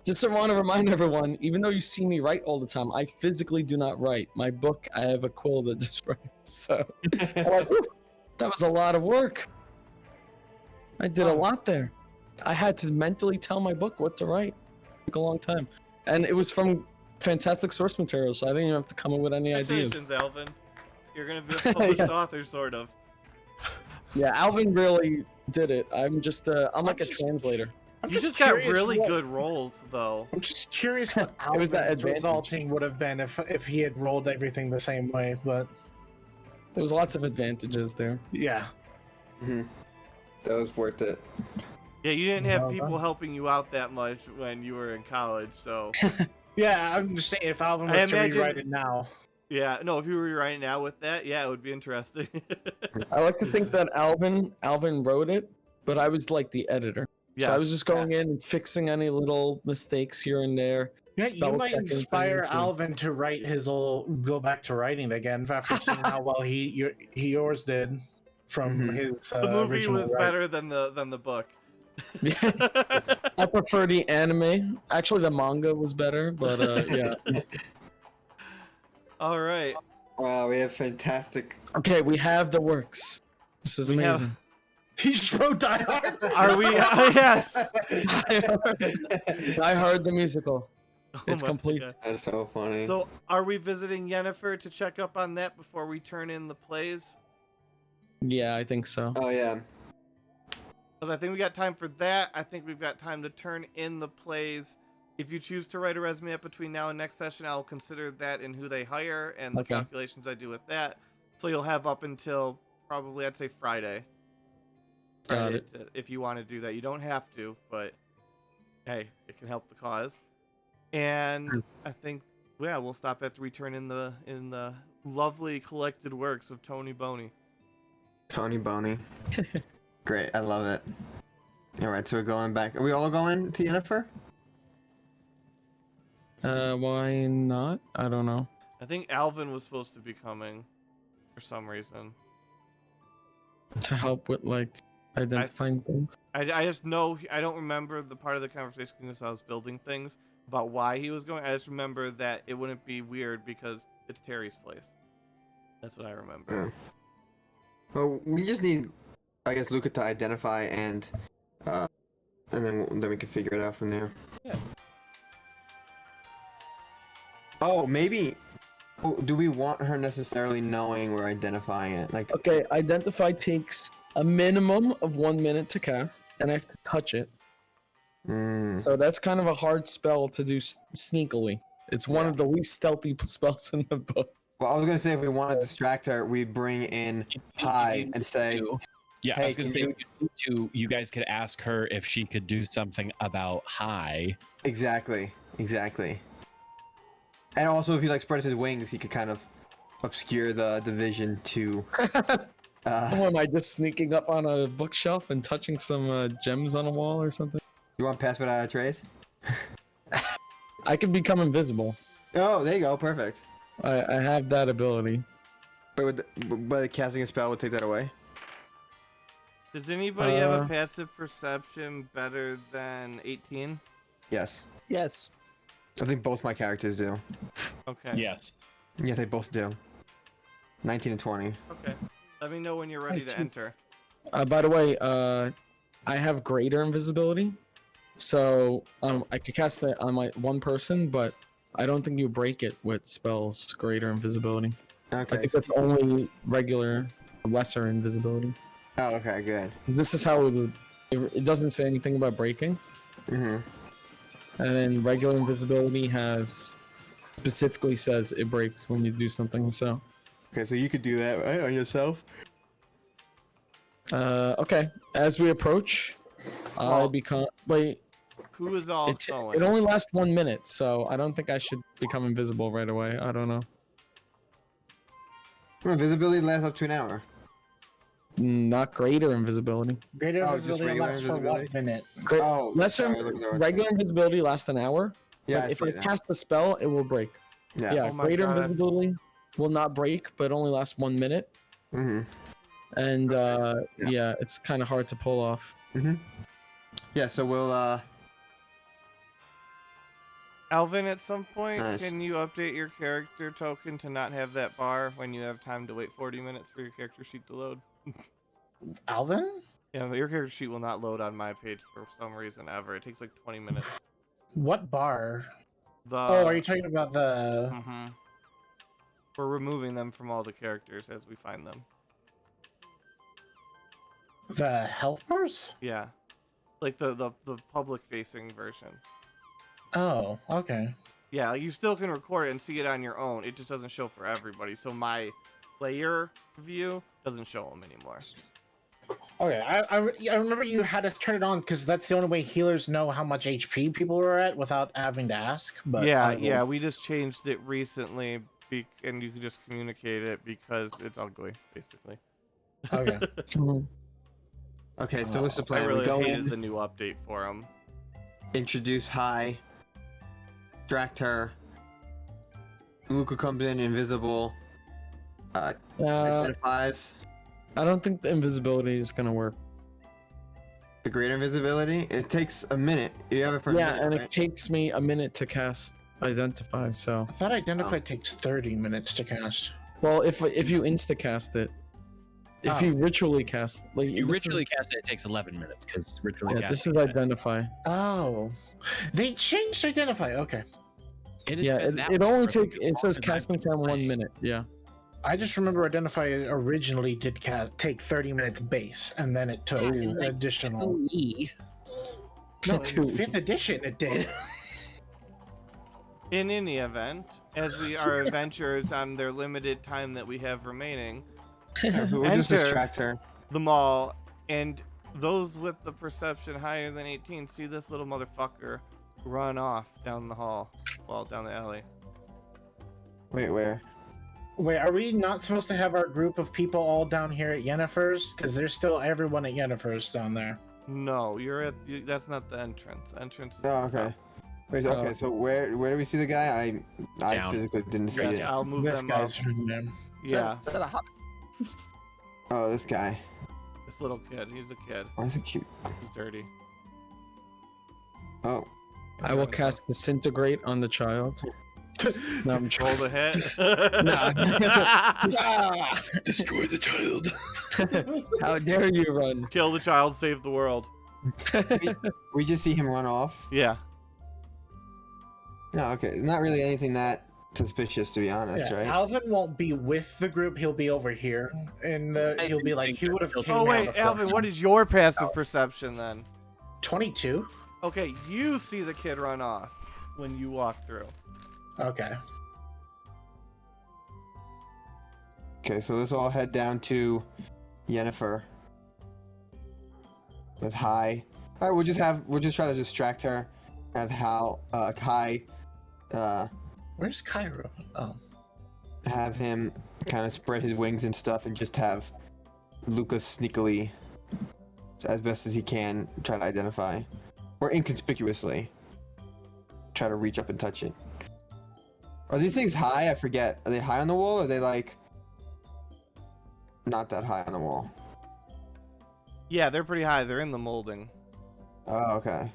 just want to remind everyone, even though you see me write all the time, I physically do not write. My book, I have a quill that just writes. So I'm like, that was a lot of work. I did a lot there. I had to mentally tell my book what to write. It took a long time. And it was from fantastic source material, so I didn't even have to come up with any ideas. Congratulations, Alvin. You're gonna be a published author, sort of. Yeah, Alvin really did it. I'm just, I'm like a translator. You just got really good rolls, though. I'm just curious what It was that Alvin's advantage. resulting would have been if he had rolled everything the same way, but There was lots of advantages there. yeah. Mhm. That was worth it. Yeah, you didn't have No, people no. helping you out that much when you were in college, so Yeah, I'm just saying if Alvin I was to imagine- rewrite it now. yeah. No, if you were right now with that, yeah, it would be interesting. I like to think that Alvin wrote it, but I was like the editor. Yes. So I was just going in and fixing any little mistakes here and there. Yeah, you spell might checking inspire things and- Alvin to write his go back to writing again after seeing how well he yours did from Mhm. his The movie original was write. better than the book. I prefer the anime. Actually, the manga was better, but yeah. All right. Wow, we have fantastic. Okay, we have the works. This is We have- amazing. He just wrote Die Hard. Are we? Yes. I heard the musical. It's Oh my complete. God. That's so funny. So, are we visiting Yennefer to check up on that before we turn in the plays? Yeah, I think so. Oh yeah. Because I think we got time for that. I think we've got time to turn in the plays. If you choose to write a resume up between now and next session, I'll consider that in who they hire and the Okay. calculations I do with that. So you'll have up until probably, I'd say, Friday. Got it. If you want to do that. You don't have to, but hey, it can help the cause. And I think, yeah, we'll stop after we turn in the lovely collected works of Tony Boney. Tony Boney. Great, I love it. All right, so we're going back. Are we all going to Yennefer? Why not? I don't know. I think Alvin was supposed to be coming for some reason. To help with like identifying things. I just know, I don't remember the part of the conversation because I was building things about why he was going. I just remember that it wouldn't be weird because it's Terry's place. That's what I remember. Well, we just need, I guess, Luca to identify and then we can figure it out from there. Yeah. Oh, maybe. Oh, do we want her necessarily knowing we're identifying it? Like, Okay, identify takes a minimum of 1 minute to cast, and I have to touch it. So that's kind of a hard spell to do sneakily. It's one of the least stealthy spells in the book. well, I was gonna say if we want to distract her, we bring in Hi and say, Yeah, I Hey, was gonna can say you guys could ask her if she could do something about hi. exactly. And also, if he like spreads his wings, he could kind of obscure the vision to. Oh, am I just sneaking up on a bookshelf and touching some gems on a wall or something? You want pass without a trace? I can become invisible. Oh, there you go. Perfect. I have that ability. But casting a spell would take that away. Does anybody have a Uh, passive perception better than 18? Yes. Yes. I think both my characters do. Okay. Yes. Yeah, they both do. 19 and 20. Okay. Let me know when you're ready to enter. By the way, I have greater invisibility, so I could cast that on my one person, but I don't think you break it with spells greater invisibility. I Okay. think that's only regular lesser invisibility. Oh, okay, good. This is how it would. It doesn't say anything about breaking. Mm-hmm. And then regular invisibility specifically says it breaks when you do something. So. Okay, so you could do that, right, on yourself? Okay. As we approach, I become. Wait. Who is also It only lasts 1 minute, so I don't think I should become invisible right away. I don't know. Invisibility lasts up to an hour. Not greater invisibility. Greater Oh, just invisibility regular lasts for invisibility? 1 minute. Regular invisibility lasts an hour. Yeah, but I if see I it now. cast the spell, it will break. Yeah. Yeah, Oh my greater God, invisibility will not break, but only lasts 1 minute. Mm-hmm. And Yeah. it's kind of hard to pull off. Mm-hmm. Yeah, so we'll Alvin, at some point, Nice. can you update your character token to not have that bar when you have time to wait 40 minutes for your character sheet to load? Alvin? Yeah, but your character sheet will not load on my page for some reason ever. It takes like 20 minutes. What bar? The Are you talking about the... Mm-hmm. We're removing them from all the characters as we find them. The health bars? Yeah. Like the public-facing version. Oh, okay. Yeah, like you still can record it and see it on your own. It just doesn't show for everybody. So my player view doesn't show them anymore. Okay, I remember you had us turn it on because that's the only way healers know how much HP people are at without having to ask. But Yeah, we just changed it recently, and you can just communicate it because it's ugly, basically. Okay. Okay, so what's the I plan? really We go hated in, the new update for them. introduce High, distract her. Luca comes in invisible. Identifies I don't think the invisibility is gonna work. the greater invisibility. It takes a minute. You have it for a Yeah, minute, and right? it takes me a minute to cast identify. So, I thought Identify takes 30 minutes to cast. well, if you insta cast it, if Oh. you ritually cast, like You this ritually cast it, it takes 11 minutes because ritually is, yeah, this casting is identify. Oh. They changed Identify. Okay. It has Yeah, been that it way only for takes. as It long says as I've casting been time 1 playing. minute. Yeah. I just remember Identify originally did take 30 minutes base, and then it took additional. No, in Two. 5th edition it did. In any event, as we are adventurers on their limited time that we have remaining, Yeah, so we'll just Enter. distract her. the mall, and those with the perception higher than 18 see this little motherfucker run off down the hall, well, down the alley. Wait, where? Wait, are we not supposed to have our group of people all down here at Yennefer's? Because there's still everyone at Yennefer's down there. No, that's not the entrance. Entrance is Oh, the okay. top. Wait, okay, so where do we see the guy? I Down. physically didn't see Yes, it. I'll move This them up. guy's from them. Yeah, Is that a hot? Oh, this guy. this little kid. He's a kid. Why is it cute? He's dirty. Oh, I will cast disintegrate on the child. No, I'm Roll the hit. Destroy the child. How dare you run? Kill the child, save the world. we just see him run off. Yeah. No, okay, not really anything that suspicious, to be honest, Yeah, right? Alvin won't be with the group. He'll be over here, and he'll be like, he would have. Oh wait, Alvin, what is your passive perception then? 22. Okay, you see the kid run off when you walk through. Okay. Okay, so let's all head down to Yennefer with High. All right, we'll just try to distract her. Have Kai, Where's Cairo? Oh. have him kind of spread his wings and stuff, and just have Lucas sneakily, as best as he can, try to identify, or inconspicuously, try to reach up and touch it. Are these things high? I forget. Are they high on the wall, or are they like not that high on the wall? Yeah, they're pretty high. They're in the molding. Oh, okay.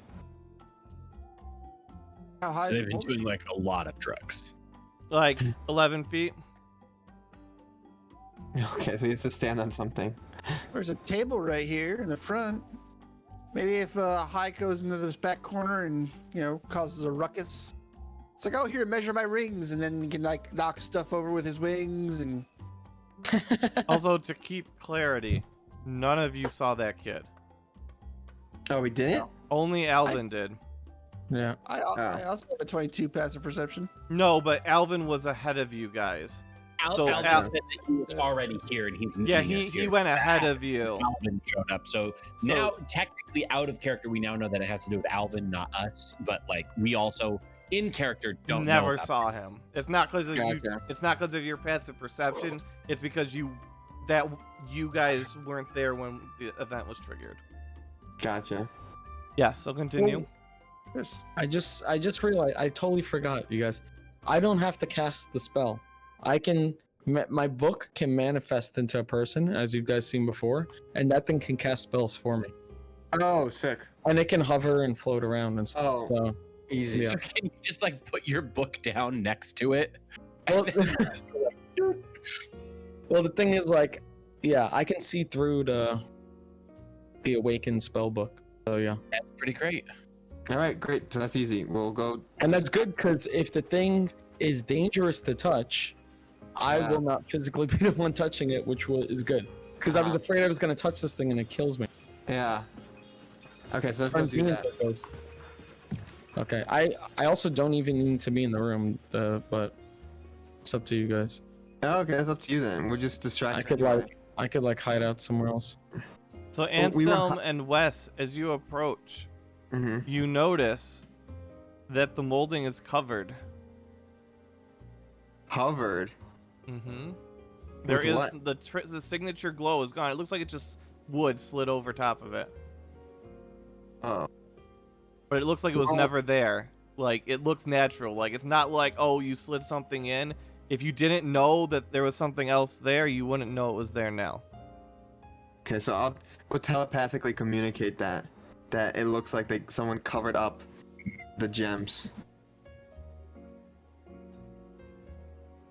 How high is They've the been boulder? doing like a lot of drugs. Like 11 feet. Okay, so he has to stand on something. There's a table right here in the front. Maybe if High goes into this back corner and, causes a ruckus. It's like, oh, here, measure my rings. And then he can, like, knock stuff over with his wings. And Also, to keep clarity, None of you saw that kid. Oh, we didn't? Only Alvin did. Yeah. I also have a 22 passive perception. No, but Alvin was ahead of you guys. So Alvin Al- said that he was already here and he's Yeah, meeting us he here. went ahead of you. Alvin showed up. So now, technically, out of character, we now know that it has to do with Alvin, not us. But like, we also in character don't know Never about saw him. It's not because of you. Gotcha. It's not because of your passive perception. It's because you guys weren't there when the event was triggered. Gotcha. Yes. So continue. Yes. I just realized I totally forgot, you guys. I don't have to cast the spell. I can my book can manifest into a person, as you guys seen before, and that thing can cast spells for me. Oh, sick. And it can hover and float around and stuff. Oh, So, easy. Yeah. So can you just like put your book down next to it? well, And then just go like, "Doot." well, the thing is, like, yeah, I can see through the awakened spell book. So yeah, That's pretty great. All right, great. So that's easy. We'll go. and that's good because if the thing is dangerous to touch, I Yeah. will not physically be the one touching it, which is good. Because I was Ah. afraid I was gonna touch this thing and it kills me. Yeah. Okay, so let's go do that. Okay, I also don't even need to be in the room, but it's up to you guys. Okay, that's up to you then. We'll just distract. I could like hide out somewhere else. So Well, we were Anselm and Wes, as you approach, Mm-hmm. you notice that the molding is covered. Covered. Mm-hmm. There With is what? the signature glow is gone. It looks like it just wood slid over top of it, Oh. but it looks like it was Oh. never there. Like it looks natural. Like it's not like, oh, you slid something in. If you didn't know that there was something else there, you wouldn't know it was there now. Okay, so we'll telepathically communicate that it looks like someone covered up the gems.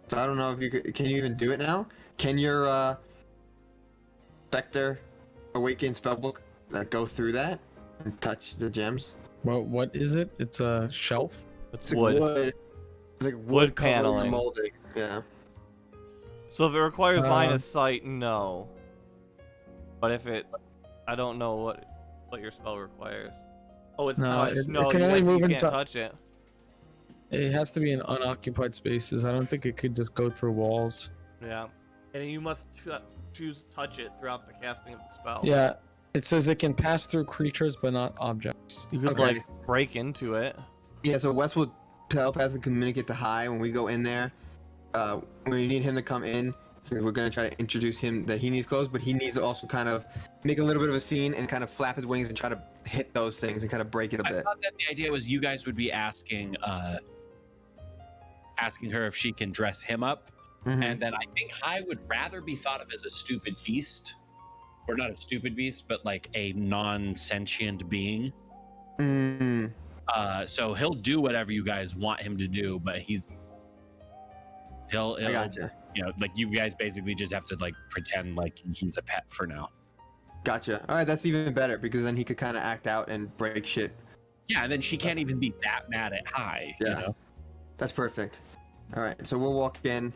So I don't know if can you even do it now? Can your Spectre Awakened spellbook go through that and touch the gems? What is it? It's a shelf. It's It's like wood. wood. It's like Wood covering the paneling. molding. Yeah. So if it requires line Uh, of sight, no. But if I don't know what your spell requires. Oh, it's No, touch. it No, can you, only you move can't into- touch it. It has to be in unoccupied spaces. I don't think it could just go through walls. Yeah, and you must choose touch it throughout the casting of the spell. Yeah, it says it can pass through creatures but not objects. You could Okay. like break into it. Yeah, so Wes will telepathically communicate to High when we go in there. When we need him to come in, we're gonna try to introduce him that he needs clothes, but he needs to also kind of make a little bit of a scene and kind of flap his wings and try to hit those things and kind of break it a I bit. thought that the idea was you guys would be asking her if she can dress him up, Mhm. and then I think I would rather be thought of as a stupid beast, or not a stupid beast, but like a non-sentient being. Mm, So he'll do whatever you guys want him to do, but he'll I gotcha. you know, like you guys basically just have to like pretend like he's a pet for now. Gotcha. All right, that's even better because then he could kind of act out and break shit. Yeah, and then she can't even be that mad at High. Yeah. You know? That's perfect. All right, so we'll walk in.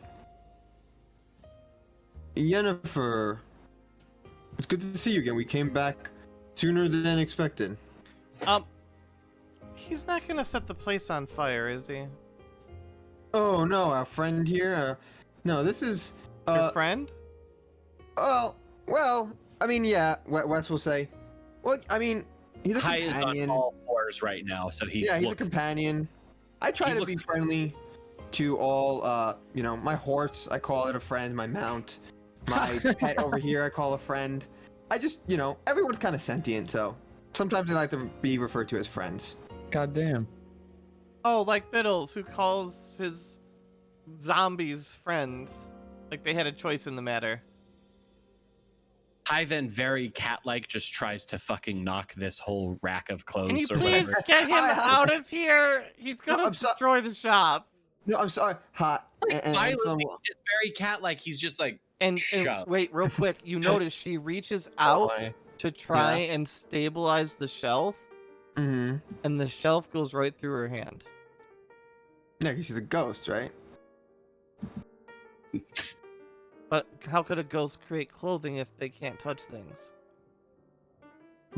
Yennefer, it's good to see you again. We came back sooner than expected. He's not gonna set the place on fire, is he? Oh no, our friend here. No, this is. Your friend? Oh, well, I mean, yeah. Wes will say. Well, I mean, he's a High is on companion. all fours right now, so he's Yeah, he's a companion. I try he to looks- be friendly to all. You know, my horse, I call it a friend. My mount, my pet over here, I call a friend. I just, you know, everyone's kind of sentient, so sometimes they like to be referred to as friends. God damn. Oh, like Biddles, who calls his zombies friends. Like they had a choice in the matter. High then very cat-like just tries to fucking knock this whole rack of clothes Can you or please whatever. get him out of here? He's gonna I'm so- destroy the shop. No, I'm sorry. Hot. And Violently, it's very cat-like. He's just like, And Shut. wait, real quick, you notice she reaches out Oh, to try and stabilize the shelf, mm-hmm. and the shelf goes right through her hand. Yeah, 'cause she's a ghost, right? But how could a ghost create clothing if they can't touch things?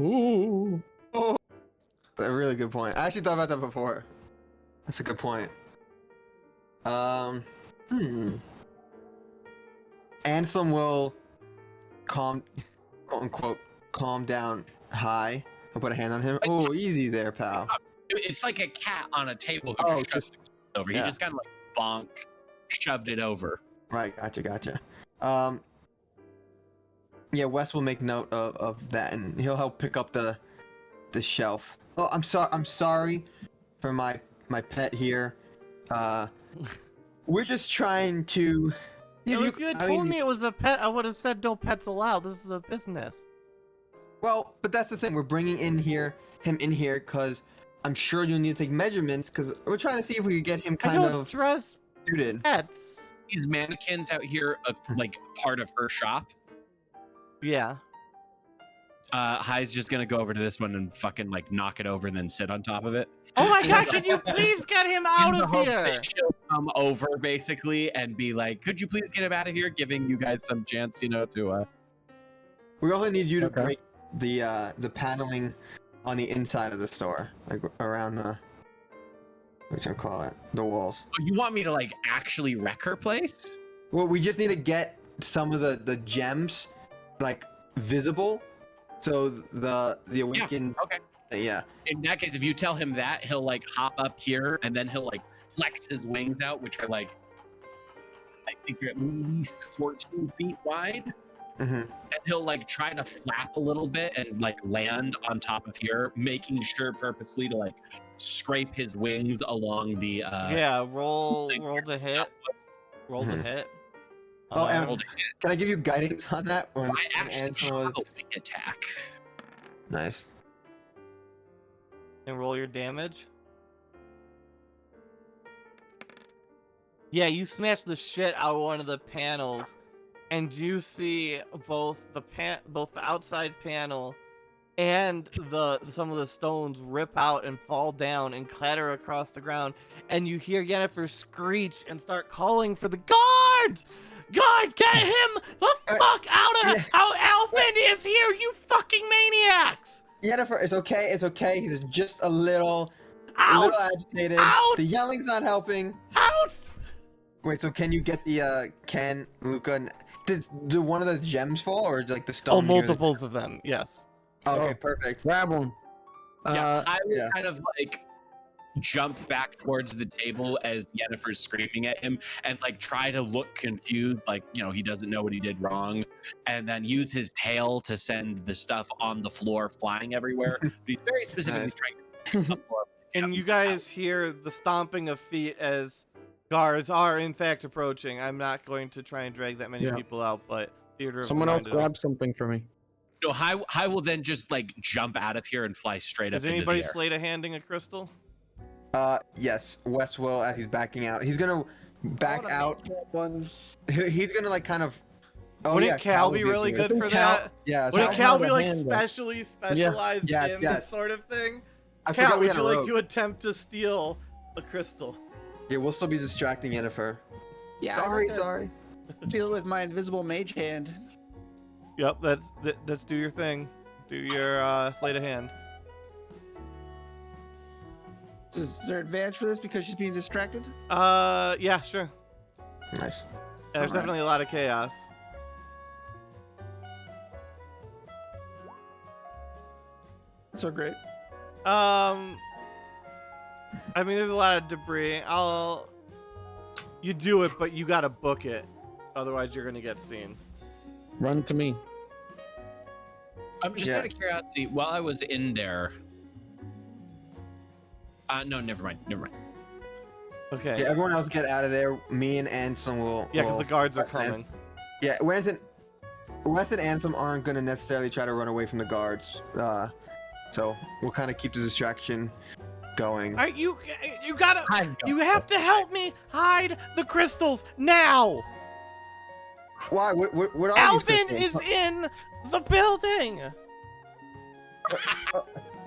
Ooh. That's a really good point. I actually thought about that before. That's a good point. Ansem will quote unquote, calm down high. I'll put a hand on him. Oh, easy there, pal. It's like a cat on a table who Oh, just shoves it over. yeah. He just kind of like bonk, shoved it over. Right, gotcha. Yeah, Wes will make note of that, and he'll help pick up the shelf. Oh, I'm sorry for my pet here. We're just trying to. If you had told me it was a pet, I would have said no pets allowed. This is a business. Well, but that's the thing. We're bringing him in here because I'm sure you'll need to take measurements because we're trying to see if we could get him I kind don't of dress suited. pets. These mannequins out here, like part of her shop. Yeah. High's just gonna go over to this one and fucking like knock it over and then sit on top of it. Oh my god, can you please get him out of here? She'll come over basically and be like, "Could you please get him out of here?" Giving you guys some chance, to. We also need you to Okay. break the paneling on the inside of the store, like around the the walls. Oh, you want me to like actually wreck her place? Well, we just need to get some of the gems like visible, so the awakened. Okay. Yeah. In that case, if you tell him that, he'll like hop up here and then he'll like flex his wings out, which are like, I think they're at least 14 feet wide. Mm-hmm. And he'll like try to flap a little bit and like land on top of here, making sure purposely to like scrape his wings along the Yeah, roll to hit. Roll to Mhm. hit. Oh, and roll to hit. can I give you guidance on that? When I actually Ansem have a wing attack. nice. And roll your damage. Yeah, you smash the shit out of one of the panels, and you see both the outside panel and some of the stones rip out and fall down and clatter across the ground, and you hear Yennefer screech and start calling for the guards. Guards, get him the fuck out of here! Alvin is here, you fucking maniacs! Yennefer, it's okay. It's okay. He's just a little agitated. Ouch! The yelling's not helping. Ouch! Wait, so can you get the Luca? Did one of the gems fall, or like the stone? Oh, near multiples of them, yes. Okay, Oh. perfect. Grab one. Yeah, I would yeah. kind of like jump back towards the table as Yennefer's screaming at him and like try to look confused, like, he doesn't know what he did wrong, and then use his tail to send the stuff on the floor flying everywhere. But he's very specifically Nice. trying to the floor. And you guys hear the stomping of feet as guards are in fact approaching. I'm not going to try and drag that many Yeah. people out, but Theater of Someone the else Mind it up. grab something for me. No, High will then just like jump out of here and fly straight Is up into anybody the air. sleight of handing a crystal? Yes, Wes will as he's backing out. He's gonna back out. One. He's gonna like kind of. Oh, Wouldn't yeah, Cal would be really a good for Cal- that? Yeah. Wouldn't so- Cal have be a like hand up. specially specialized Yes, in yes. this sort of thing? I Cal, forgot we would had you a like rope. to attempt to steal a crystal? Yeah, we'll still be distracting Yennefer. Yeah. Sorry. Steal it with my invisible mage hand. Yep, let's do your thing. Do your sleight of hand. Is there advantage for this because she's being distracted? Yeah, sure. Nice. There's Alright. definitely a lot of chaos. So great. I mean, there's a lot of debris. You do it, but you gotta book it. Otherwise, you're gonna get seen. Run to me. I'm just Yeah. out of curiosity, while I was in there. No, never mind. Okay. Yeah, everyone else get out of there. Me and Ansem will. Yeah, because will- the guards are Wes and coming. Yeah, Wes and Ansem aren't gonna necessarily try to run away from the guards. So we'll kind of keep the distraction going. All right, you gotta. High's You have to help me hide the crystals now. Why? What are Alvin these is crystals? in the building.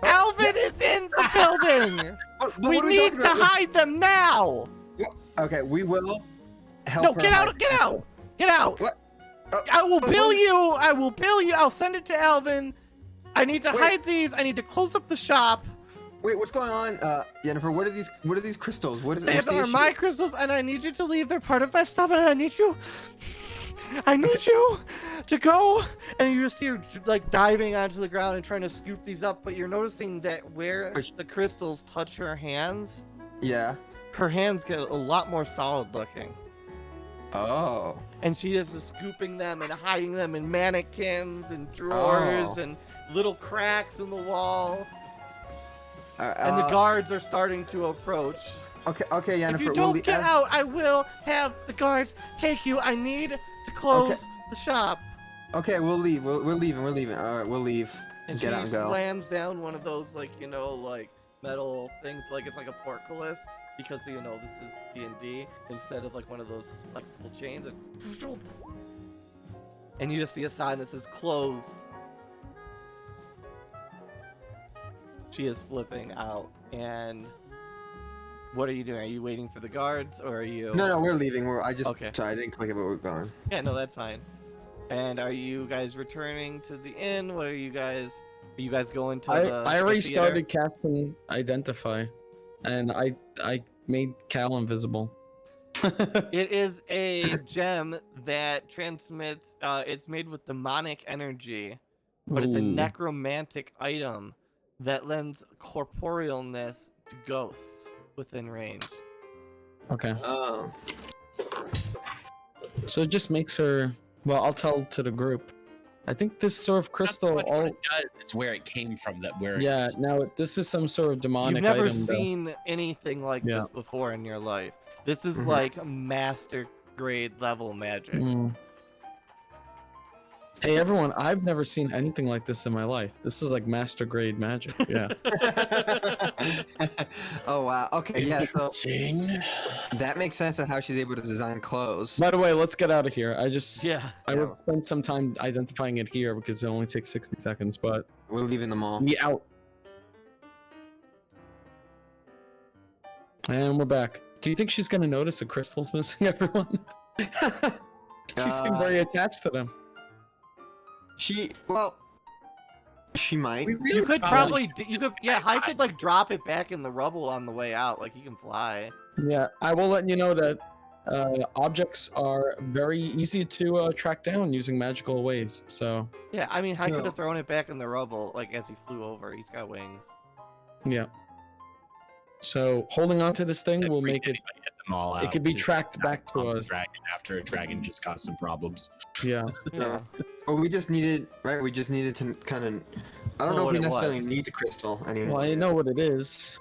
Alvin is in the building. But We what are need talking to about? hide them now. Okay, we will help No, her get hide out! Get out! Get out! What? I will bill you. I will bill you. I'll send it to Alvin. I need to Wait. hide these. I need to close up the shop. Wait, what's going on, Jennifer? What are these crystals? What is what's These the are issue? my crystals, and I need you to leave. They're part of my stuff, and I need you to go. And you see her like diving onto the ground and trying to scoop these up, but you're noticing that where the crystals touch her hands, Yeah. her hands get a lot more solid looking. Oh. And she is scooping them and hiding them in mannequins and drawers Oh. and little cracks in the wall. And And the guards are starting to approach. Okay, Jennifer. If you we'll don't leave- get out, I will have the guards take you. I need to close the shop. Okay, we'll leave. We're leaving. We're leaving. All right, we'll leave. And Get she out and go. slams down one of those, like, you know, like metal things, like it's like a portcullis, because, you know, this is D&D, instead of like one of those flexible chains. And you just see a sign that says closed. She is flipping out. And what are you doing? Are you waiting for the guards, or are you... No, we're leaving. Okay. Sorry, I didn't click it, but we're going. Yeah, no, that's fine. And are you guys returning to the inn? What are you guys going to the I already the theater? started casting Identify, and I made Cal invisible. It is a gem that transmits, it's made with demonic energy, but it's a Ooh. necromantic item that lends corporealness to ghosts within range. Okay, Oh. so it just makes her. Well, I'll tell to the group. I think this sort of Not so crystal. much what it does, it's where it came from. Yeah, now this is some sort of demonic You've never item. though. seen anything like Yeah. this before in your life. This is Mhm. like master grade level magic. Mm. Hey everyone, I've never seen anything like this in my life. This is like master grade magic. Yeah. Oh wow. Okay, yeah. So Interesting. that makes sense of how she's able to design clothes. By the way, let's get out of here. I Yeah. I Yeah. would spend some time identifying it here because it only takes 60 seconds, but We're leaving them all. be out. And we're back. Do you think she's gonna notice a crystal's missing, everyone? She seemed very attached to them. She might. You could probably, yeah, I could like drop it back in the rubble on the way out. Like, he can fly. Yeah, I will let you know that objects are very easy to track down using magical ways. So Yeah, I mean, I could No. have thrown it back in the rubble, like, as he flew over. He's got wings. yeah. So holding on to this thing will make it. them all out. It could be Just tracked back to on the us. Dragon after a dragon just caused some problems. Yeah. Yeah. Well, we just needed, right? We just needed to kind of. I don't Know know if we what it necessarily was. need the crystal anymore. Well, I know what it is.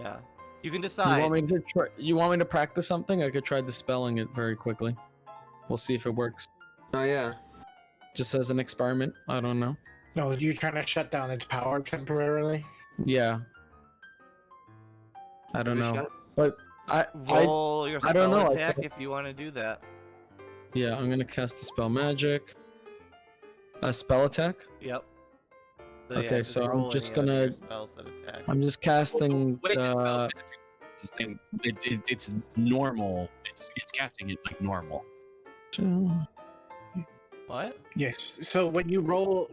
Yeah. You can You decide. want me to try? You want me to practice something? I could try dispelling it very quickly. We'll see if it works. Oh yeah. Just as an experiment. I don't know. No, you're trying to shut down its power temporarily. Yeah. I don't Give it a know. shot. But I Roll your I don't spell know, I attack think- if you want to do that. yeah, I'm gonna cast Dispel Magic. A spell attack. Yep. Okay, just so I'm roll just any of your gonna- spells that attack. I'm just casting What it is about uh magic, it's the same. It's normal. It's casting it like normal. What? Yes. So when you roll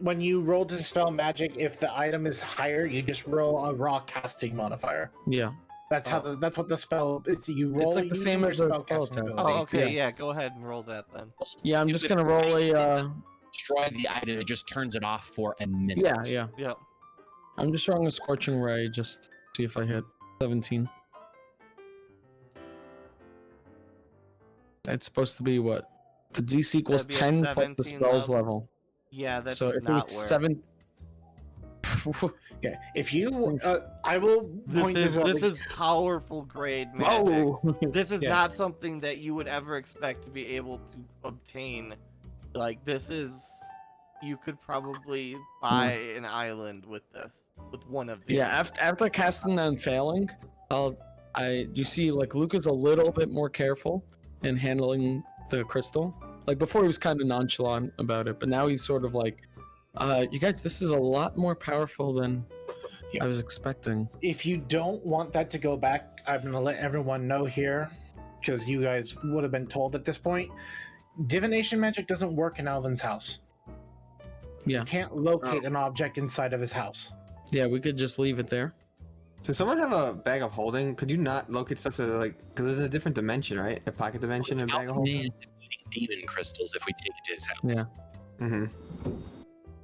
to spell magic, if the item is higher, you just roll a raw casting modifier. yeah. That's how that's what the spell is. You roll. It's like the same using as your a spell spell casting attack. ability. Oh, okay, Yeah. yeah. Go ahead and roll that then. Yeah, I'm just gonna roll a Destroy the item. It just turns it off for a minute. yeah. Yep. I'm just rolling a Scorching Ray just to see if I hit 17. It's supposed to be what? The DC equals That'd be a 10 plus the 17 spell's level. Yeah, that's So if it not was 7 Yeah. If you, I will point This out. is powerful grade magic. Oh. This is Yeah. not something that you would ever expect to be able to obtain. Like, this is, you could probably buy an island with this, with one of these. Yeah, after casting and failing, you see like Luke is a little bit more careful in handling the crystal. Like before he was kind of nonchalant about it, but now he's sort of like, you guys, this is a lot more powerful than I was expecting. If you don't want that to go back, I'm gonna let everyone know here, because you guys would have been told at this point. divination magic doesn't work in Alvin's house. Yeah. You can't locate an object inside of his house. Yeah, we could just leave it there. Does someone have a bag of holding? Could you not locate stuff that like because there's a different dimension, right? A pocket dimension and bag of holding. Demon crystals if we take it to his house. Yeah. Mm-hmm.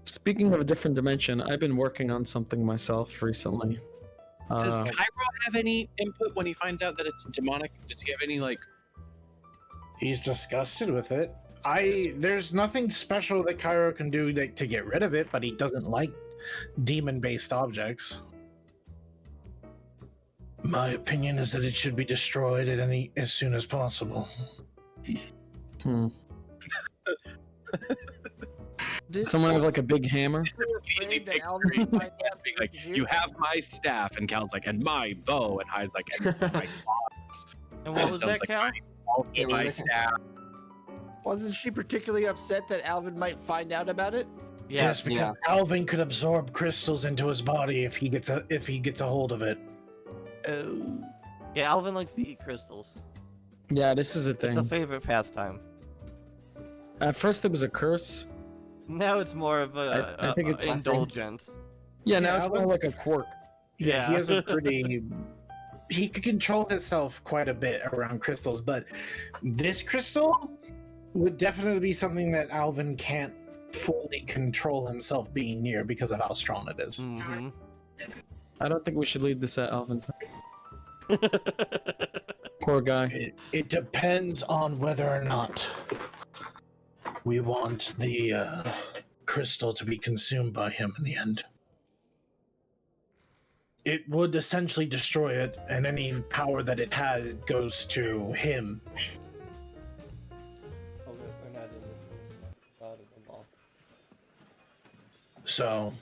Speaking of a different dimension, I've been working on something myself recently. Does Cairo have any input when he finds out that it's demonic? Does he have any like? He's disgusted with it. There's nothing special that Cairo can do to get rid of it, but he doesn't like demon-based objects. My opinion is that it should be destroyed as soon as possible. Someone have like a big hammer? Like, you have my staff, and Cal's like, and my bow, and High's like, and my claws. And what was that, Like, Cal? my staff. Wasn't she particularly upset that Alvin might find out about it? Yes, because Alvin could absorb crystals into his body if he gets a hold of it. Oh. Yeah, Alvin likes to eat crystals. Yeah, this is a thing. It's a favorite pastime. At first it was a curse. Now it's more of I think it's indulgence. Yeah, now it's more like a quirk. Yeah, he has a pretty... He could control himself quite a bit around crystals, but this crystal would definitely be something that Alvin can't fully control himself being near because of how strong it is. Mm-hmm. I don't think we should leave this at Alvin's. Poor guy. It depends on whether or not we want the crystal to be consumed by him in the end. It would essentially destroy it, and any power that it had goes to him. So,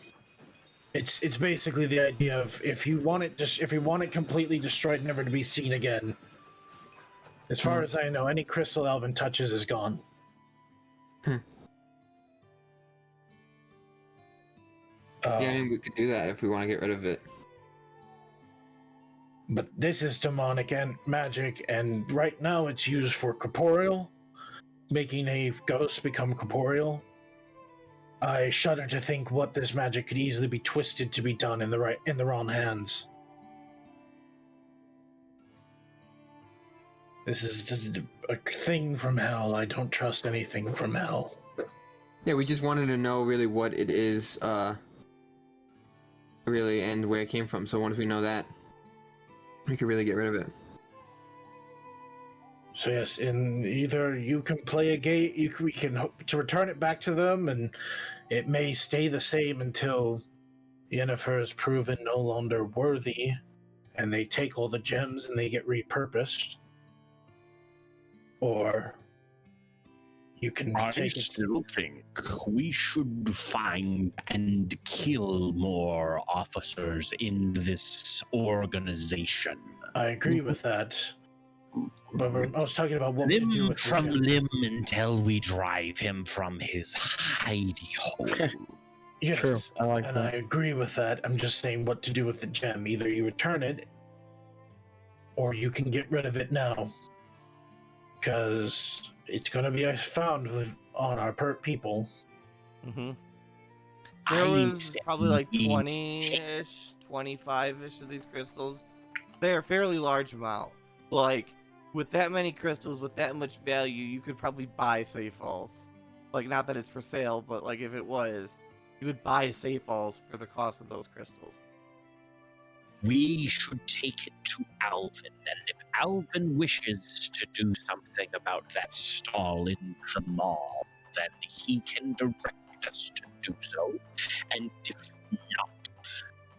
it's basically the idea of if you want it completely destroyed, never to be seen again. As far as I know, any crystal Alvin touches is gone. Yeah, I mean, we could do that if we want to get rid of it. But this is demonic and magic, and right now it's used for corporeal, making a ghost become corporeal. I shudder to think what this magic could easily be twisted to be done in the wrong hands. This is just a thing from hell. I don't trust anything from hell. Yeah, we just wanted to know really what it is, really, and where it came from. So once we know that, we can really get rid of it. So yes, in either you can play a game, we can hope to return it back to them, and it may stay the same until Yennefer is proven no longer worthy, and they take all the gems and they get repurposed. Or you can take it. Still think we should find and kill more officers in this organization. I agree with that. But I was talking about what we do Limb with the from gem. limb until we drive him from his hidey hole. Yes, True, I like and that. I agree with that. I'm just saying what to do with the gem. Either you return it, or you can get rid of it now. Because it's going to be found on our people. Mm-hmm. There was probably like 20-ish, 25-ish of these crystals. They're a fairly large amount. Like, with that many crystals, with that much value, you could probably buy safe falls. Like, not that it's for sale, but like if it was, you would buy safe falls for the cost of those crystals. We should take it to Alvin, and if Alvin wishes to do something about that stall in the mall, then he can direct us to do so. And if not,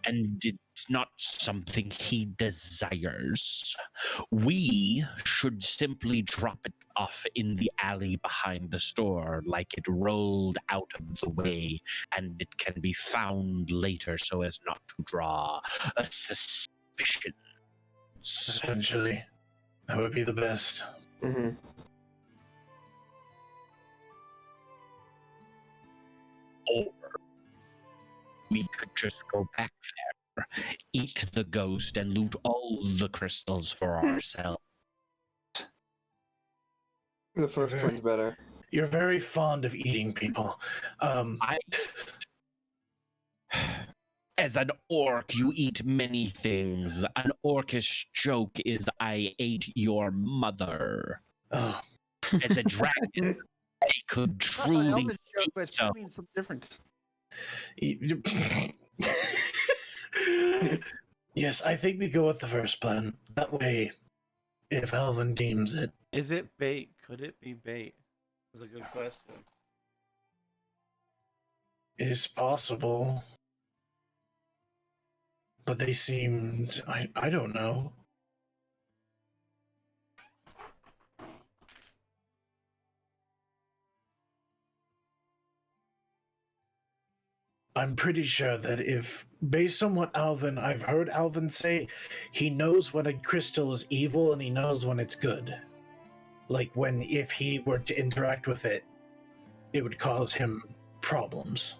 and it's not something he desires, we should simply drop it off in the alley behind the store like it rolled out of the way, and it can be found later so as not to draw a suspicion. Essentially, that would be the best. Mm-hmm. Or we could just go back there, eat the ghost, and loot all the crystals for ourselves. The first one's better. You're very fond of eating people. As an orc, you eat many things. An orcish joke is I ate your mother. Oh. As a dragon, I could That's an truly Elvis joke, do but it so. means something different. Yes, I think we go with the first plan. That way, if Alvin deems it, Is it bait? Could it be bait? That's a good question. is possible. But they seemed... I don't know. I'm pretty sure that if, based on what I've heard Alvin say, he knows when a crystal is evil and he knows when it's good. Like if he were to interact with it, it would cause him problems.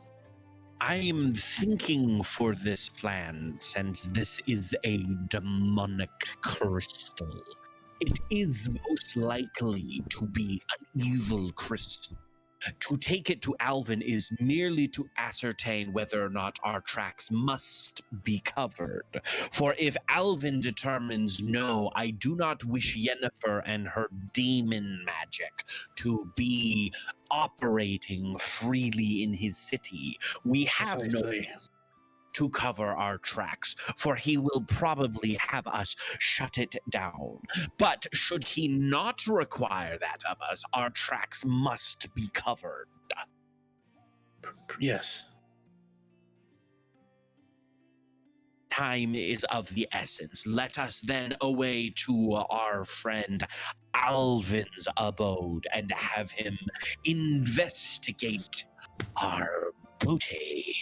I'm thinking for this plan, since this is a demonic crystal, it is most likely to be an evil crystal. To take it to Alvin is merely to ascertain whether or not our tracks must be covered. For if Alvin determines no, I do not wish Yennefer and her demon magic to be operating freely in his city. We have no Precisely. to cover our tracks, for he will probably have us shut it down. But should he not require that of us, our tracks must be covered. Yes. Time is of the essence. Let us then away to our friend Alvin's abode and have him investigate our booty.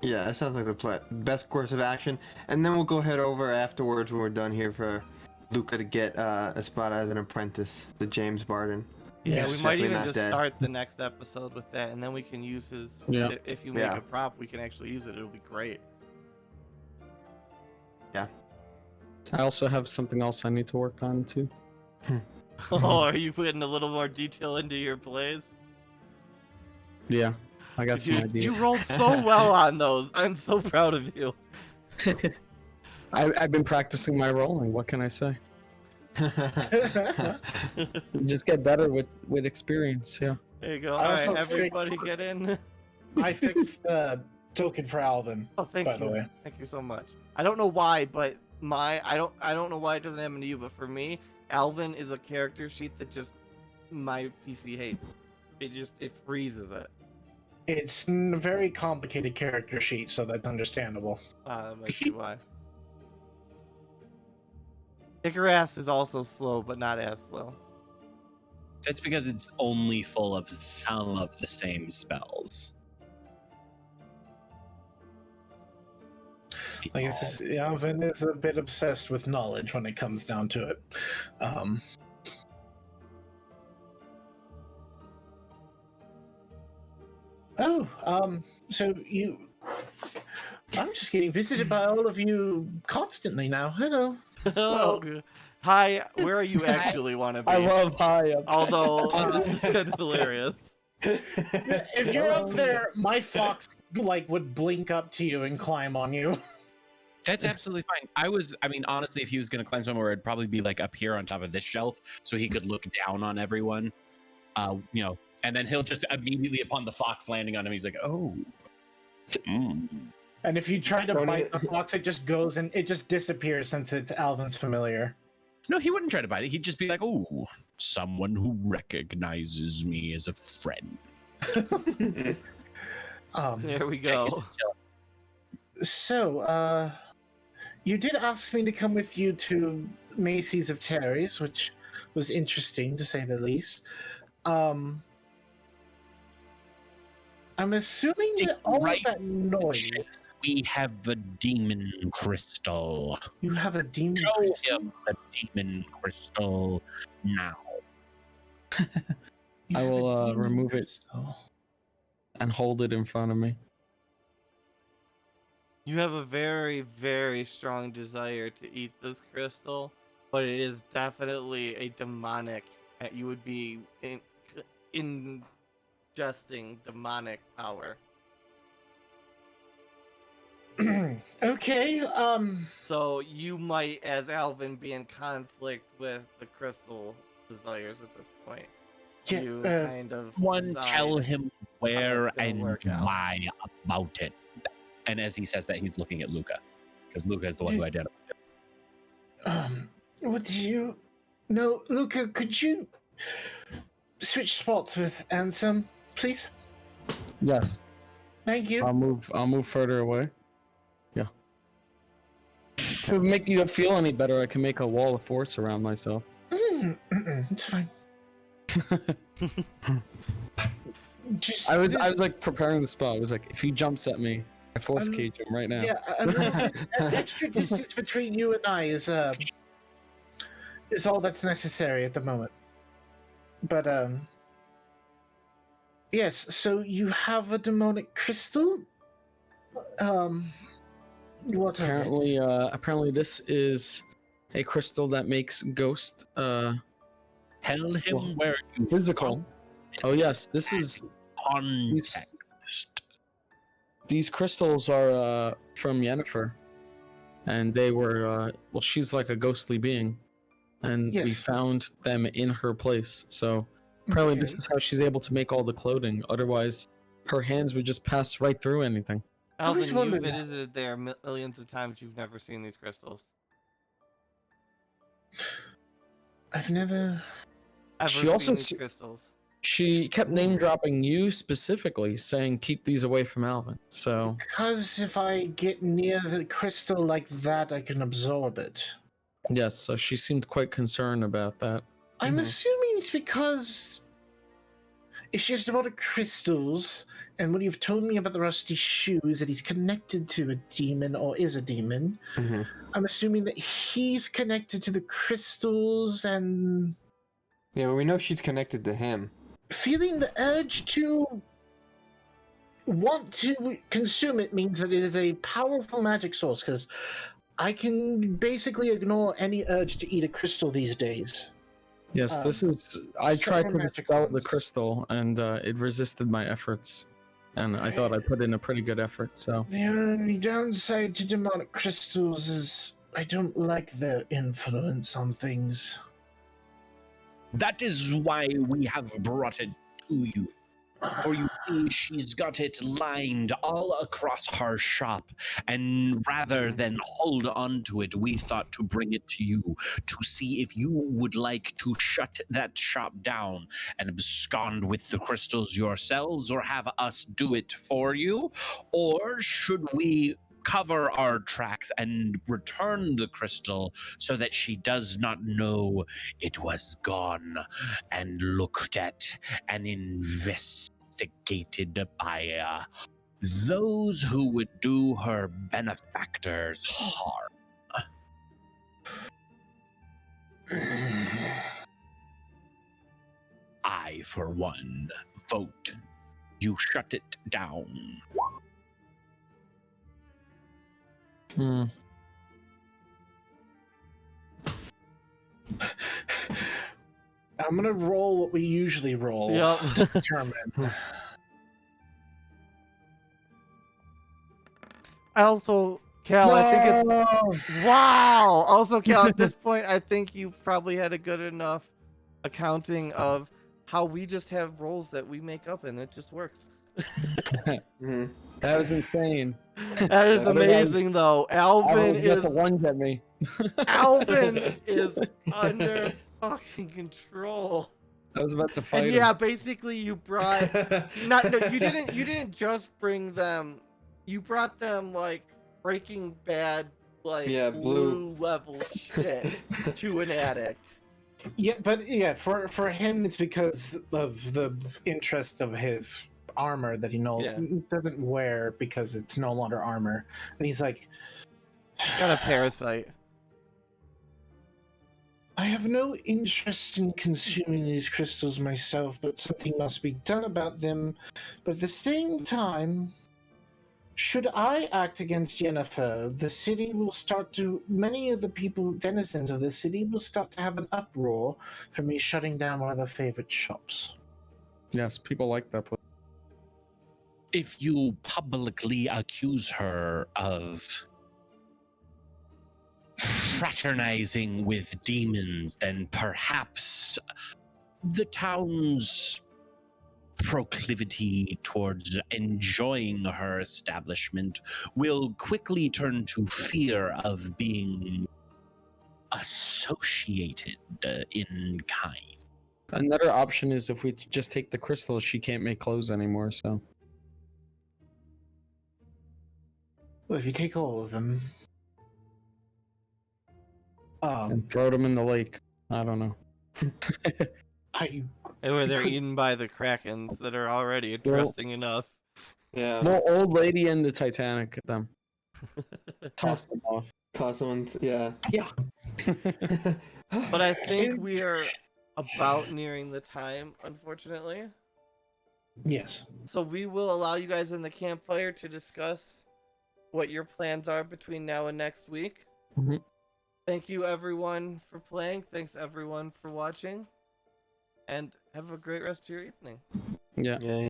Yeah, that sounds like the best course of action. And then we'll go head over afterwards when we're done here for Luca to get a spot as an apprentice, the James Barden. Yeah, Yes, we might definitely even not just dead. start the next episode with that, and then we can use his. Yeah. If you make Yeah. a prop, we can actually use it. It'll be great. I also have something else I need to work on too. Oh, are you putting a little more detail into your plays? Yeah, I got some Dude, ideas. you rolled so well on those. I'm so proud of you. I've been practicing my rolling. What can I say? You just get better with experience. Yeah. There you go. I All right, also everybody fixed- get in. I fixed the token for Alvin. Oh, thank By you. the way. Thank you so much. I don't know why, but I don't know why it doesn't happen to you, but for me, Alvin is a character sheet that just my PC hates. It freezes it. It's a very complicated character sheet, so that's understandable. That might be why. Icarus is also slow, but not as slow. That's because it's only full of some of the same spells. I guess Alvin is a bit obsessed with knowledge when it comes down to it. So I'm just getting visited by all of you constantly now. Hello. Oh, hi, where are you actually want to be? I love high up. Although this is kind of hilarious. If you're up there, my fox would blink up to you and climb on you. That's absolutely fine. I mean, honestly, if he was going to climb somewhere, it'd probably be like up here on top of this shelf so he could look down on everyone. And then he'll just immediately upon the fox landing on him, he's like, oh. Mm. And if you try to bite the fox, it just goes and it just disappears since it's Alvin's familiar. No, he wouldn't try to bite it. He'd just be like, oh, someone who recognizes me as a friend. There we go. So, you did ask me to come with you to Macy's of Terry's, which was interesting to say the least. I'm assuming that all of that noise. We have a demon crystal. You have a demon Show crystal? him the demon crystal now. You I have a will demon remove it crystal. and hold it in front of me. You have a very, very strong desire to eat this crystal, but it is definitely a demonic. You would be ingesting demonic power. Okay. So you might, as Alvin, be in conflict with the crystal desires at this point. Yeah, You kind of One tell decide him how where that's gonna and work out. why about it. And as he says that, he's looking at Luca, because Luca is the one who identified it. What do you? No, Luca. Could you switch spots with Ansem, please? Yes. Thank you. I'll move further away. Yeah. If it would make you feel any better, I can make a wall of force around myself. It's fine. Just I was like preparing the spot. I was like, if he jumps at me, I force cage him right now. yeah, a little bit, an extra distance between you and I is all that's necessary at the moment. But yes. So you have a demonic crystal. What Apparently, apparently this is a crystal that makes ghost Tell him Well, where you physical. Oh yes, this is context. these crystals are from Yennefer, and they were well, she's like a ghostly being, and we Yes. found them in her place. So apparently, this Okay. is how she's able to make all the clothing. Otherwise, her hands would just pass right through anything. I was Alvin, you've wondering- visited there millions of times. You've never seen these crystals. I've never. Ever She seen also these s- crystals. She kept name dropping you specifically, saying keep these away from Alvin. So Because if I get near the crystal like that, I can absorb it. yes, so she seemed quite concerned about that. I'm Mhm. assuming it's because if she has a lot of crystals, and what you've told me about the rusty shoe is that he's connected to a demon or is a demon, Mhm. I'm assuming that he's connected to the crystals and Yeah, well, we know she's connected to him. feeling the urge to want to consume it means that it is a powerful magic source, because I can basically ignore any urge to eat a crystal these days. Yes, this is. I tried to several magic dispel the ones. crystal, and it resisted my efforts. And I thought I put in a pretty good effort. So The only downside to demonic crystals is I don't like their influence on things. That is why we have brought it to you. For you see, she's got it lined all across her shop, and rather than hold on to it, we thought to bring it to you to see if you would like to shut that shop down and abscond with the crystals yourselves, or have us do it for you, or should we cover our tracks and return the crystal so that she does not know it was gone and looked at and investigated by those who would do her benefactors harm. I, for one, vote you shut it down. I'm gonna roll what we usually roll Yup. to determine. Also, Cal, I think it's wow. Also, Cal, at this point, I think you've probably had a good enough accounting of how we just have roles that we make up, and it just works. Mhm. that was insane. That is Otherwise, amazing, though. Alvin Alvin got is to lunge at me. Alvin is under fucking control. I was about to fight And him. yeah, basically, you brought no, you didn't just bring them. You brought them like Breaking Bad, like Yeah, blue. level shit to an addict. Yeah, but yeah, for him, it's because of the interest of his armor that he doesn't wear because it's no longer armor. And he's like, Got a parasite. I have no interest in consuming these crystals myself, but something must be done about them. But at the same time, Should I act against Yennefer, the city will start to. Many of the people, denizens of the city, will start to have an uproar for me shutting down one of their favorite shops. Yes, people like that place. If you publicly accuse her of fraternizing with demons, then perhaps the town's proclivity towards enjoying her establishment will quickly turn to fear of being associated in kind. Another option is if we just take the crystal, she can't make clothes anymore. So Well, if you take all of them, and throw them in the lake. I don't know. I Where they're could- eaten by the krakens that are already interesting enough. Yeah. No, old lady and the Titanic. Them toss them off. Toss someone. Yeah. Yeah. But I think we are about nearing the time, unfortunately. yes. So we will allow you guys in the campfire to discuss what your plans are between now and next week. Mhm. Thank you everyone for playing. Thanks everyone for watching. And have a great rest of your evening. Yeah. Yeah.